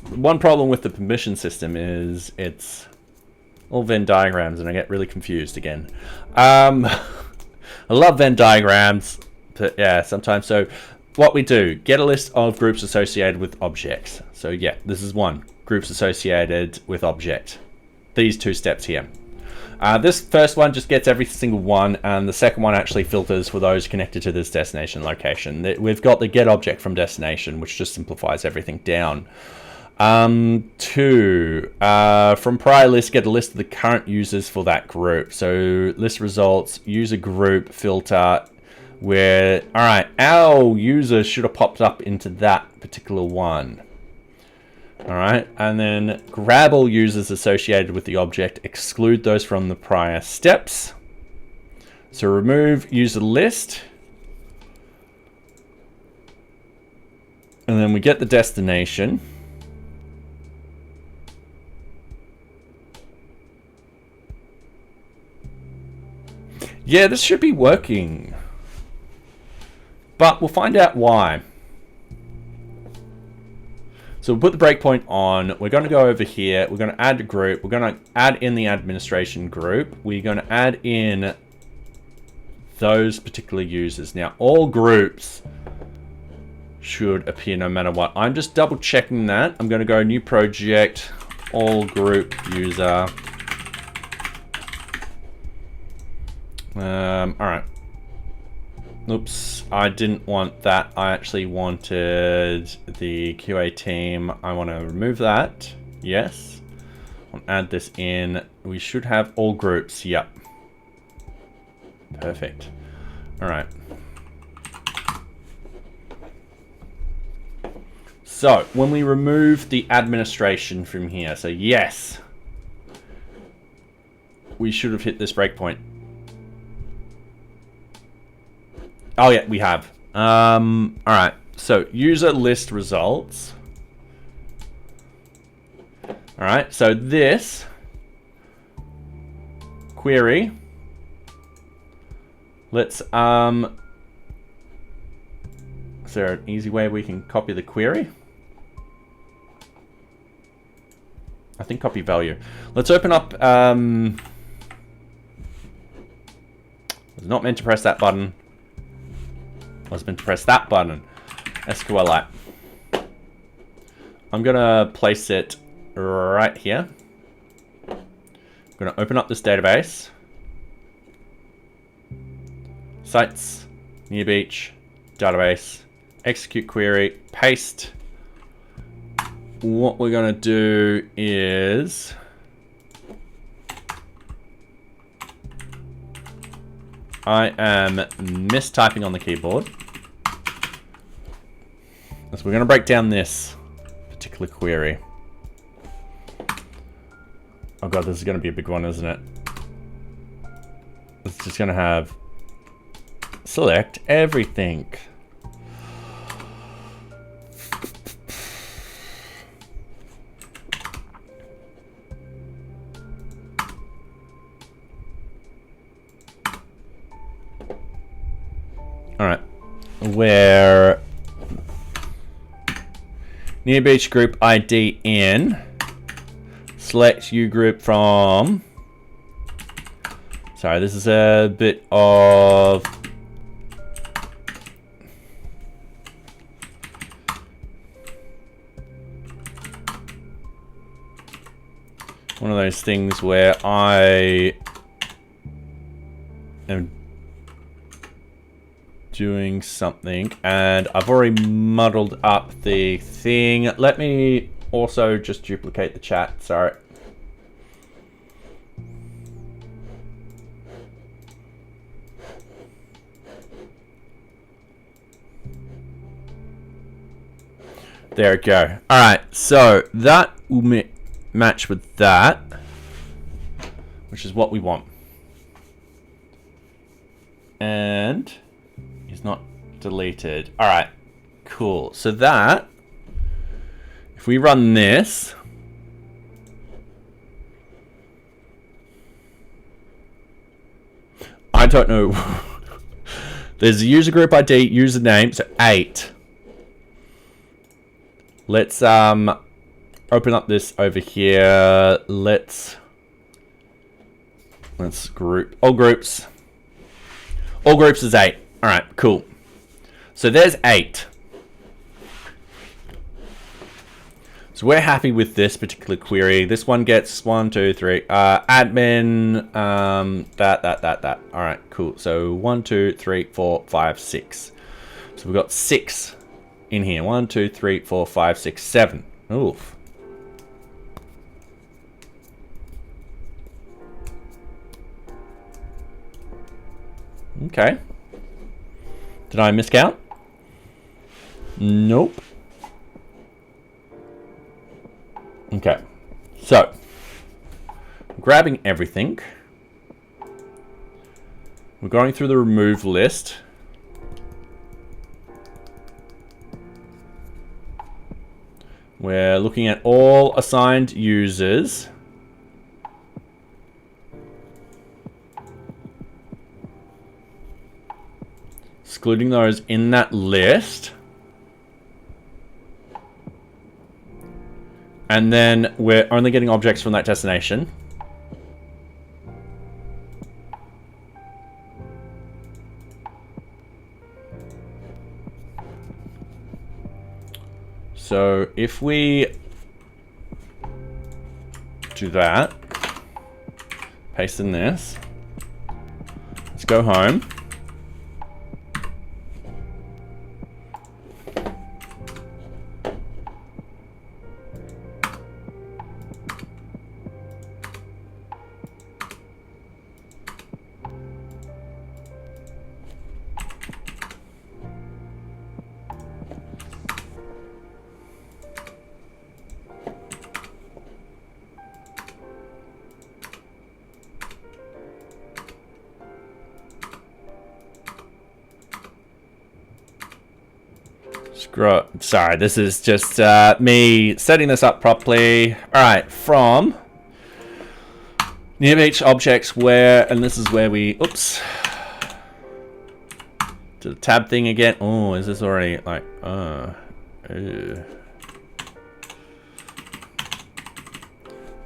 one problem with the permission system is it's all Venn diagrams and I get really confused again. I love Venn diagrams, but yeah, sometimes. So what we do, get a list of groups associated with objects. So yeah, this is one, groups associated with object. These two steps here. This first one just gets every single one, and the second one actually filters for those connected to this destination location. We've got the get object from destination, which just simplifies everything down. Two, from prior list, get a list of the current users for that group. So list results, user group, filter, where, all right, our users should have popped up into that particular one. All right, and then grab all users associated with the object, exclude those from the prior steps. So remove user list. And then we get the destination. Yeah, this should be working. But we'll find out why. So we'll put the breakpoint on. We're going to go over here. We're going to add a group. We're going to add in the administration group. We're going to add in those particular users. Now, all groups should appear no matter what. I'm just double checking that. I'm going to go new project, all group user. All right. Oops, I didn't want that. I actually wanted the QA team. I want to remove that. Yes. I'll add this in. We should have all groups. Yep. Perfect. All right. So when we remove the administration from here, so yes, we should have hit this breakpoint. Oh yeah, we have. All right, so user list results. All right, so this query, let's, is there an easy way we can copy the query? I think copy value. Let's open up, was not meant to press that button. Was meant to press that button. SQLite. I'm gonna place it right here. I'm gonna open up this database. Sites, NearBeach, database, execute query, paste. What we're gonna do is I am mistyping on the keyboard. So we're gonna break down this particular query. Oh god, this is gonna be a big one, isn't it? It's just gonna have select everything. All right, where NearBeach group ID in, select U group from, sorry, this is a bit of one of those things where I am doing something and I've already muddled up the thing. Let me also just duplicate the chat, sorry. There we go. All right, so that will match with that, which is what we want. And is not deleted. All right, cool. So that, if we run this, I don't know. There's a user group ID, username, so 8. Let's open up this over here. Let's group all groups. All groups is 8. All right, cool. So there's 8. So we're happy with this particular query. This one gets 1, 2, 3. Admin, that. All right, cool. So 1, 2, 3, 4, 5, 6. So we've got 6 in here. 1, 2, 3, 4, 5, 6, 7. Oof. Okay. Did I miscount? Nope. Okay. So, grabbing everything. We're going through the remove list. We're looking at all assigned users. Excluding those in that list. And then we're only getting objects from that destination. So if we do that, paste in this, let's go home. Sorry, this is just me setting this up properly. All right, from NearBeach objects where, and this is where we, oops, to the tab thing again. Oh, is this already like, there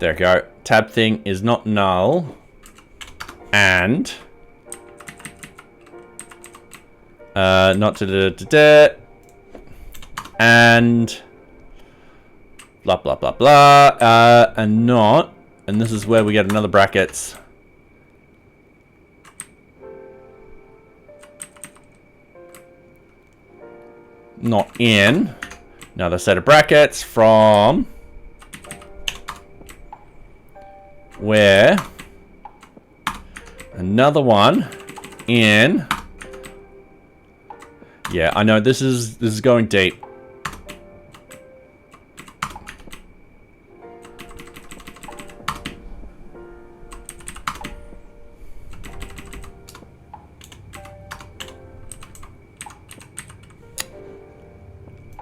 we go. Tab thing is not null, and not and blah, blah, blah, blah, and not, and this is where we get another brackets. Not in. Another set of brackets from where another one in. Yeah, I know this is going deep.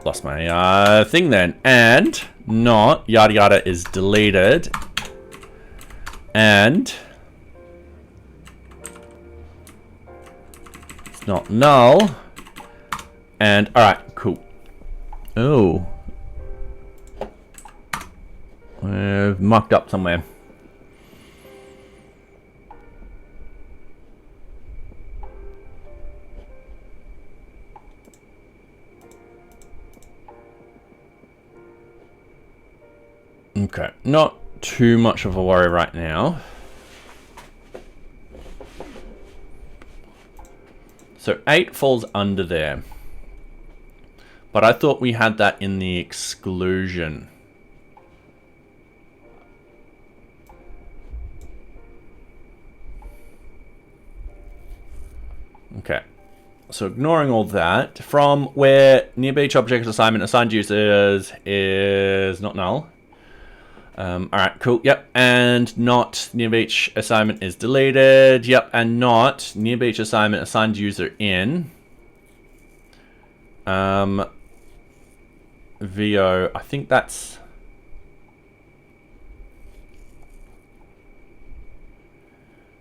Lost my thing then. And not yada yada is deleted. And it's not null. And alright, cool. Oh. We've mucked up somewhere. Okay, not too much of a worry right now. So 8 falls under there. But I thought we had that in the exclusion. Okay. So ignoring all that, from where NearBeach object assignment assigned users is not null. Alright, cool. Yep, and not NearBeach assignment is deleted. Yep, and not NearBeach assignment assigned user in. VO, I think that's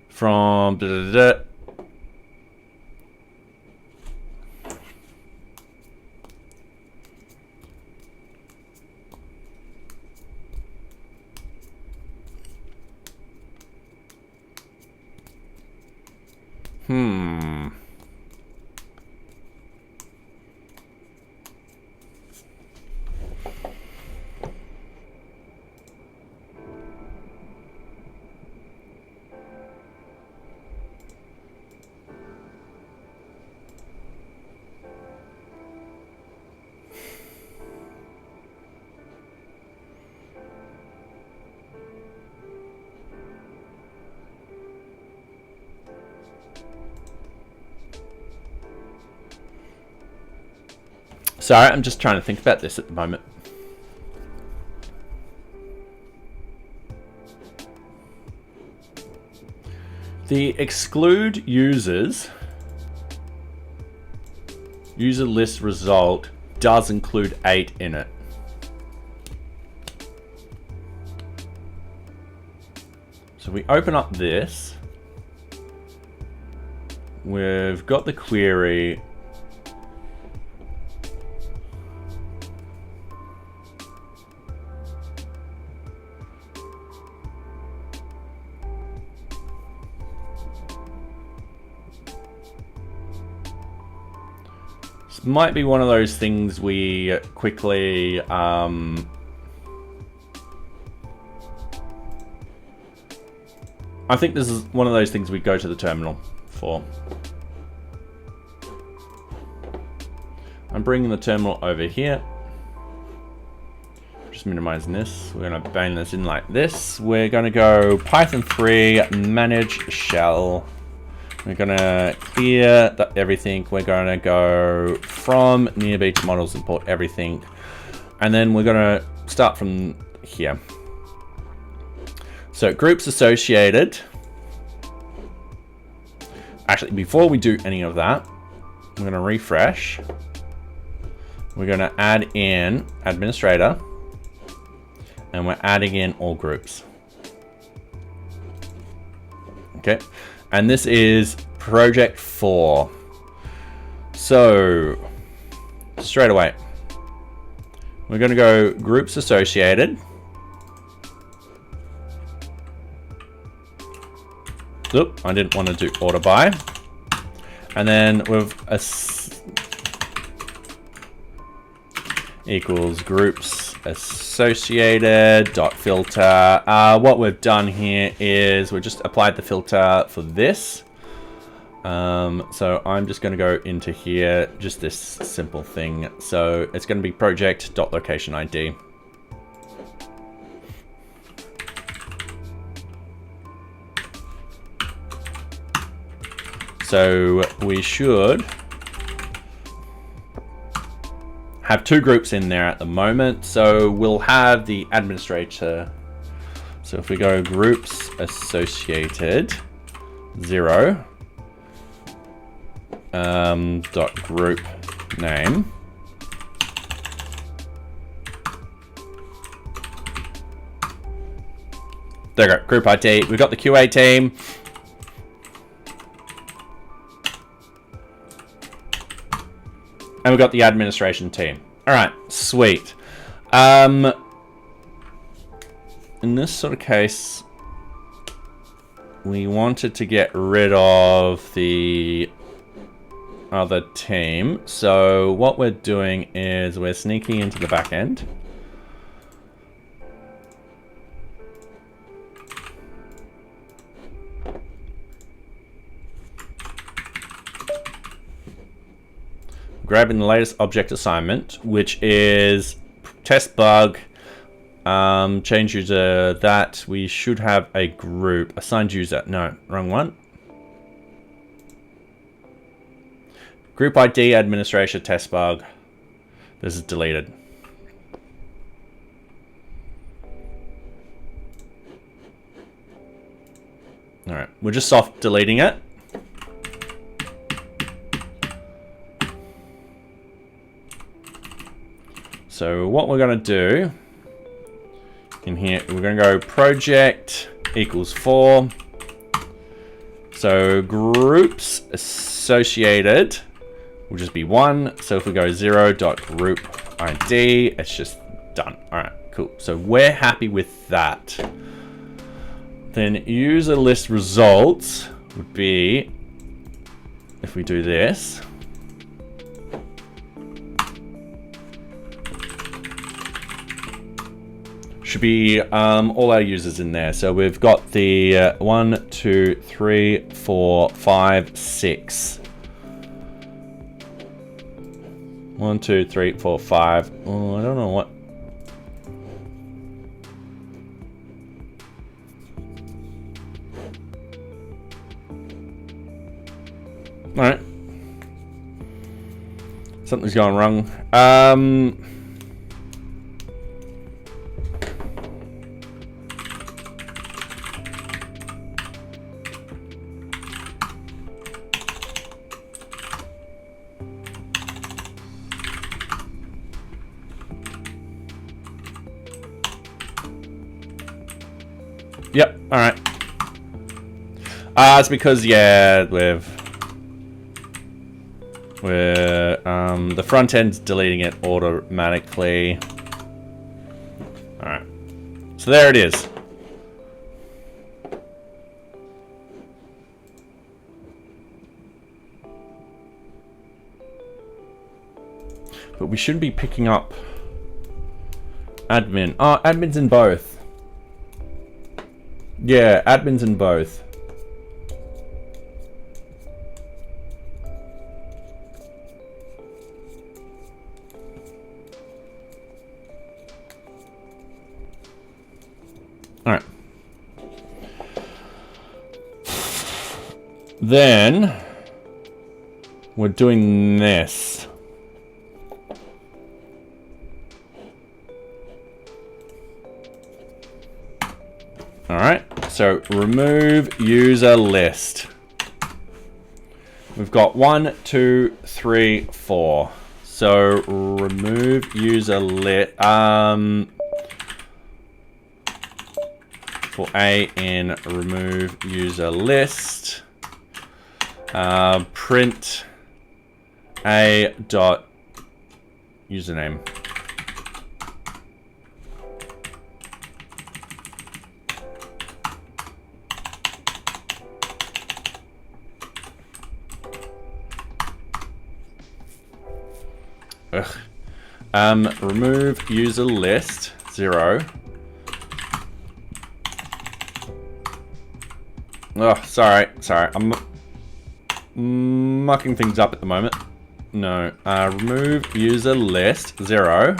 from Sorry, I'm just trying to think about this at the moment. The exclude users user list result does include 8 in it. So we open up this. We've got the query. Might be one of those things we quickly I think this is one of those things we go to the terminal for. I'm bringing the terminal over here. Just minimizing this. We're going to bang this in like this. We're going to go Python 3 manage shell. We're going to clear everything. We're going to go from NearBeach models, import everything. And then we're going to start from here. So groups associated. Actually, before we do any of that, I'm going to refresh. We're going to add in administrator. And we're adding in all groups. Okay. And this is project 4. So straight away, we're going to go groups associated. Oop, I didn't want to do order by. And then with a equals groups associated dot filter. What we've done here is we've just applied the filter for this. So I'm just going to go into here, just this simple thing. So it's going to be project dot location ID. So we should have two groups in there at the moment. So we'll have the administrator. So if we go groups associated 0 dot group name. There we go, group ID. We've got the QA team. And we've got the administration team. All right, sweet. In this sort of case, we wanted to get rid of the other team. So what we're doing is we're sneaking into the back end. Grabbing the latest object assignment, which is test bug, change user. That we should have a group assigned user. No, wrong one. Group ID administration test bug. This is deleted. All right, we're just soft deleting it. So what we're going to do in here, we're going to go project equals 4. So groups associated will just be 1. So if we go 0 dot group ID, it's just done. All right, cool. So we're happy with that. Then user list results would be, if we do this, should be all our users in there. So we've got the 1, 2, 3, 4, 5, 6. 1, 2, 3, 4, 5. Oh, I don't know what. All right. Something's going wrong. Yep, all right. It's because, yeah, the front end's deleting it automatically. All right, so there it is. But we shouldn't be picking up admin. Oh, admin's in both. Yeah, admin's in both. All right. Then we're doing this. All right, so remove user list. We've got 1, 2, 3, 4. So remove user list. For A in remove user list, print A dot username. Ugh. Remove user list 0. Oh, sorry. I'm mucking things up at the moment. No, remove user list 0.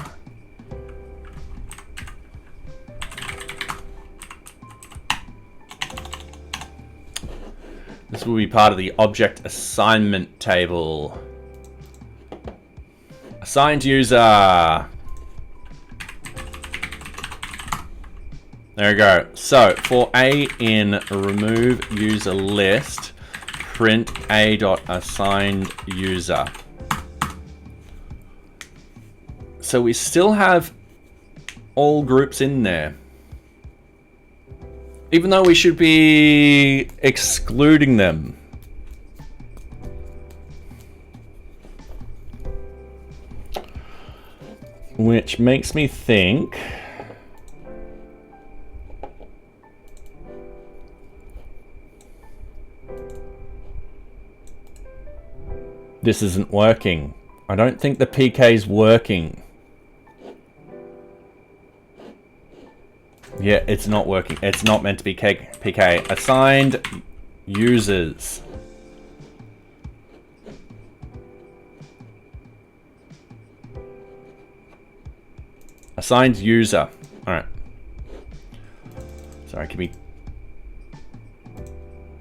This will be part of the object assignment table. Assigned user. There we go. So for a in remove user list, print a.assigned user. So we still have all groups in there, even though we should be excluding them. Which makes me think this isn't working. I don't think the PK is working. Yeah, it's not working. It's not meant to be PK. Assigned users. Assigned user. All right. Sorry, give me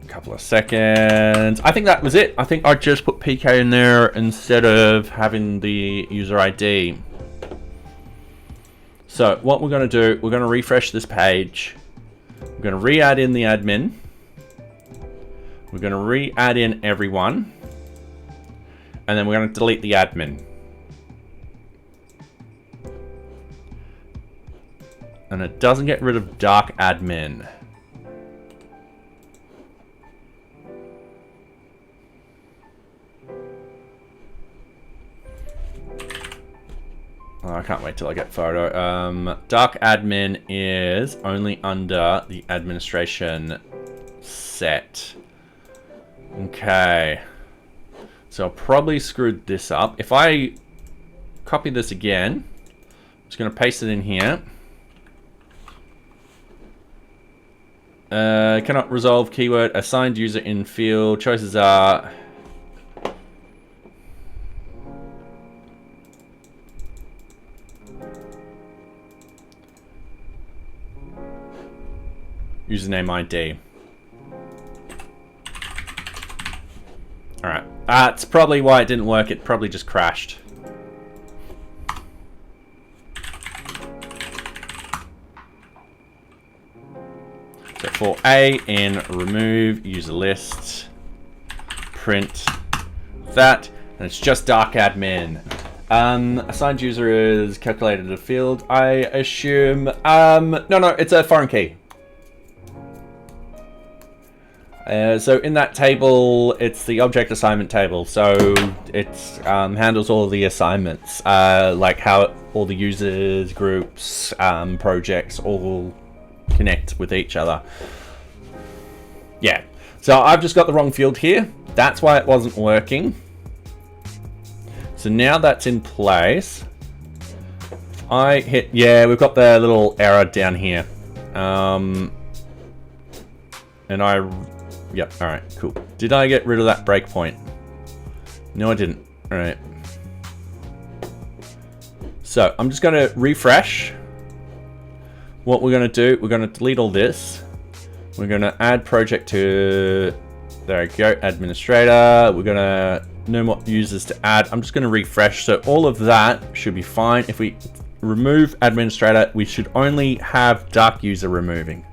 a couple of seconds. I think that was it. I think I just put PK in there instead of having the user ID. So what we're going to do, we're going to refresh this page. We're going to re-add in the admin. We're going to re-add in everyone. And then we're going to delete the admin. And it doesn't get rid of dark admin. Oh, I can't wait till I get photo. Dark admin is only under the administration set. Okay. So I probably screwed this up. If I copy this again, I'm just going to paste it in here. Cannot resolve keyword. Assigned user in field. Choices are... username ID. Alright. That's probably why it didn't work. It probably just crashed. So for A in remove user list, print that, and it's just dark admin. Assigned user is calculated a field, I assume. No, it's a foreign key. So in that table, it's the object assignment table. So it handles all the assignments, like how all the users, groups, projects all connect with each other. Yeah. So I've just got the wrong field here. That's why it wasn't working. So now that's in place. I hit, yeah, we've got the little error down here. And yep, all right, cool. Did I get rid of that breakpoint? No, I didn't. All right. So I'm just going to refresh. What we're going to do, we're going to delete all this. We're going to add project to, there we go, administrator. We're going to know what users to add. I'm just going to refresh. So all of that should be fine. If we remove administrator, we should only have dark user removing.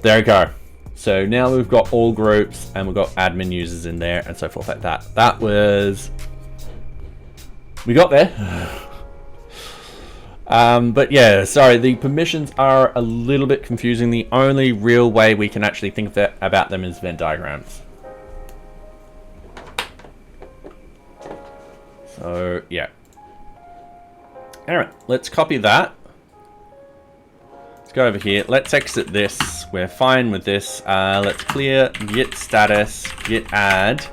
There we go. So now we've got all groups and we've got admin users in there and so forth like that. That was, we got there. But yeah, sorry, the permissions are a little bit confusing. The only real way we can actually think about them is Venn diagrams. So yeah. All right, let's copy that. Let's go over here. Let's exit this. We're fine with this. Let's clear git status, git add,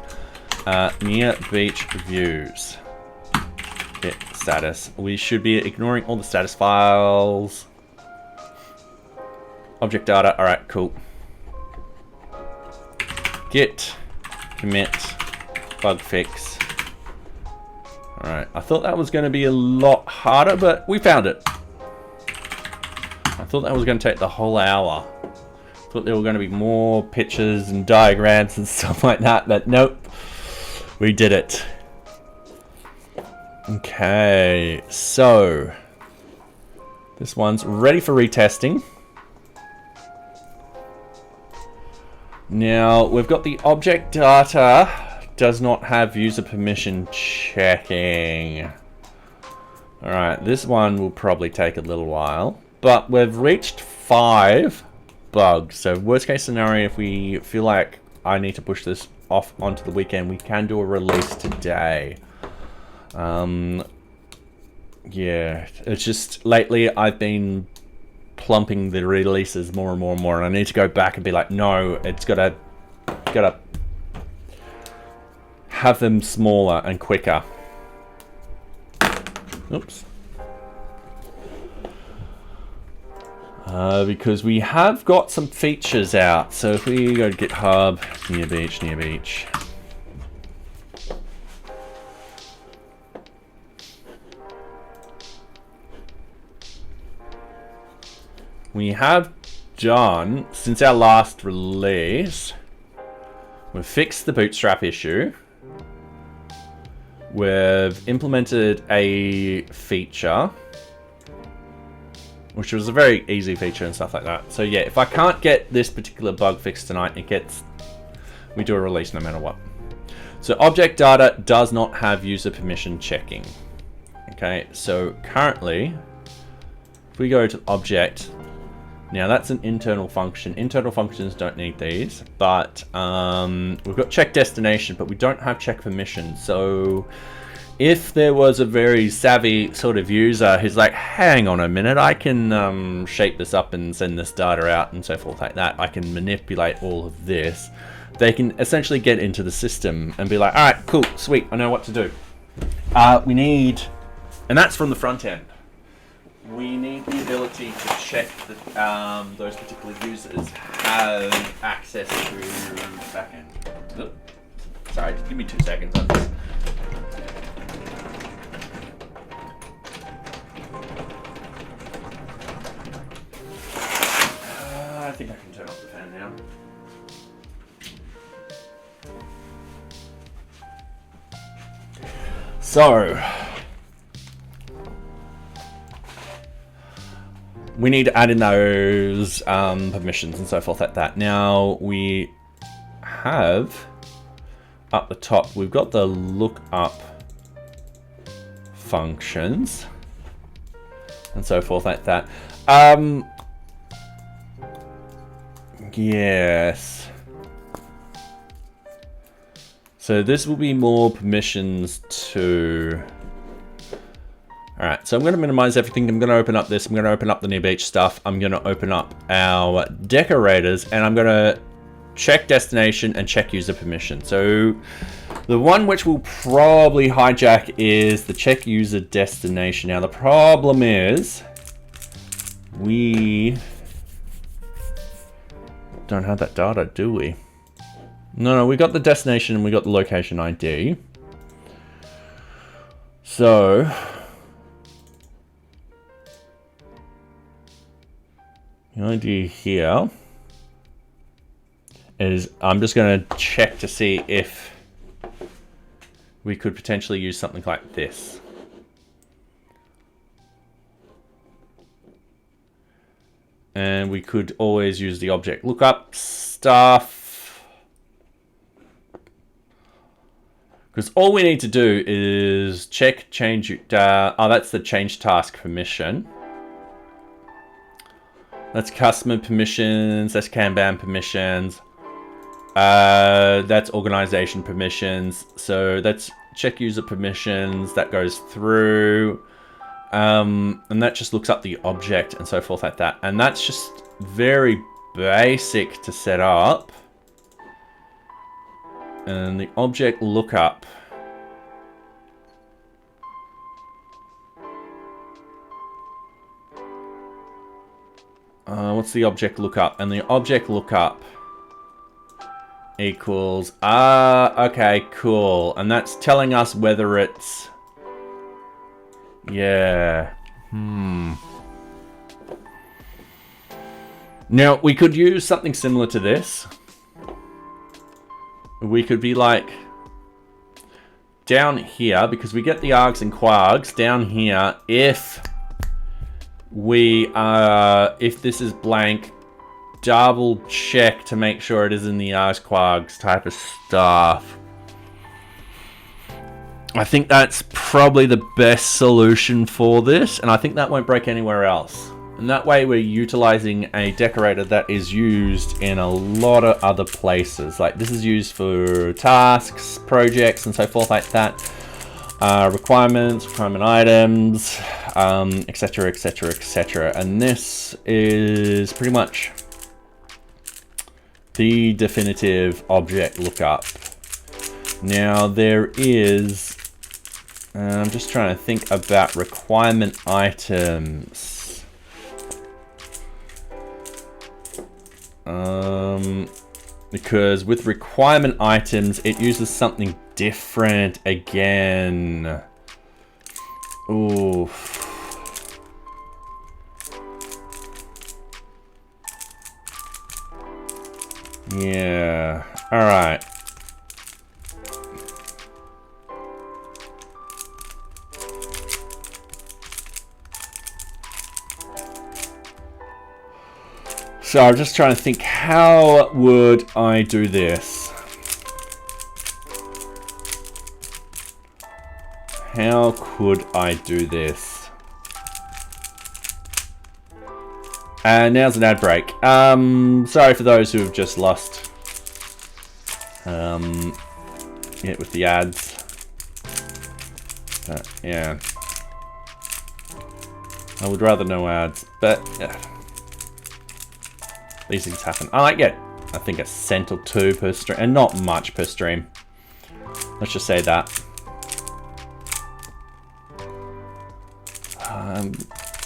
NearBeach views. git status. We should be ignoring all the status files. Object data, all right, cool. Git commit bug fix. All right, I thought that was going to be a lot harder, but we found it. I thought that was going to take the whole hour. I thought there were going to be more pictures and diagrams and stuff like that, but nope, we did it. Okay, so this one's ready for retesting. Now, we've got the object data does not have user permission checking. All right, this one will probably take a little while, but we've reached 5 bugs. So worst case scenario, if we feel like I need to push this off onto the weekend, we can do a release today. Yeah, it's just lately I've been plumping the releases more and more and more, and I need to go back and be like, no, it's gotta have them smaller and quicker. Oops. Because we have got some features out. So if we go to GitHub, NearBeach. We have done, since our last release, we've fixed the bootstrap issue. We've implemented a feature, which was a very easy feature and stuff like that. So yeah, if I can't get this particular bug fixed tonight, we do a release no matter what. So object data does not have user permission checking. Okay, so currently, if we go to object, now that's an internal function. Internal functions don't need these, but we've got check destination, but we don't have check permission. So if there was a very savvy sort of user who's like, hang on a minute, I can shape this up and send this data out and so forth like that. I can manipulate all of this. They can essentially get into the system and be like, all right, cool, sweet, I know what to do. We need, and that's from the front end. We need the ability to check that those particular users have access to the backend. Oh, sorry, just give me 2 seconds on this. I think I can turn off the fan now. So, we need to add in those permissions and so forth like that. Now we have up the top, we've got the lookup functions and so forth like that. Yes. So this will be more permissions to. All right, so I'm going to minimize everything. I'm going to open up this. I'm going to open up the NearBeach stuff. I'm going to open up our decorators, and I'm going to check destination and check user permission. So the one which will probably hijack is the check user destination. Now the problem is we don't have that data, do we? No, we got the destination and we got the location ID. So the idea here is I'm just going to check to see if we could potentially use something like this. And we could always use the object lookup stuff. Because all we need to do is check change, oh, that's the change task permission. That's customer permissions, that's Kanban permissions. That's organization permissions. So that's check user permissions, that goes through. And that just looks up the object and so forth like that. And that's just very basic to set up. And the object lookup what's the object lookup? And the object lookup equals, okay, cool. And that's telling us whether it's, yeah, Now, we could use something similar to this. We could be like, down here, because we get the args and quargs, down here, if this is blank, double check to make sure it is in the args quargs type of stuff. I think that's probably the best solution for this, and I think that won't break anywhere else. And that way we're utilizing a decorator that is used in a lot of other places. Like this is used for tasks, projects, and so forth like that. Requirements, requirement items, etc, etc, etc. And this is pretty much the definitive object lookup. Now there is, I'm just trying to think about requirement items. Because with requirement items, it uses something different again. Ooh. Yeah. All right. So I'm just trying to think, how would I do this? How could I do this? And now's an ad break. Sorry for those who have just lost it with the ads. Yeah. I would rather no ads, but yeah. These things happen. I like it. I think a cent or two per stream, and not much per stream. Let's just say that.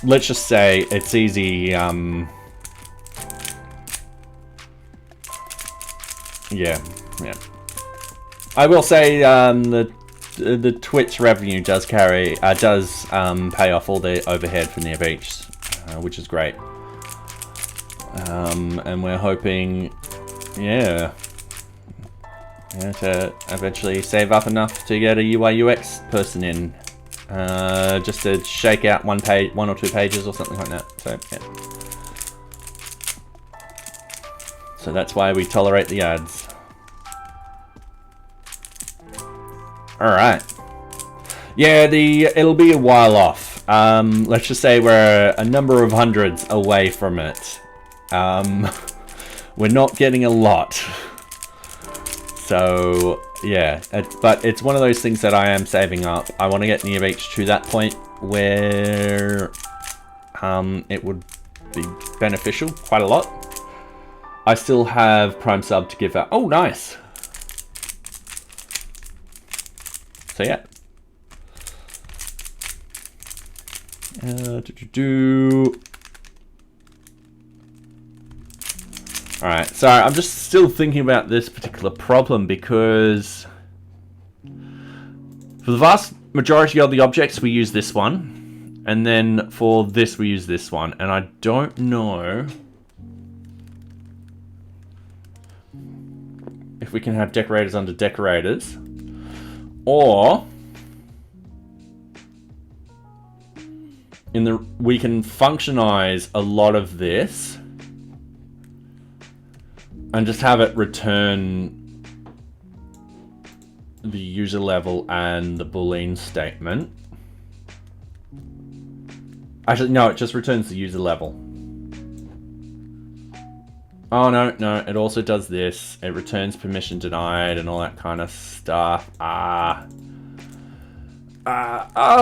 Let's just say it's easy. Yeah. I will say the Twitch revenue does pay off all the overhead for NearBeach, which is great. And we're hoping, yeah, to eventually save up enough to get a UI UX person in, just to shake out one or two pages or something like that. So yeah. So that's why we tolerate the ads. All right. Yeah, it'll be a while off. Let's just say we're a number of hundreds away from it. We're not getting a lot, so yeah, but it's one of those things that I am saving up. I want to get NearBeach to that point where it would be beneficial quite a lot. I still have Prime Sub to give out. Oh, nice. So yeah. Alright, sorry, I'm just still thinking about this particular problem because for the vast majority of the objects we use this one, and then for this we use this one, and I don't know if we can have decorators under decorators, or we can functionize a lot of this and just have it return the user level and the Boolean statement. Actually, no, it just returns the user level. Oh, no, it also does this. It returns permission denied and all that kind of stuff. I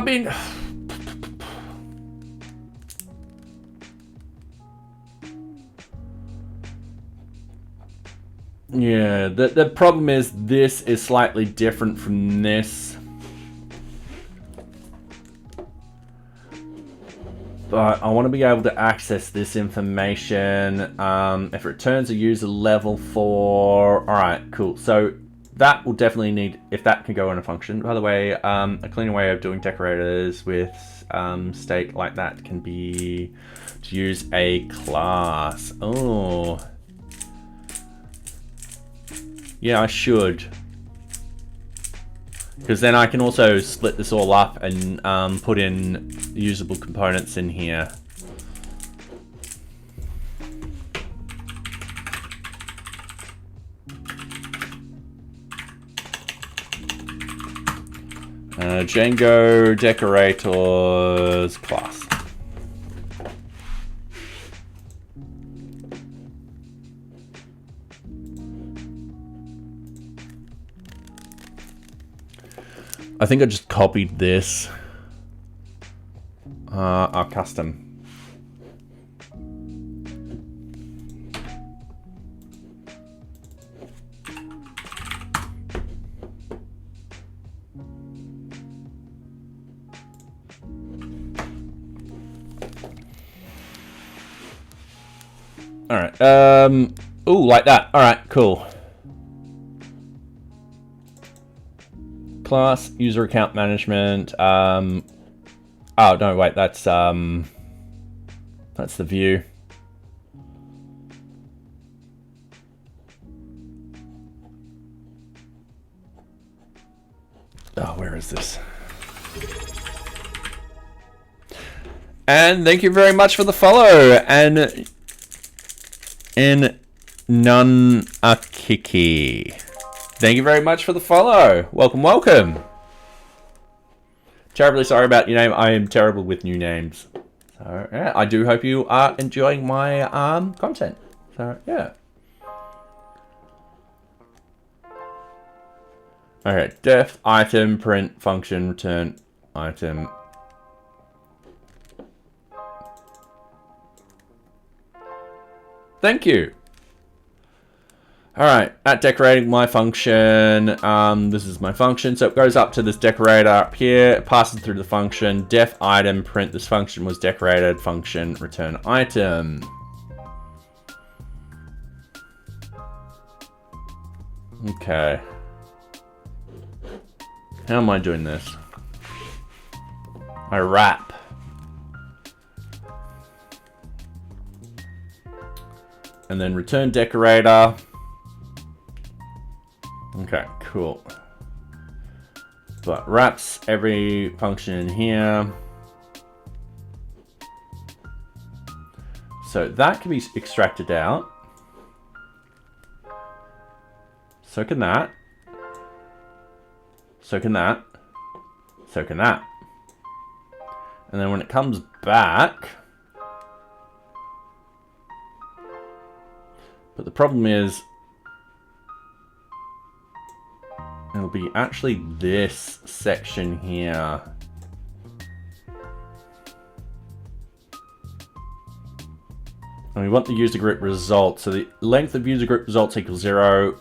mean... Yeah, the problem is this is slightly different from this. but I want to be able to access this information. If it returns a user level 4, all right, cool. So that will definitely need, if that can go in a function. By the way, a cleaner way of doing decorators with state like that can be to use a class. Oh, yeah, I should. Because then I can also split this all up and put in usable components in here. Django decorators class. I think I just copied this. Our custom. All right. Ooh, like that. All right, cool. Class, user account management. Oh no, wait, that's the view. Oh, where is this? And thank you very much for the follow. And none a kiki. Thank you very much for the follow. Welcome, welcome. Terribly sorry about your name. I am terrible with new names. So yeah, I do hope you are enjoying my content. So yeah. Okay, def item print function return item. Thank you. All right, at decorating my function, this is my function. So it goes up to this decorator up here, it passes through the function, def item print, this function was decorated, function return item. Okay. How am I doing this? I wrap. And then return decorator. Okay, cool. But wraps every function in here. So that can be extracted out. So can that. So can that. So can that. And then when it comes back, but the problem is, it'll be actually this section here. And we want the user group result. So the length of user group results equals 0.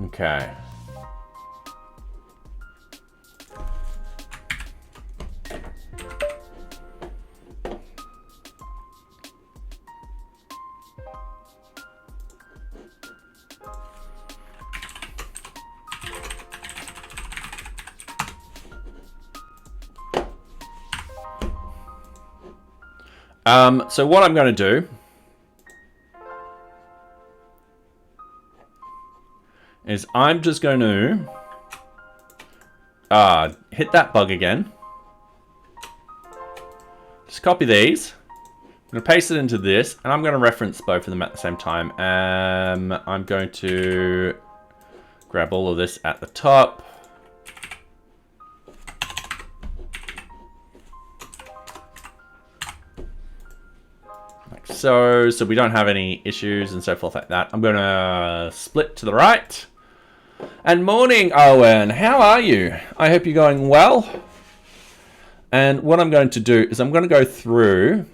Okay. So what I'm going to do is I'm just going to hit that bug again. Just copy these. I'm going to paste it into this, and I'm going to reference both of them at the same time. I'm going to grab all of this at the top. So we don't have any issues and so forth like that. I'm going to split to the right. And morning, Owen. How are you? I hope you're going well. And what I'm going to do is I'm going to go through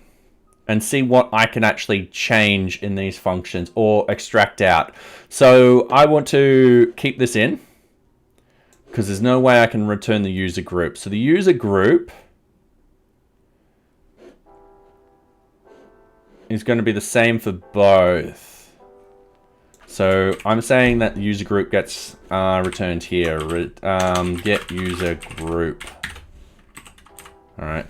and see what I can actually change in these functions or extract out. So I want to keep this in. because there's no way I can return the user group. So the user group is going to be the same for both. So I'm saying that the user group gets returned here. Get user group. All right.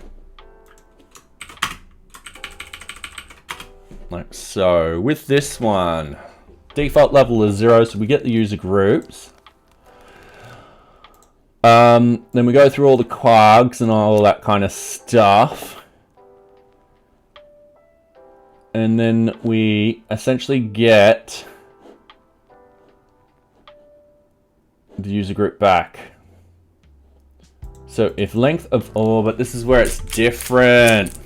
Like so. With this one, default level is 0, so we get the user groups. Then we go through all the quarks and all that kind of stuff. And then we essentially get the user group back. So if length of, oh, but this is where it's different.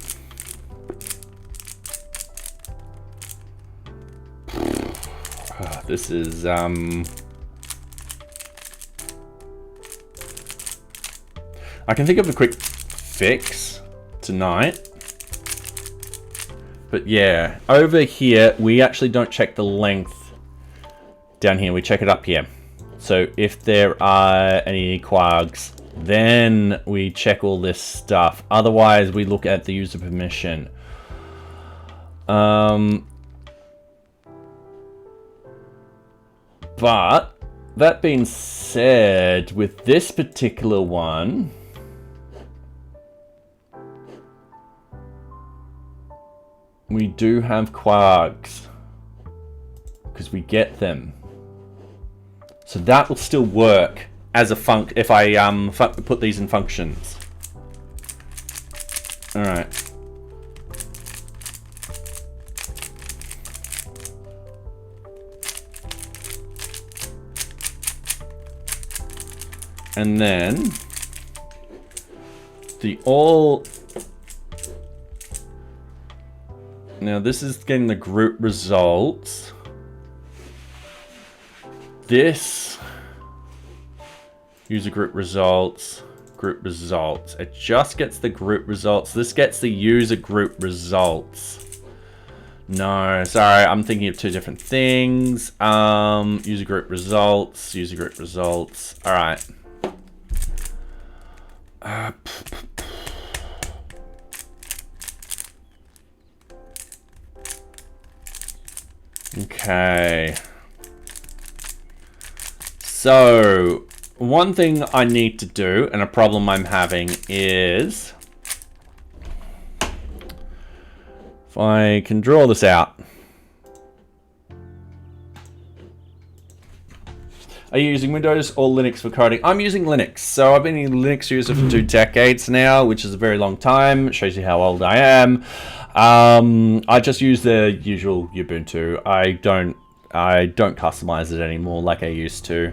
This is, I can think of a quick fix tonight. But yeah, over here, we actually don't check the length down here. We check it up here. So if there are any quarks, then we check all this stuff. Otherwise, we look at the user permission. But that being said, with this particular one, we do have quarks because we get them. So that will still work as a func if I put these in functions. All right. And then the all. Now this is getting the group results. This user group results, group results. It just gets the group results. This gets the user group results. No, sorry, I'm thinking of two different things. User group results, user group results. All right. Okay. So, one thing I need to do, and a problem I'm having is, if I can draw this out. Are you using Windows or Linux for coding? I'm using Linux. So I've been a Linux user for 2 decades now, which is a very long time. It shows you how old I am. I just use the usual Ubuntu. I don't customize it anymore like I used to.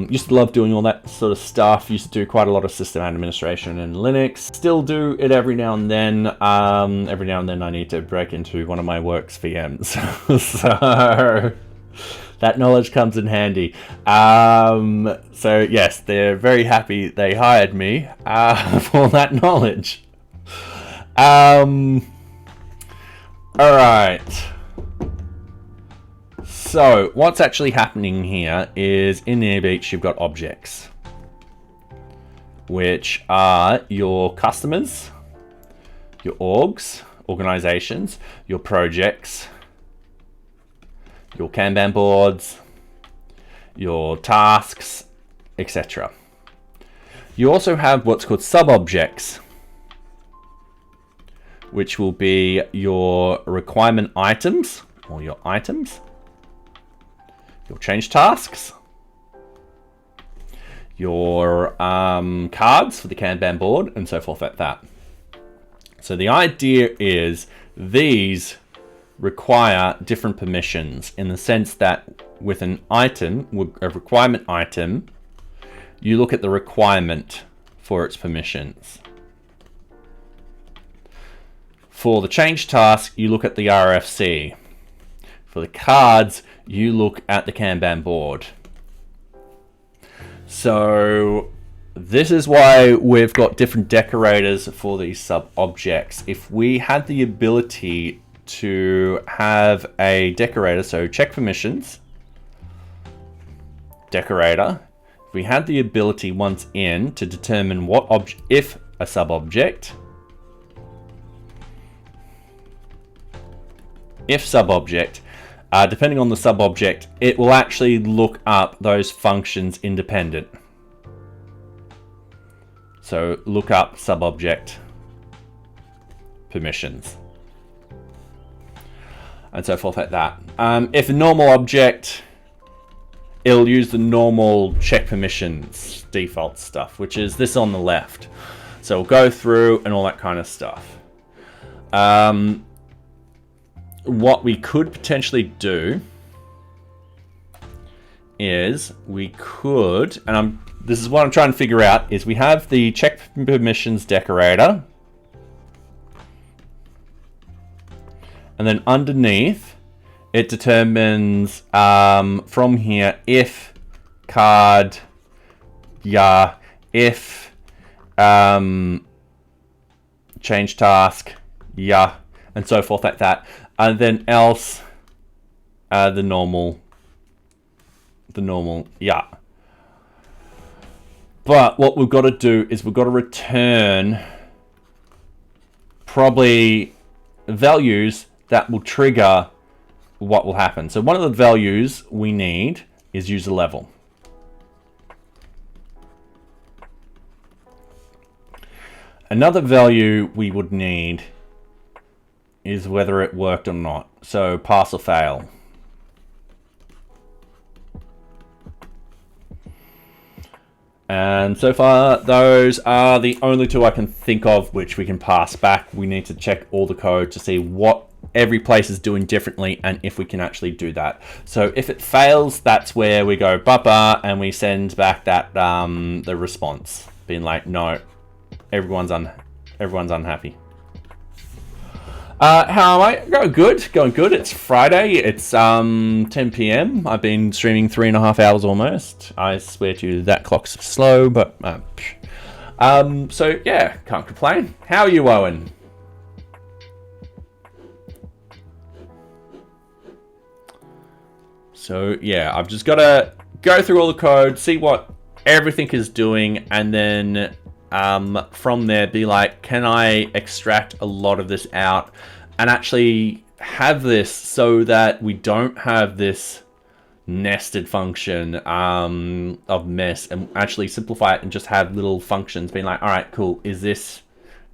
Used to love doing all that sort of stuff. Used to do quite a lot of system administration in Linux. Still do it every now and then. Every now and then I need to break into one of my work's VMs. So that knowledge comes in handy. So yes, they're very happy they hired me for that knowledge. All right. So what's actually happening here is in NearBeach you've got objects, which are your customers, your orgs, organizations, your projects, your Kanban boards, your tasks, etc. You also have what's called sub-objects, which will be your requirement items, or your items, your change tasks, your cards for the Kanban board, and so forth like that. So the idea is these require different permissions in the sense that with an item, a requirement item, you look at the requirement for its permissions. For the change task, you look at the RFC. For the cards, you look at the Kanban board. So this is why we've got different decorators for these sub-objects. If we had the ability to have a decorator, so check permissions, decorator, we had the ability once in to determine what object, if a subobject, depending on the subobject, it will actually look up those functions independent. So look up subobject permissions and so forth like that. If a normal object, it'll use the normal check permissions default stuff, which is this on the left. So we'll go through and all that kind of stuff. What we could potentially do is we could, and this is what I'm trying to figure out, is we have the check permissions decorator. And then underneath, it determines from here if card, yeah, if change task, yeah, and so forth like that. And then else, the normal, yeah. But what we've got to do is we've got to return probably values that will trigger what will happen. So one of the values we need is user level. Another value we would need is whether it worked or not. So pass or fail. And so far, those are the only two I can think of which we can pass back. We need to check all the code to see what every place is doing differently and if we can actually do that. So if it fails, that's where we go baba and we send back that the response being like, no, everyone's unhappy. How am I? Going good. It's Friday. It's 10 p.m. I've been streaming 3.5 hours almost. I swear to you that clock's slow, but so yeah, can't complain. How are you, Owen? So yeah, I've just got to go through all the code, see what everything is doing, and then from there be like, can I extract a lot of this out and actually have this so that we don't have this nested function of mess, and actually simplify it and just have little functions being like, all right, cool, is this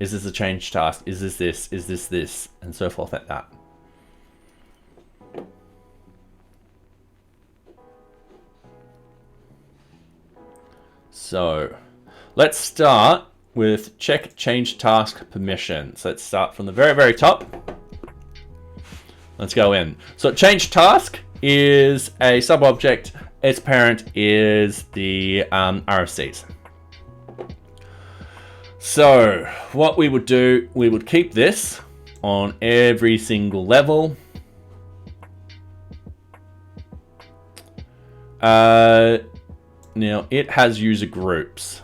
a change task, is this, and so forth like that. So let's start with check change task permissions. Let's start from the very, very top. Let's go in. So change task is a subobject. Its parent is the RFCs. So what we would do, we would keep this on every single level. Now it has user groups.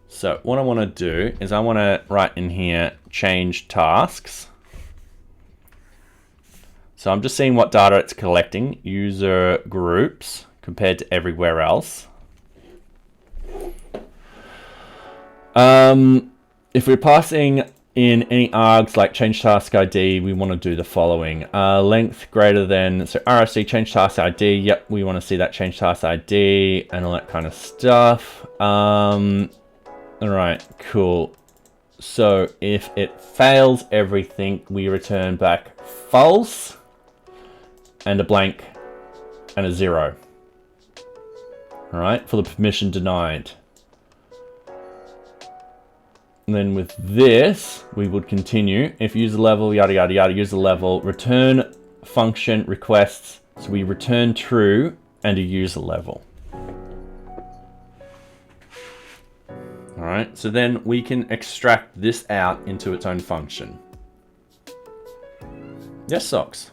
So what I want to do is I want to write in here change tasks. So I'm just seeing what data it's collecting, user groups compared to everywhere else. If we're passing in any args like change task ID, we want to do the following. Length greater than, so RFC change task ID, yep, we want to see that change task ID and all that kind of stuff. All right, cool. So if it fails everything, we return back false and a blank and a 0. All right, for the permission denied. And then with this, we would continue. If user level, yada, yada, yada, user level, return function requests. So we return true and a user level. All right, so then we can extract this out into its own function. Yes, socks.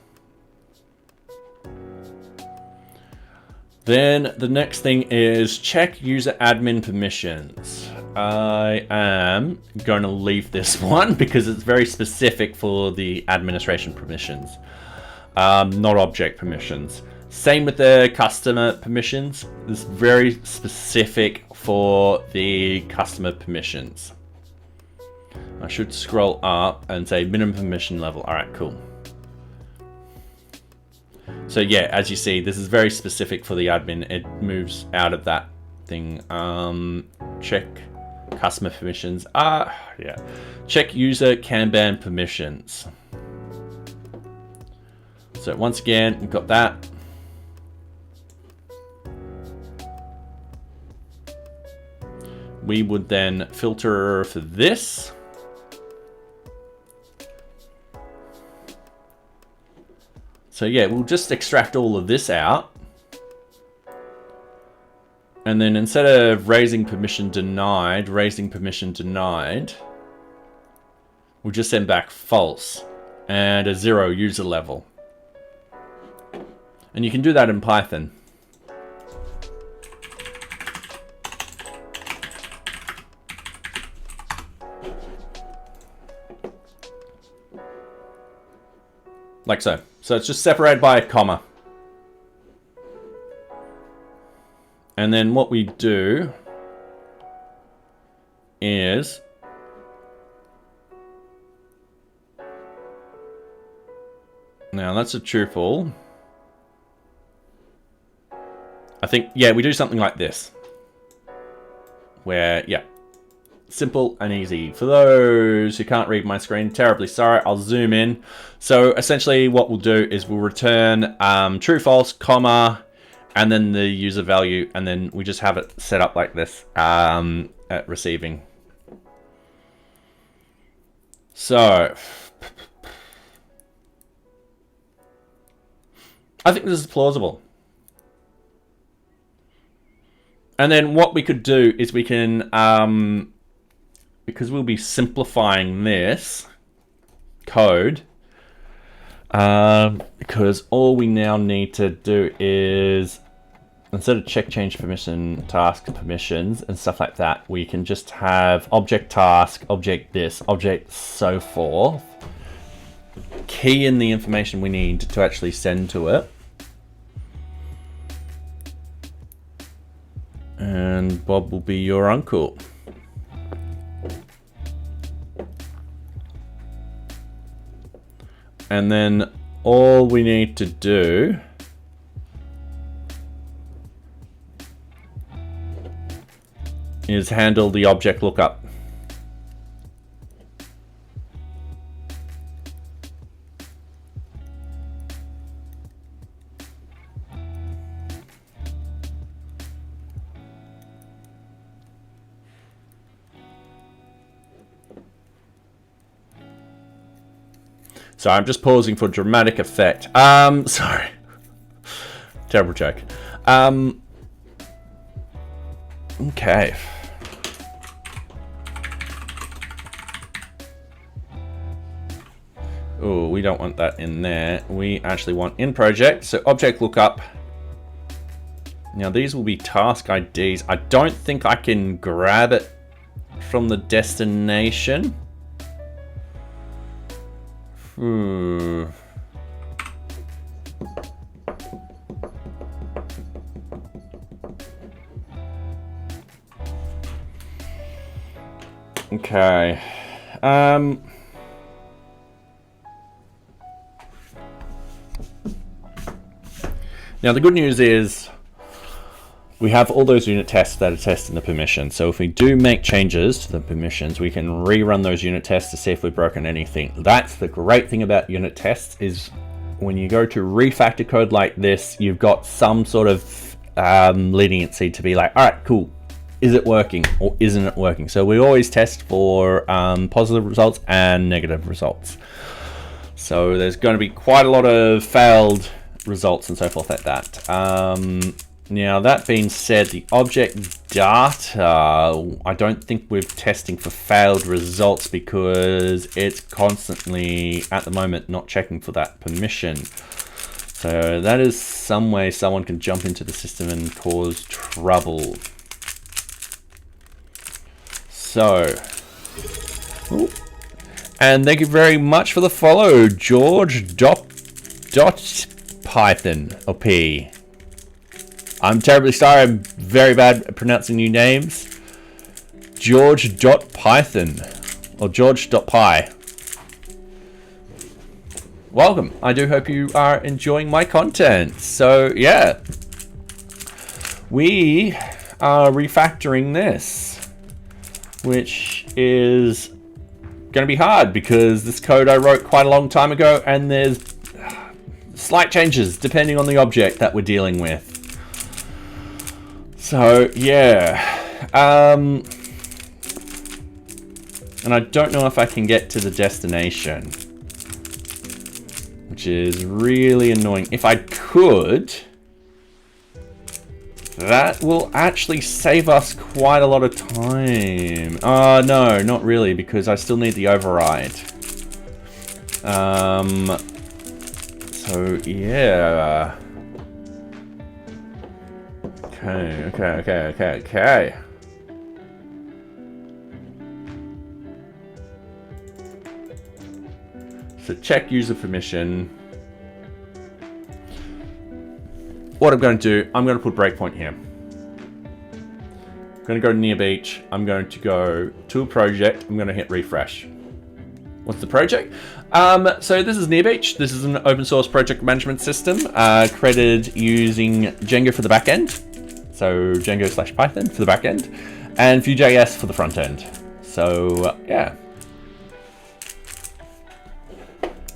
Then the next thing is check user admin permissions. I am going to leave this one because it's very specific for the administration permissions, not object permissions. Same with the customer permissions. This is very specific for the customer permissions. I should scroll up and say minimum permission level. All right, cool. So yeah, as you see, this is very specific for the admin. It moves out of that thing. Check customer permissions. Yeah. Check user Kanban permissions. So once again, we've got that. We would then filter for this. So yeah, we'll just extract all of this out. And then instead of raising permission denied, we'll just send back false and a 0 user level. And you can do that in Python. Like so. So it's just separated by a comma. And then what we do is now that's a tuple. I think, yeah, we do something like this. Where, yeah, simple and easy. For those who can't read my screen, terribly sorry, I'll zoom in. So essentially what we'll do is we'll return true, false, comma, and then the user value, and then we just have it set up like this at receiving. So I think this is plausible. And then what we could do is we can, because we'll be simplifying this code, because all we now need to do is, instead of check change permission, task permissions and stuff like that, we can just have object task, object this, object so forth, key in the information we need to actually send to it. And Bob will be your uncle. And then all we need to do is handle the object lookup. So I'm just pausing for dramatic effect. Sorry. Terrible joke. Okay. Oh, we don't want that in there. We actually want in project. So object lookup. Now these will be task IDs. I don't think I can grab it from the destination. Okay. Now the good news is we have all those unit tests that are testing the permissions. So if we do make changes to the permissions, we can rerun those unit tests to see if we've broken anything. That's the great thing about unit tests, is when you go to refactor code like this, you've got some sort of leniency to be like, all right, cool. Is it working or isn't it working? So we always test for positive results and negative results. So there's going to be quite a lot of failed results and so forth like that. Now that being said, the object data, I don't think we're testing for failed results because it's constantly, at the moment, not checking for that permission. So that is some way someone can jump into the system and cause trouble. So, and thank you very much for the follow, George. Python or P. I'm terribly sorry. I'm very bad at pronouncing new names. George.python or George.py. Welcome. I do hope you are enjoying my content. So yeah, we are refactoring this, which is going to be hard because this code I wrote quite a long time ago, and there's slight changes depending on the object that we're dealing with. So yeah, and I don't know if I can get to the destination, which is really annoying. If I could, that will actually save us quite a lot of time. No, not really, because I still need the override. So yeah. Okay. So check user permission. What I'm going to do, I'm going to put breakpoint here. I'm going to go to NearBeach. I'm going to go to a project. I'm going to hit refresh. What's the project? So this is NearBeach. This is an open source project management system created using Django for the backend. So Django/Python for the backend, and VueJS for the front end. So yeah.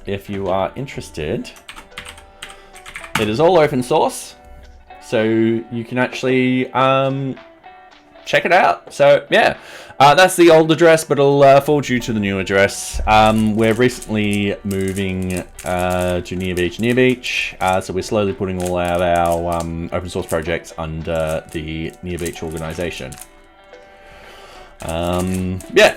If you are interested, it is all open source, so you can actually check it out. So yeah, that's the old address, but I'll forward you to the new address. We're recently moving to NearBeach, so we're slowly putting all of our open source projects under the NearBeach organization. Yeah.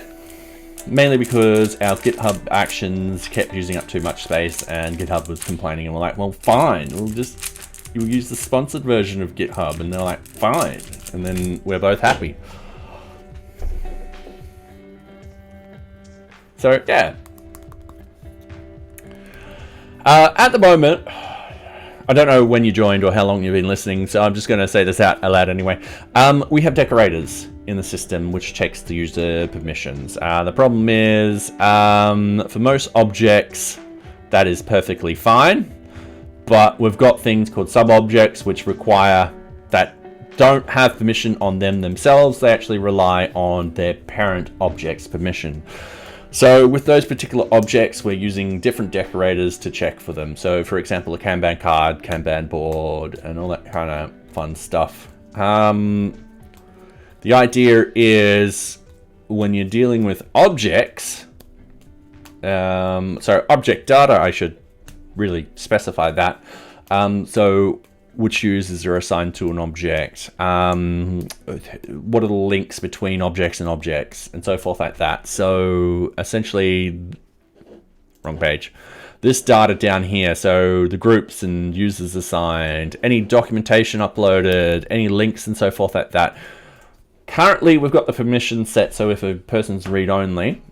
Mainly because our GitHub actions kept using up too much space, and GitHub was complaining, and we're like, well, fine, you'll use the sponsored version of GitHub, and they're like, fine, and then we're both happy. So yeah, at the moment, I don't know when you joined or how long you've been listening, so I'm just going to say this out aloud anyway. We have decorators in the system which checks the user permissions. The problem is, for most objects, that is perfectly fine, but we've got things called sub-objects which require that don't have permission on them themselves. They actually rely on their parent object's permission. So with those particular objects, we're using different decorators to check for them. So for example, a Kanban card, Kanban board, and all that kind of fun stuff. The idea is when you're dealing with objects, so object data, I should really specify that. So which users are assigned to an object, what are the links between objects, and so forth like that. So essentially, wrong page. This data down here, so the groups and users assigned, any documentation uploaded, any links and so forth like that. Currently, we've got the permission set, so if a person's read-only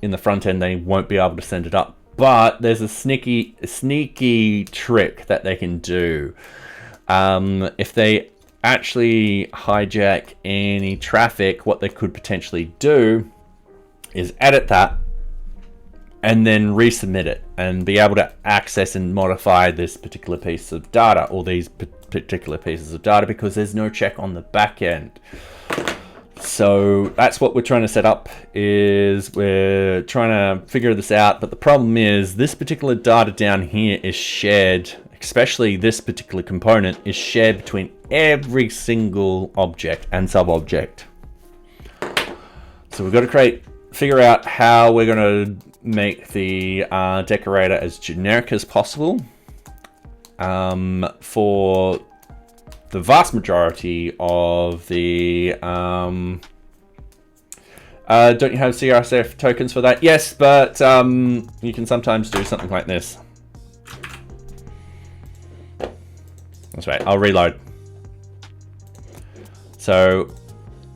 in the front end, they won't be able to send it up. But there's a sneaky trick that they can do. If they actually hijack any traffic, what they could potentially do is edit that and then resubmit it and be able to access and modify this particular piece of data, or these particular pieces of data, because there's no check on the back end. So that's what we're trying to set up, is we're trying to figure this out. But the problem is this particular data down here is shared, especially this particular component is shared between every single object and sub-object. So we've got to figure out how we're going to make the decorator as generic as possible for the vast majority of the don't you have CRSF tokens for that? Yes, but you can sometimes do something like this. That's right, I'll reload. So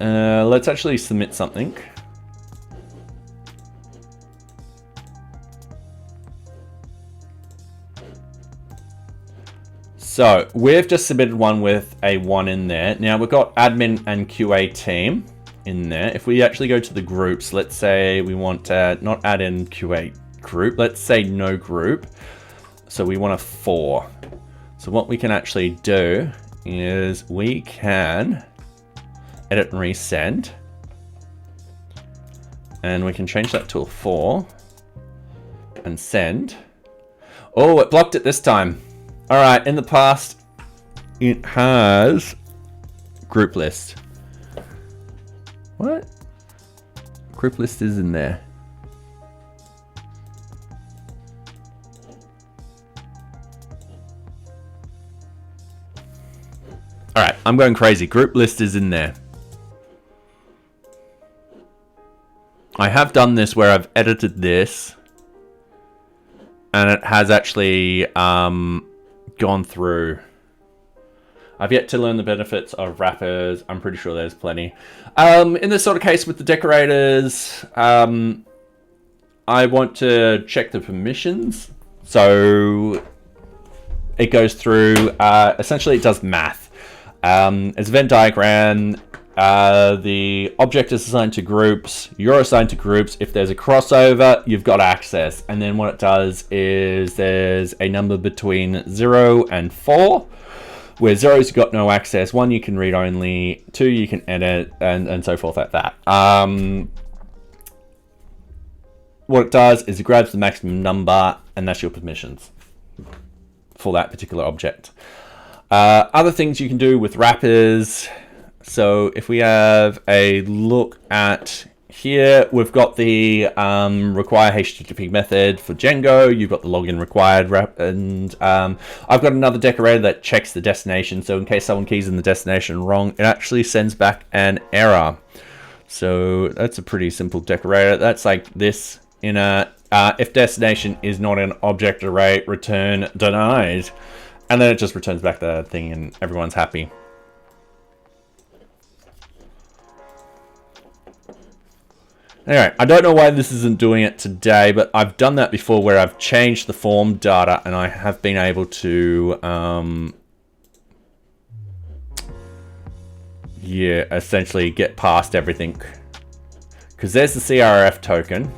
let's actually submit something. So we've just submitted one with a 1 in there. Now we've got admin and QA team in there. If we actually go to the groups, let's say we want to not add in QA group, let's say no group. So we want a 4. So what we can actually do is we can edit and resend. And we can change that to a 4 and send. Oh, it blocked it this time. All right, in the past, it has group list. What? Group list is in there. All right, I'm going crazy. Group list is in there. I have done this where I've edited this and it has actually gone through. I've yet to learn the benefits of wrappers. I'm pretty sure there's plenty. In this sort of case with the decorators, I want to check the permissions. So it goes through, essentially it does math. It's a Venn diagram. The object is assigned to groups. You're assigned to groups. If there's a crossover, you've got access. And then what it does is there's a number between 0 and 4, where 0's got no access. 1 you can read only. 2 you can edit, and so forth like that. What it does is it grabs the maximum number, and that's your permissions for that particular object. Other things you can do with wrappers. So if we have a look at here, we've got the require HTTP method for Django. You've got the login required wrap, and I've got another decorator that checks the destination. So in case someone keys in the destination wrong, it actually sends back an error. So that's a pretty simple decorator. That's like this in a if destination is not an object array, return denied, and then it just returns back the thing, and everyone's happy. Anyway, I don't know why this isn't doing it today, but I've done that before where I've changed the form data and I have been able to, essentially get past everything. Because there's the CRF token.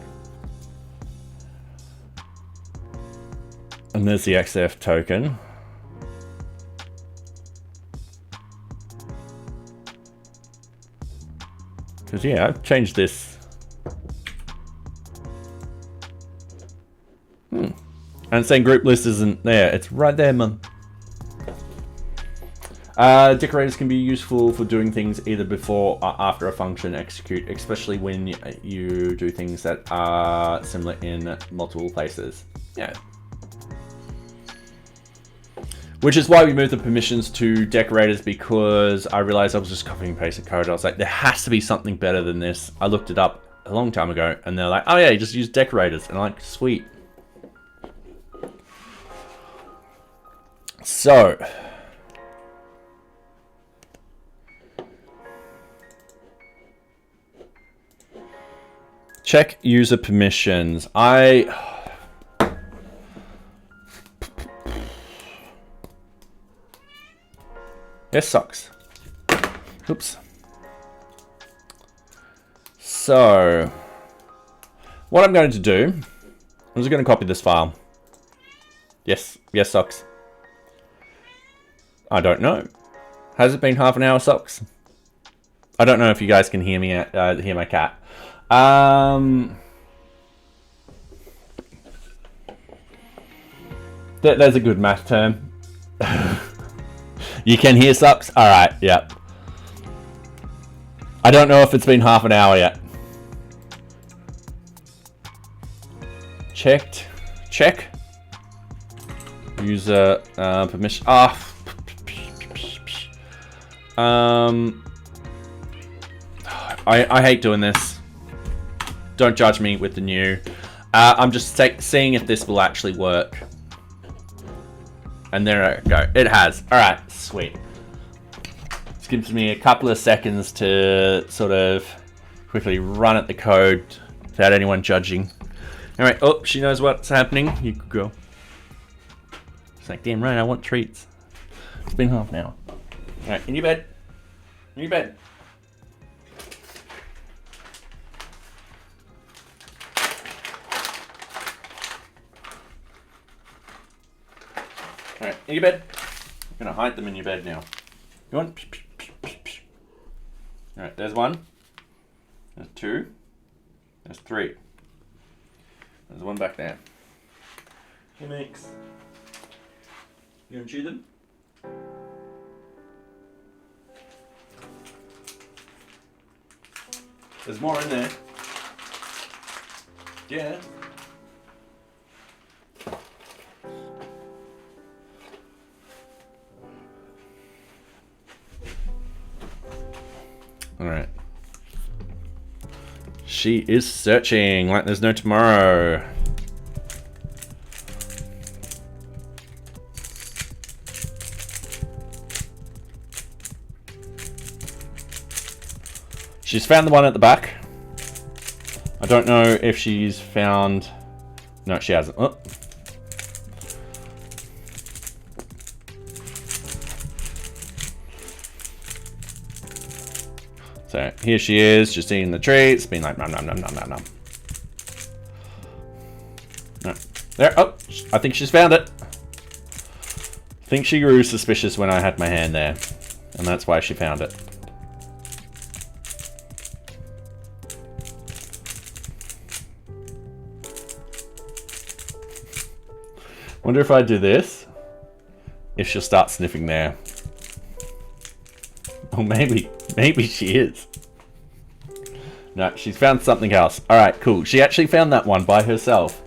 And there's the XF token. Because, yeah, I've changed this. And saying group list isn't there. It's right there, man. Decorators can be useful for doing things either before or after a function execute, especially when you do things that are similar in multiple places. Yeah. Which is why we moved the permissions to decorators, because I realized I was just copying and pasting code. I was like, there has to be something better than this. I looked it up a long time ago and they're like, oh yeah, you just use decorators. And I'm like, sweet. So, check user permissions. This sucks. Oops. So, what I'm going to do, I'm just going to copy this file. Yes, socks. I don't know. Has it been half an hour, socks? I don't know if you guys can hear me. Hear my cat. There's a good math term. You can hear, socks? All right. Yep. I don't know if it's been half an hour yet. Checked. Check. User permission. I hate doing this. Don't judge me with the new. I'm just seeing if this will actually work. And there I go. It has. All right, sweet. This gives me a couple of seconds to sort of quickly run at the code without anyone judging. All right. Oh, she knows what's happening. You could go. It's like, damn right, I want treats. It's been half an hour. All right, in your bed. In your bed. All right, in your bed. I'm gonna hide them in your bed now. Go on. All right, there's one. There's two. There's three. There's one back there. Hey, Mix. You gonna chew them? There's more in there. Yeah. All right. She is searching like there's no tomorrow. She's found the one at the back. I don't know if she's found... No, she hasn't. Oh. So here she is, just eating the treats, being like nom nom nom nom nom nom. No. There, oh, I think she's found it. I think she grew suspicious when I had my hand there, and that's why she found it. Wonder if I do this, if she'll start sniffing there. Or maybe she is. No, she's found something else. All right, cool. She actually found that one by herself.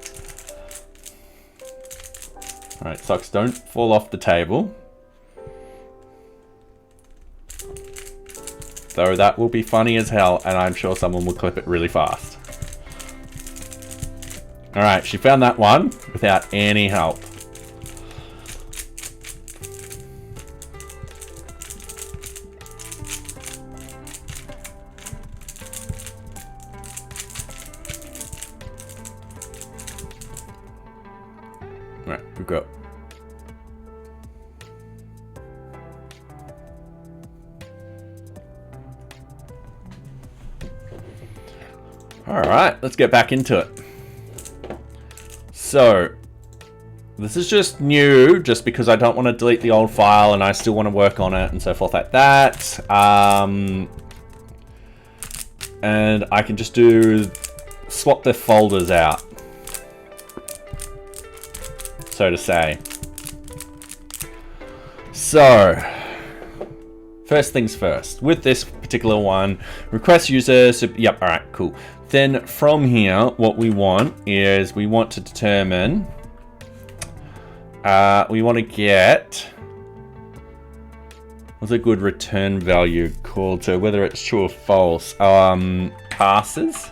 All right, socks, don't fall off the table. Though that will be funny as hell, and I'm sure someone will clip it really fast. All right, she found that one without any help. Right, we go. All right, let's get back into it. So, this is just new, just because I don't want to delete the old file and I still want to work on it and so forth like that. And I can just swap the folders out, so to say. So, first things first, with this particular one, request user, yep, all right, cool. Then from here, what we want is we want to determine, we want to get, what's a good return value called to, whether it's true or false, passes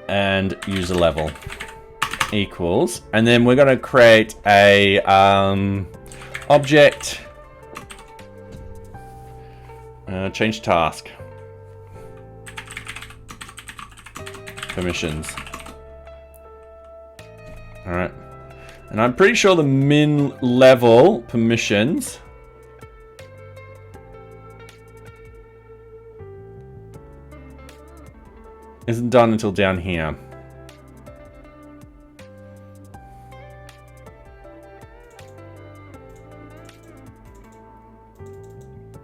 and user level equals, and then we're going to create a object, change task. Permissions. All right, and I'm pretty sure the min level permissions isn't done until down here.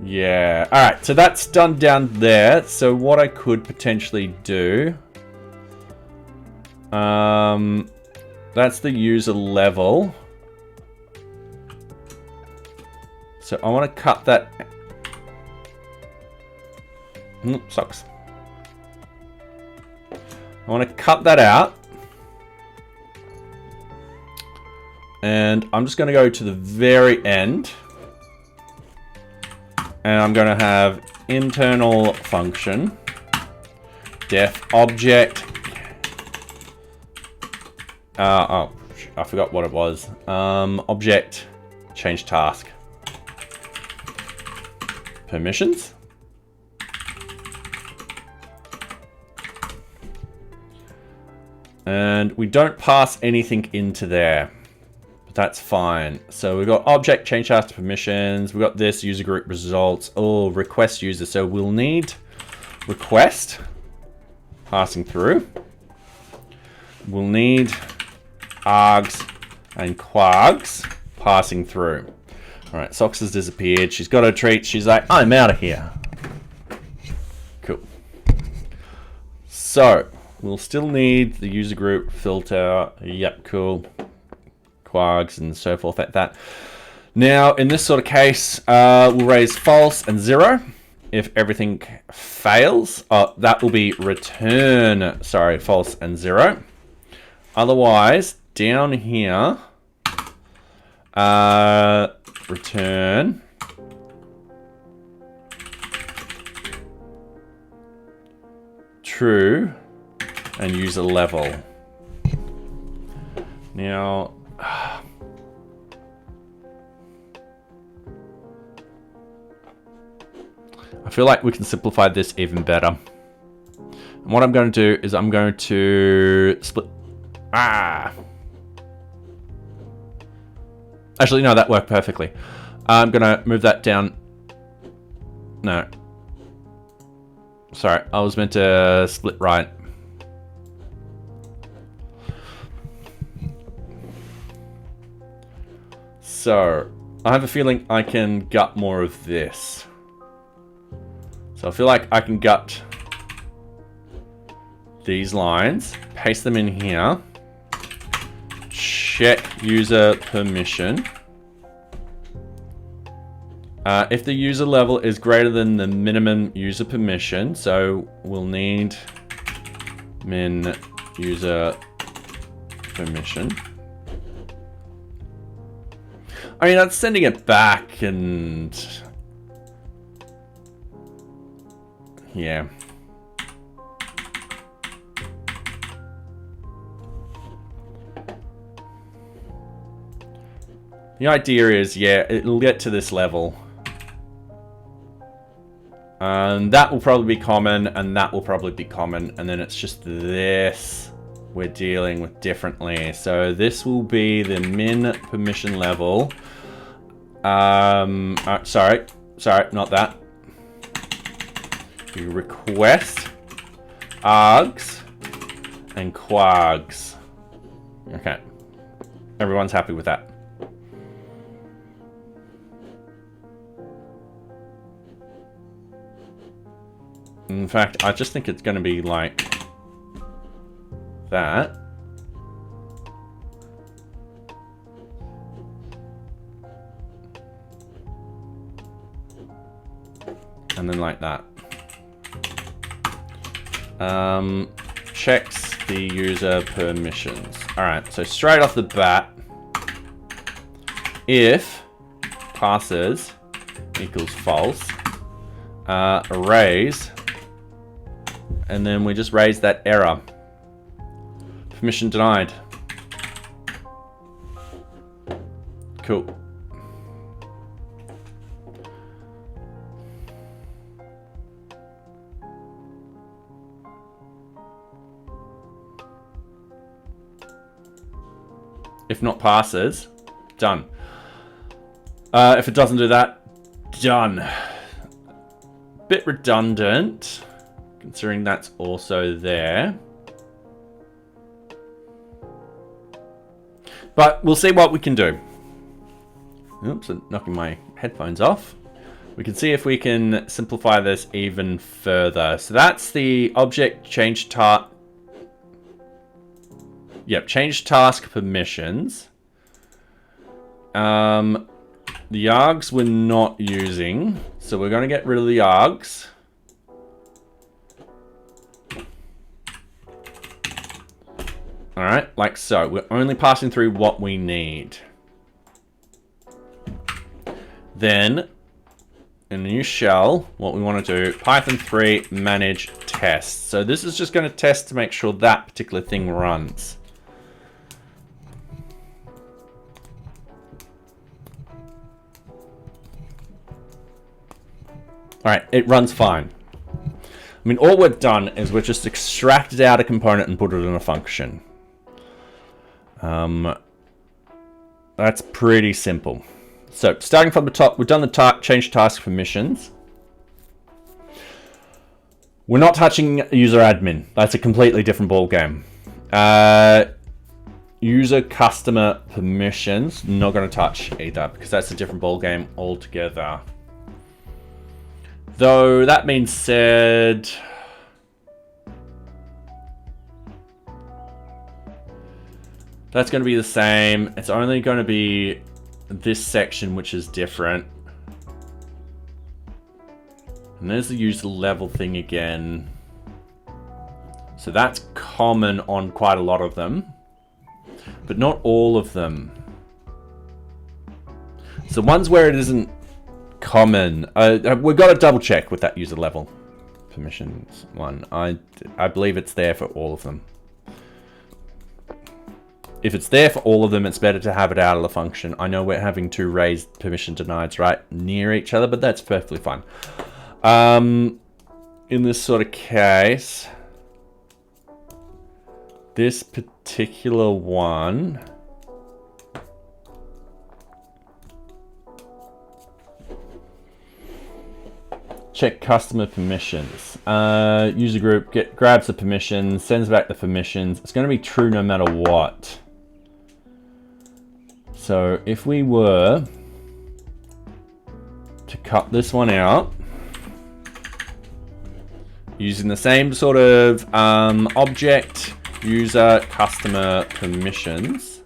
Yeah, all right, so that's done down there. So what I could potentially do, that's the user level. So I want to cut that. Sucks. I want to cut that out. And I'm just going to go to the very end. And I'm going to have internal function, def object. Oh, I forgot what it was. Object, change task. Permissions. And we don't pass anything into there. That's fine. So we've got object, change task to permissions. We've got this user group results. Oh, request user. So we'll need request passing through. We'll need args and quargs passing through. All right, Socks has disappeared. She's got her treat. She's like, I'm out of here. Cool. So we'll still need the user group filter. Yep, cool. Quargs and so forth like that. Now, in this sort of case, we'll raise false and 0. If everything fails, that will be return, sorry, false and 0. Otherwise, down here, return true and user level. Now, I feel like we can simplify this even better. And what I'm going to do is I'm going to split. Actually, no, that worked perfectly. I'm going to move that down. No. Sorry, I was meant to split right. So, I have a feeling I can gut more of this. So I feel like I can gut these lines, paste them in here, check user permission. If the user level is greater than the minimum user permission, so we'll need min user permission. I mean, that's sending it back and... yeah. The idea is, yeah, it'll get to this level. And that will probably be common, and that will probably be common, and then it's just this we're dealing with differently. So this will be the min permission level. Sorry, not that. You request args and quargs. Okay, everyone's happy with that. In fact, I just think it's going to be like that. And then like that. Checks the user permissions. All right, so straight off the bat, if passes equals false, erase, and then we just raise that error. Permission denied. Cool. If not passes, done. If it doesn't do that, done. Bit redundant, considering that's also there. But we'll see what we can do. Oops, I'm knocking my headphones off. We can see if we can simplify this even further. So that's the object change task. Yep, change task permissions. The args we're not using, so we're going to get rid of the args. All right, like so. We're only passing through what we need. Then, in the new shell, what we want to do, Python 3 manage test. So this is just going to test to make sure that particular thing runs. All right, it runs fine. I mean, all we've done is we've just extracted out a component and put it in a function. That's pretty simple. So starting from the top, we've done the change task permissions. We're not touching user admin. That's a completely different ball game. User customer permissions, not going to touch either because that's a different ball game altogether. Though that being said, that's going to be the same. It's only going to be this section which is different. And there's the user level thing again. So that's common on quite a lot of them, but not all of them. So ones where it isn't common, we've got to double check with that user level permissions one. I believe it's there for all of them. If it's there for all of them, it's better to have it out of the function. I know we're having two raised permission denieds right near each other, but that's perfectly fine. In this sort of case, this particular one, check customer permissions. User group grabs the permissions, sends back the permissions. It's going to be true no matter what. So if we were to cut this one out, using the same sort of object, user customer permissions,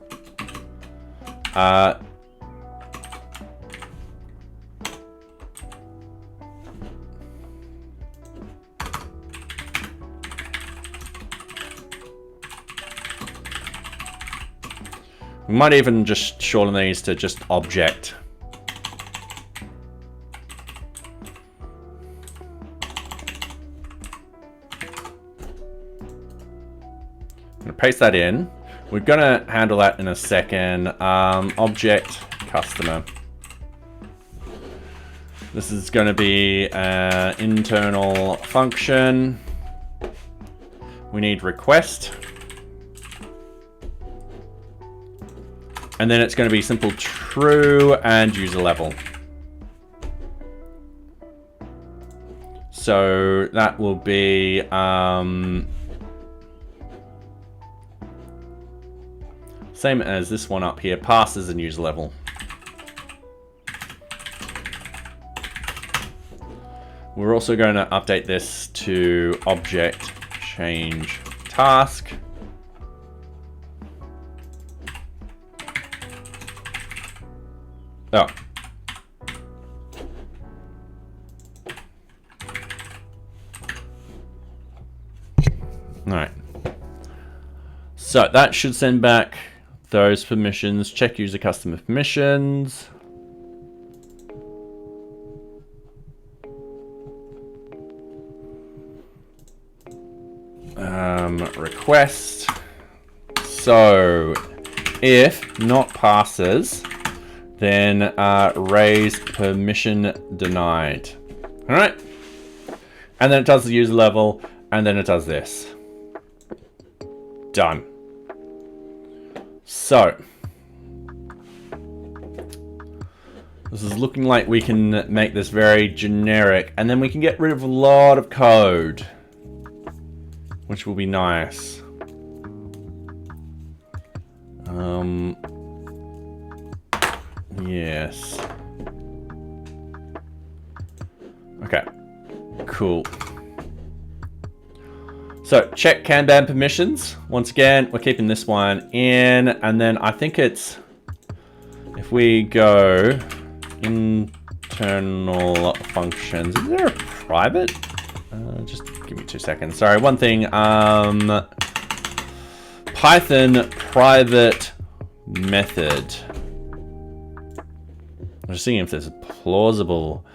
we might even just shorten these to just object. Paste that in. We're gonna handle that in a second. Object customer. This is gonna be an internal function. We need request. And then it's gonna be simple true and user level. So that will be same as this one up here, passes and user level. We're also going to update this to object change task. Oh. All right. So that should send back those permissions. Check user customer permissions. Request. So if not passes, then raise permission denied. All right. And then it does the user level, and then it does this. Done. So this is looking like we can make this very generic, and then we can get rid of a lot of code, which will be nice. Yes. Okay, cool. So check Kanban permissions. Once again, we're keeping this one in, and then I think it's, if we go internal functions, is there a private? Just give me 2 seconds. Sorry, one thing. Python private method. I'm just seeing if there's a plausible.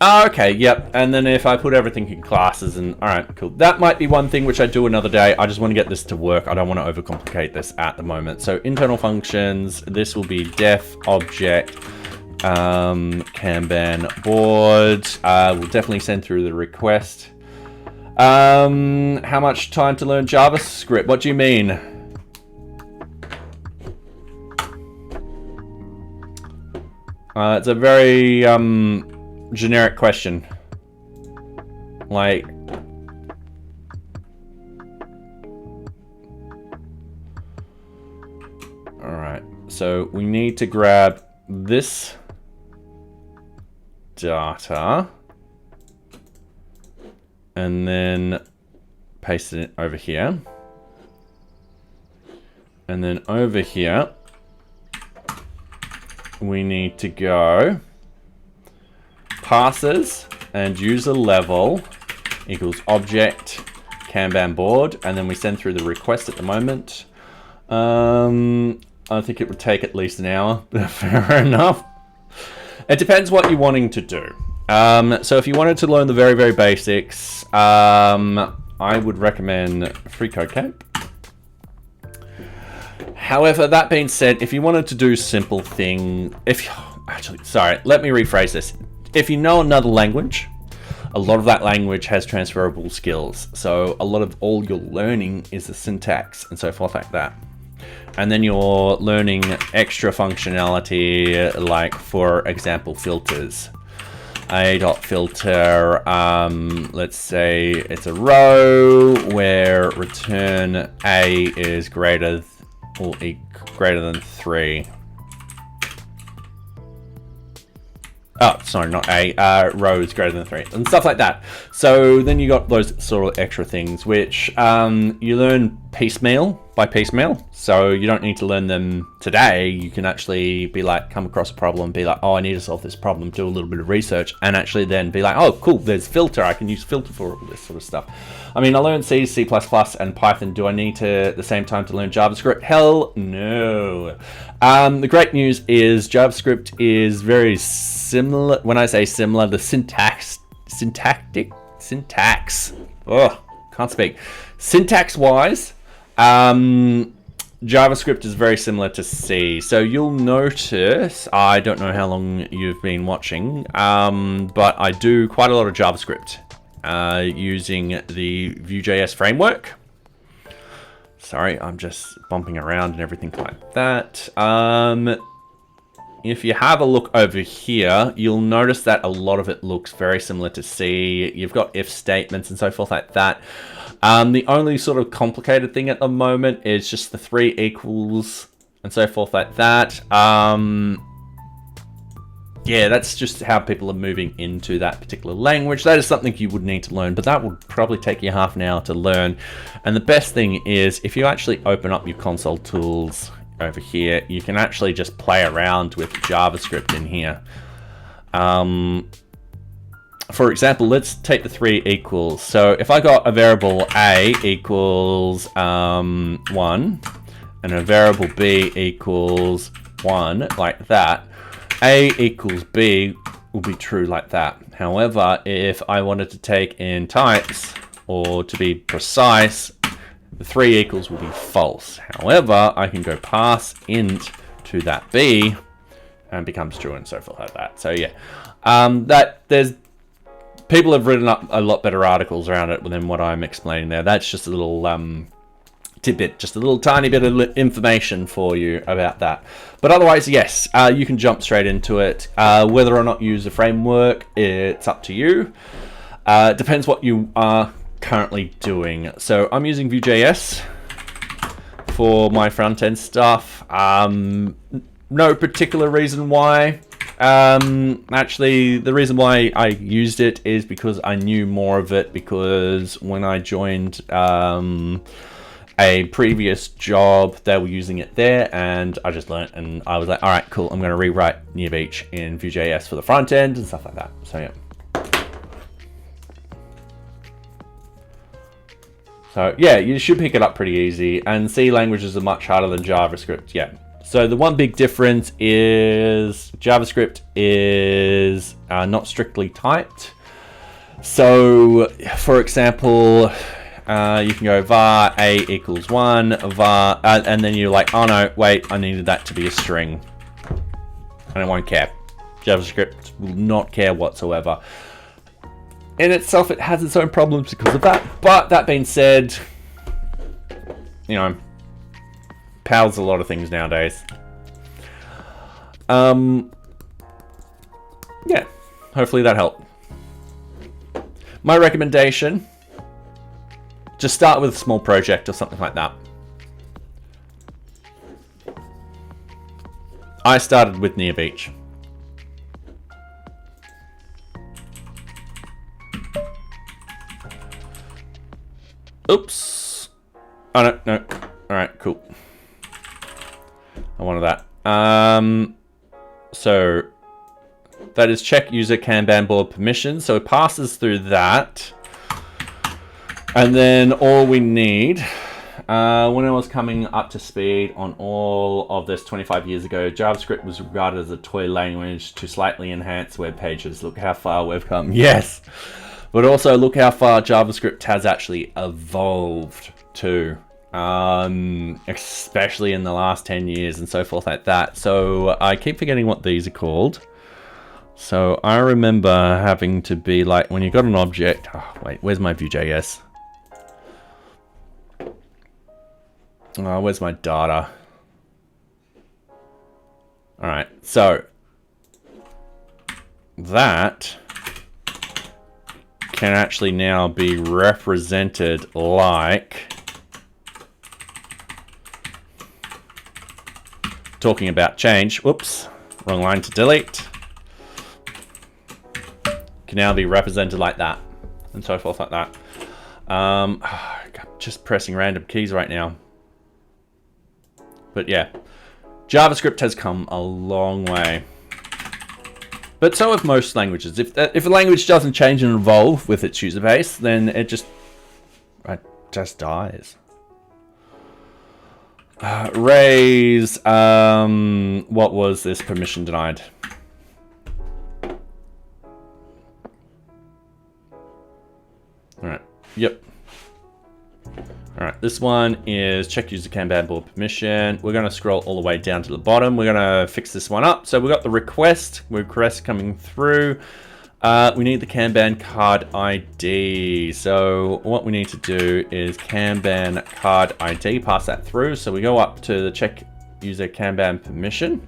Okay, yep. And then if I put everything in classes, and all right, cool. That might be one thing which I do another day. I just want to get this to work. I don't want to overcomplicate this at the moment. So internal functions, this will be def object Kanban board. We'll definitely send through the request. How much time to learn JavaScript? What do you mean? It's a very generic question. Like, alright, so we need to grab this data and then paste it over here. And then over here, we need to go passes and user level equals object Kanban board, and then we send through the request at the moment. I think it would take at least an hour. Fair enough. It depends what you're wanting to do. So if you wanted to learn the very, very basics, I would recommend FreeCodeCamp. However, that being said, if you wanted to do simple thing, sorry, let me rephrase this. If you know another language, a lot of that language has transferable skills. So a lot of all your learning is the syntax and so forth like that. And then you're learning extra functionality, like for example, filters. A dot filter, let's say it's a row where return A is greater than 3. Oh, sorry, not A, row is greater than 3, and stuff like that. So then you got those sort of extra things, which you learn piecemeal by piecemeal. So you don't need to learn them today. You can actually be like, come across a problem, be like, oh, I need to solve this problem, do a little bit of research, and actually then be like, oh, cool, there's filter. I can use filter for all this sort of stuff. I mean, I learned C, C++, and Python. Do I need to, at the same time, to learn JavaScript? Hell no. The great news is JavaScript is very similar. When I say similar, the syntax, oh, can't speak. Syntax-wise, JavaScript is very similar to C. So you'll notice, I don't know how long you've been watching, but I do quite a lot of JavaScript using the VueJS framework. Sorry, I'm just bumping around and everything like that. If you have a look over here, you'll notice that a lot of it looks very similar to C. You've got if statements and so forth like that. The only sort of complicated thing at the moment is just the 3 equals and so forth like that. Yeah, that's just how people are moving into that particular language. That is something you would need to learn, but that would probably take you half an hour to learn. And the best thing is, if you actually open up your console tools over here, you can actually just play around with JavaScript in here. For example, let's take the 3 equals. So if I got a variable A equals 1 and a variable B equals 1 like that, A equals B will be true like that. However, if I wanted to take in types, or to be precise, the 3 equals will be false. However, I can go pass int to that B and it becomes true and so forth like that. So yeah, people have written up a lot better articles around it than what I'm explaining there. That's just a little tidbit, just a little tiny bit of information for you about that. But otherwise, yes, you can jump straight into it. Whether or not you use a framework, it's up to you. It depends what you are currently doing. So I'm using VueJS for my front-end stuff. No particular reason why. Actually, the reason why I used it is because I knew more of it, because when I joined a previous job, they were using it there, and I just learned, and I was like, all right, cool, I'm going to rewrite NearBeach in VueJS for the front end and stuff like that. So yeah. So yeah, you should pick it up pretty easy, and C languages are much harder than JavaScript, yeah. So the one big difference is JavaScript is not strictly typed. So for example, you can go var A equals 1, var, and then you're like, oh no, wait, I needed that to be a string. And it won't care. JavaScript will not care whatsoever. in itself, it has its own problems because of that. But that being said, you know, powers a lot of things nowadays. Yeah, hopefully that helped. My recommendation, just start with a small project or something like that. I started with NearBeach. Oops. Oh, no, no. All right, cool. I wanted that. So that is check user Kanban board permissions. So it passes through that. And then all we need, when I was coming up to speed on all of this 25 years ago, JavaScript was regarded as a toy language to slightly enhance web pages. Look how far we've come. Yes. But also look how far JavaScript has actually evolved too. Especially in the last 10 years and so forth like that. So I keep forgetting what these are called. So I remember having to be like, when you got an object, oh wait, where's my VueJS? Oh, where's my data? All right, so that can actually now be represented like, talking about change, whoops, wrong line to delete, can now be represented like that, and so forth like that. I'm just pressing random keys right now. But yeah, JavaScript has come a long way. But so have most languages. If a language doesn't change and evolve with its user base, then it just dies. Raise, what was this permission denied? All right, yep. All right, this one is check user Kanban board permission. We're gonna scroll all the way down to the bottom. We're gonna fix this one up. So we got the request coming through. We need the Kanban card ID. So what we need to do is Kanban card ID, pass that through. So we go up to the check user Kanban permission.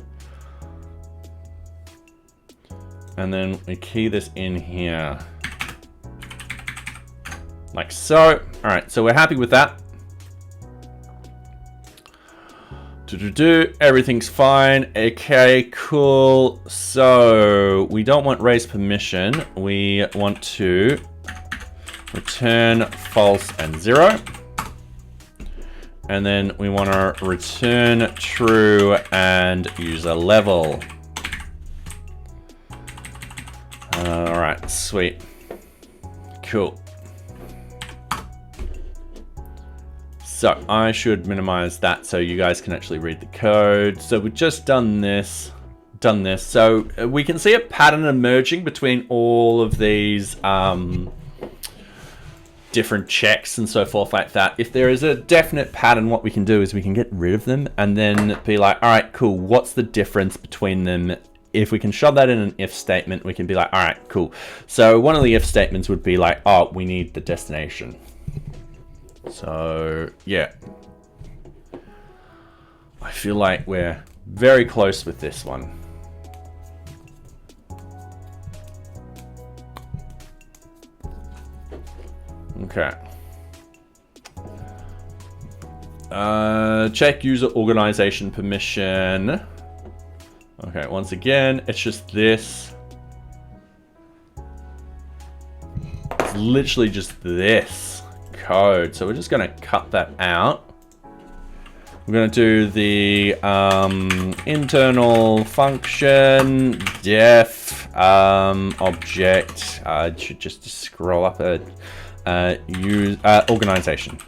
And then we key this in here. Like so. All right, so we're happy with that. Everything's fine. Okay, cool. So we don't want raise permission. We want to return false and 0. And then we want to return true and user level. All right, sweet. Cool. So I should minimize that so you guys can actually read the code. So we've just done this. So we can see a pattern emerging between all of these different checks and so forth like that. If there is a definite pattern, what we can do is we can get rid of them and then be like, all right, cool. What's the difference between them? If we can shove that in an if statement, we can be like, all right, cool. So one of the if statements would be like, oh, we need the destination. So yeah, I feel like we're very close with this one. Okay. Check user organization permission. Okay, once again, it's just this. It's literally just this code. So we're just going to cut that out. We're going to do the internal function def object. Should just scroll up a use organization.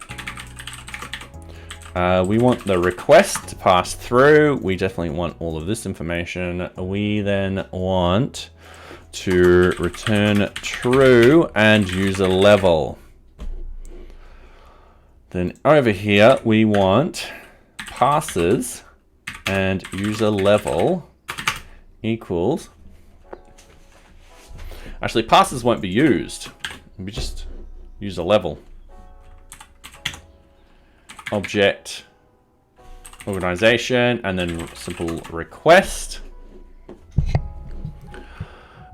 We want the request to pass through. We definitely want all of this information. We then want to return true and user level. Then over here, we want passes and user level equals. Actually, passes won't be used. We just use a level. Object organization, and then simple request.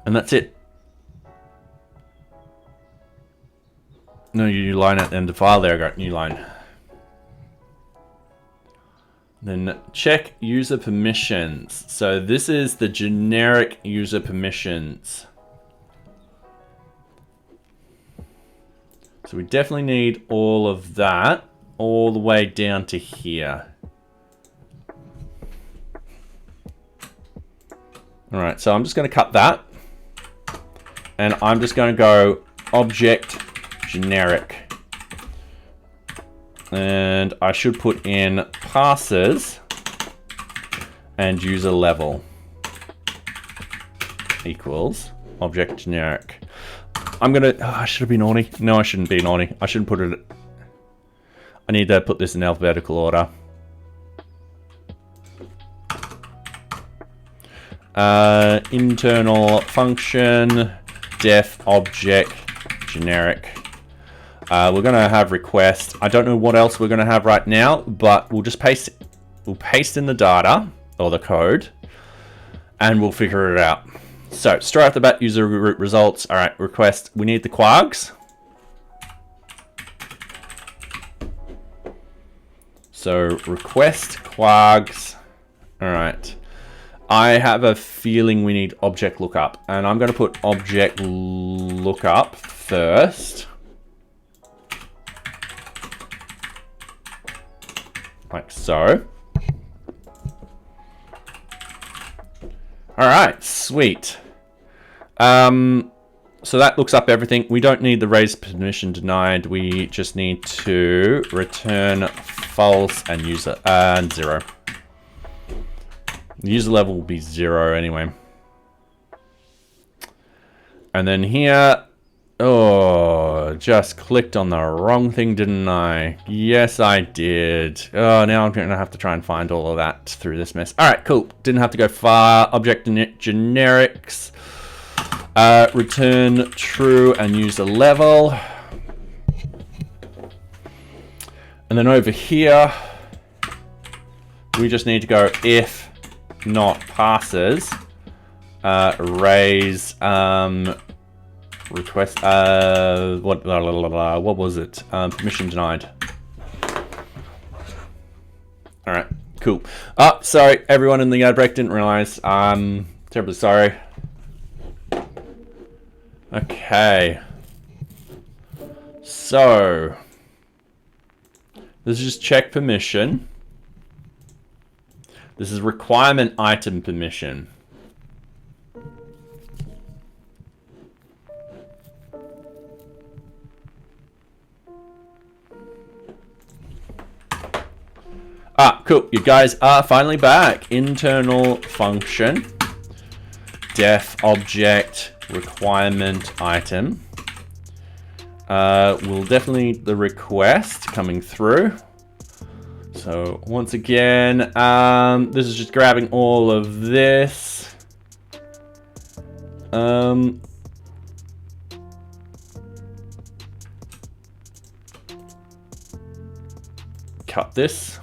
And that's it. No new line at the end of the file. There I got new line. Then check user permissions. So this is the generic user permissions. So we definitely need all of that all the way down to here. All right, so I'm just going to cut that. And I'm just going to go object generic. And I should put in passes and user level equals object generic. I'm gonna, I should have been naughty. No, I shouldn't be naughty. I shouldn't put it. I need to put this in alphabetical order. Internal function def object generic. We're gonna have request. I don't know what else we're gonna have right now, but we'll just paste in the data or the code and we'll figure it out. So straight off the bat, user results. All right, request. We need the quags. So request quags. All right. I have a feeling we need object lookup, and I'm going to put object lookup first. Like so. All right, sweet. So that looks up everything. We don't need the raise permission denied. We just need to return false and user and 0. The user level will be 0 anyway. And then here, oh, just clicked on the wrong thing, didn't I? Yes, I did. Oh, now I'm going to have to try and find all of that through this mess. All right, cool. Didn't have to go far. Object generics. Return true and user level. And then over here, we just need to go if not passes, raise request, what was it? Permission denied. All right, cool. Oh, sorry, everyone in the ad break didn't realize. I'm terribly sorry. Okay. So this is just check permission. This is requirement item permission. Ah, cool. You guys are finally back. Internal function. Def object requirement item. We'll definitely need the request coming through. So once again, this is just grabbing all of this. Cut this.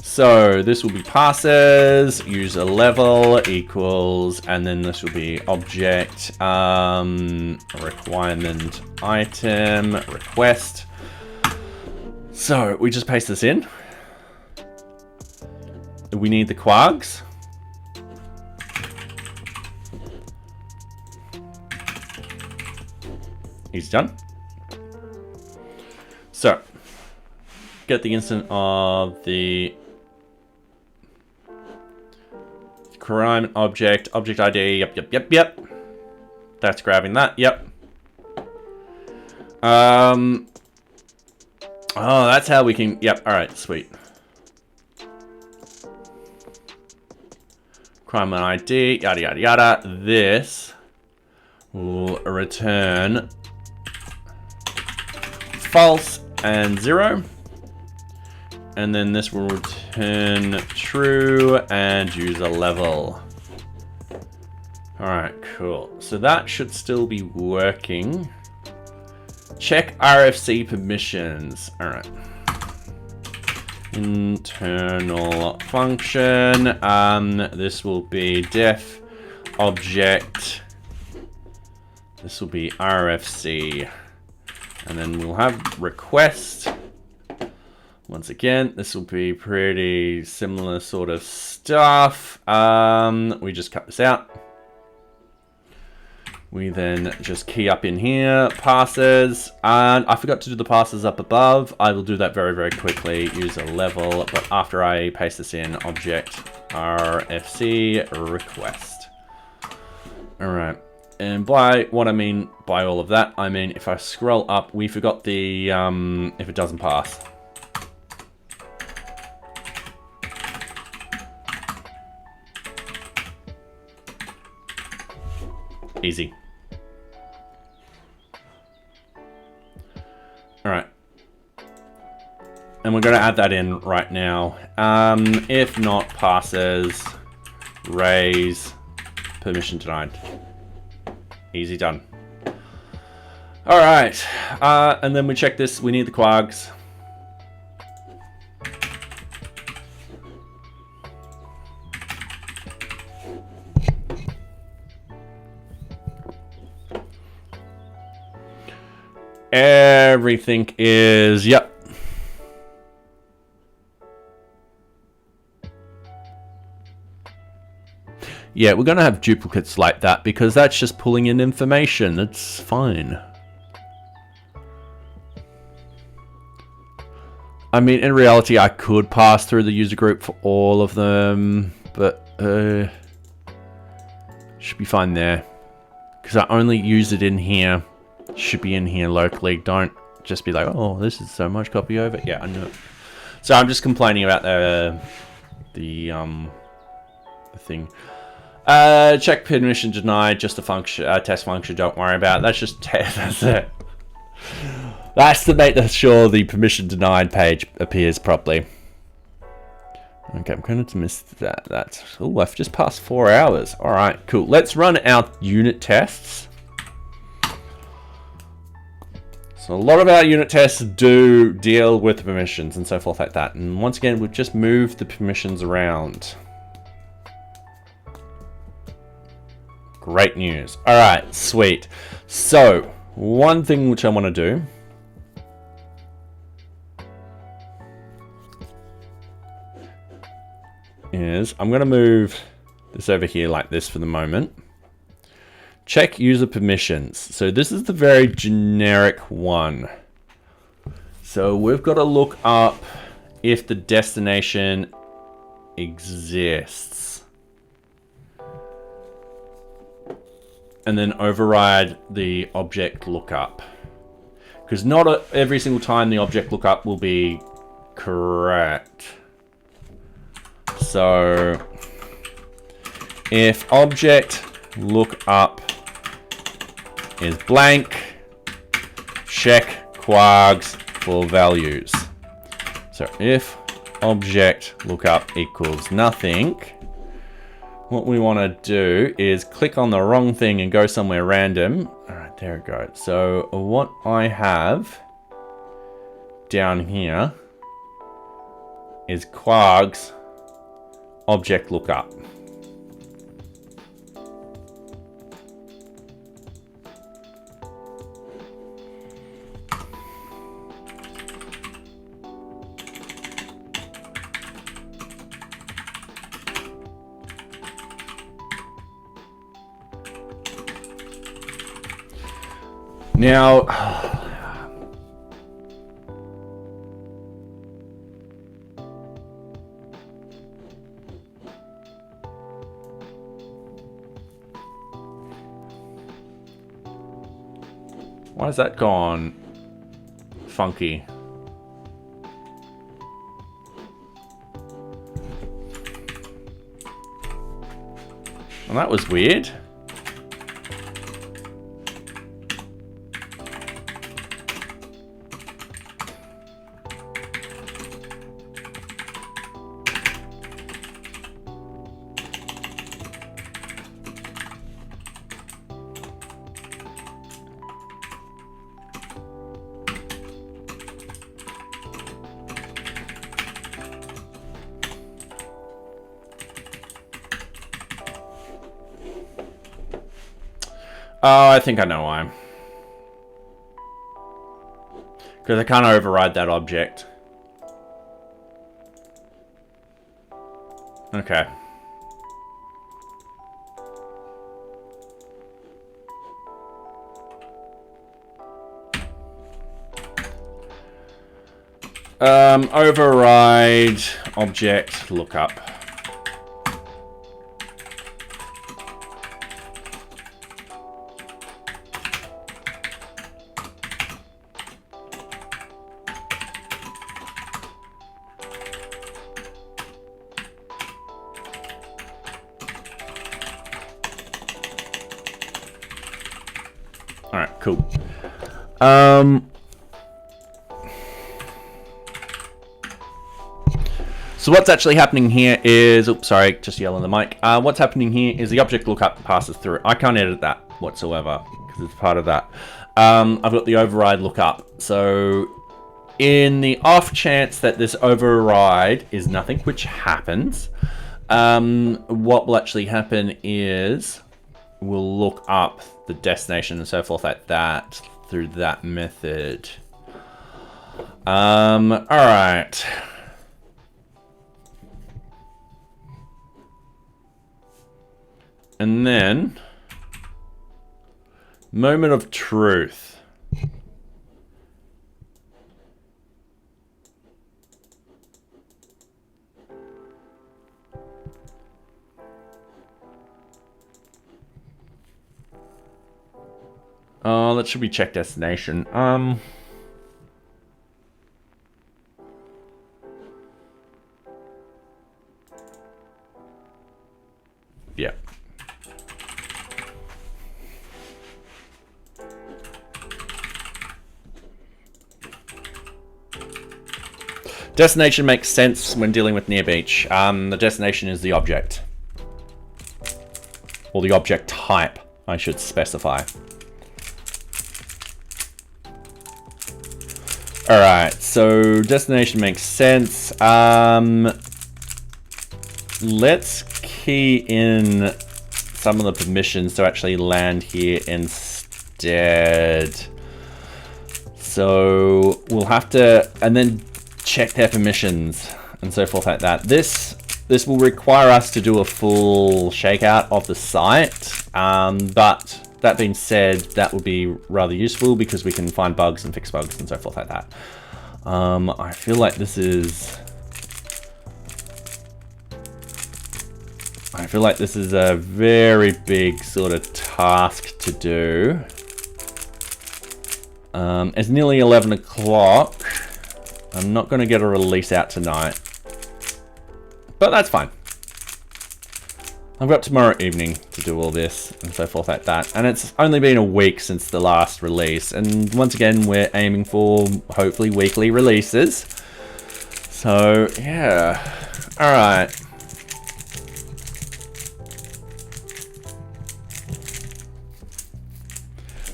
So this will be passes, user level equals, and then this will be object requirement item request. So we just paste this in. We need the quags. He's done. So get the instant of the requirement object ID. Yep. That's grabbing that. Yep. Oh, that's how we can. Yep. All right. Sweet. Requirement ID. Yada yada yada. This will return false and 0. And then this will return true and user level. All right, cool. So that should still be working. Check RFC permissions. All right. Internal function. This will be def object. This will be RFC. And then we'll have request. Once again, this will be pretty similar sort of stuff. We just cut this out. We then just key up in here, passes, and I forgot to do the passes up above. I will do that very, very quickly, use a level, but after I paste this in, object RFC request. All right, and by what I mean by all of that, I mean if I scroll up, we forgot the, if it doesn't pass. Easy. All right. And we're going to add that in right now. If not passes, raise, permission denied. Easy done. All right. And then we check this. We need the quags. Everything is, yep. Yeah, we're going to have duplicates like that because that's just pulling in information. It's fine. I mean, in reality, I could pass through the user group for all of them, but should be fine there because I only use it in here. Should be in here locally. Don't just be like, oh, this is so much copy over. Yeah, I know. So I'm just complaining about the thing. Check permission denied. Just a function, test function. Don't worry about it. That's just that's it. That's to make sure the permission denied page appears properly. Okay, I'm going to miss that. Oh, I've just passed 4 hours. All right, cool. Let's run our unit tests. So a lot of our unit tests do deal with the permissions and so forth like that. And once again, we've just moved the permissions around. Great news. All right, sweet. So one thing which I want to do is I'm going to move this over here like this for the moment. Check user permissions. So this is the very generic one. So we've got to look up if the destination exists. And then override the object lookup. Because not every single time the object lookup will be correct. So if object lookup is blank, check quags for values. So if object lookup equals nothing, what we want to do is click on the wrong thing and go somewhere random. All right, there we go. So what I have down here is quags object lookup. Now, why has that gone funky? Well, that was weird. Oh, I think I know why. Because I can't override that object. Okay. Override object lookup. All right, cool. So what's actually happening here is, oops, sorry, just yelling the mic. What's happening here is the object lookup passes through. I can't edit that whatsoever because it's part of that. I've got the override lookup. So in the off chance that this override is nothing, which happens, what will actually happen is we'll look up the destination and so forth like that through that method. All right. And then, moment of truth. Oh, that should be check destination. Yeah. Destination makes sense when dealing with NearBeach. The destination is the object. Or the object type, I should specify. Alright, so destination makes sense. Let's key in some of the permissions to actually land here instead. So we'll have to, and then check their permissions and so forth like that. This will require us to do a full shakeout of the site, but that being said, that would be rather useful because we can find bugs and fix bugs and so forth like that. I feel like this is a very big sort of task to do. It's nearly 11 o'clock. I'm not going to get a release out tonight, but that's fine. I've got tomorrow evening to do all this and so forth like that. And it's only been a week since the last release. And once again, we're aiming for hopefully weekly releases. So yeah, all right.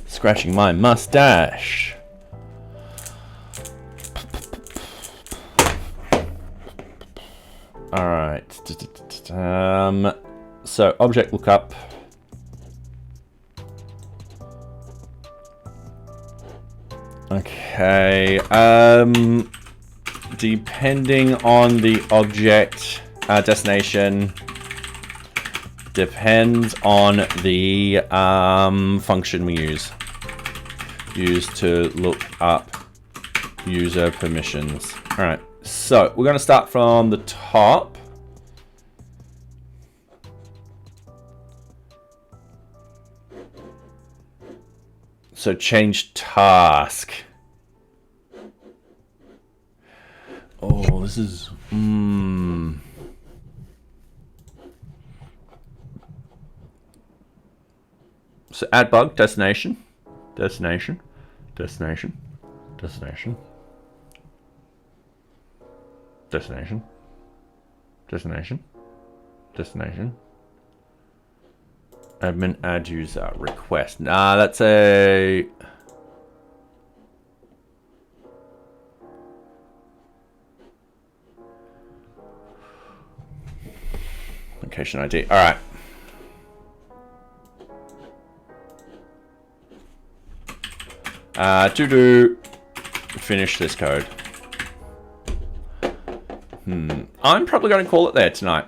Scratching my mustache. All right. So object lookup. Okay. Depending on the object destination, depends on the function we use. Use to look up user permissions. All right. So we're going to start from the top. So change task. Oh, this is... So add bug, destination, destination, destination, destination. Destination. Destination. Destination. Admin add user request. Nah, that's a... Location ID. All right. to do finish this code. I'm probably going to call it there tonight.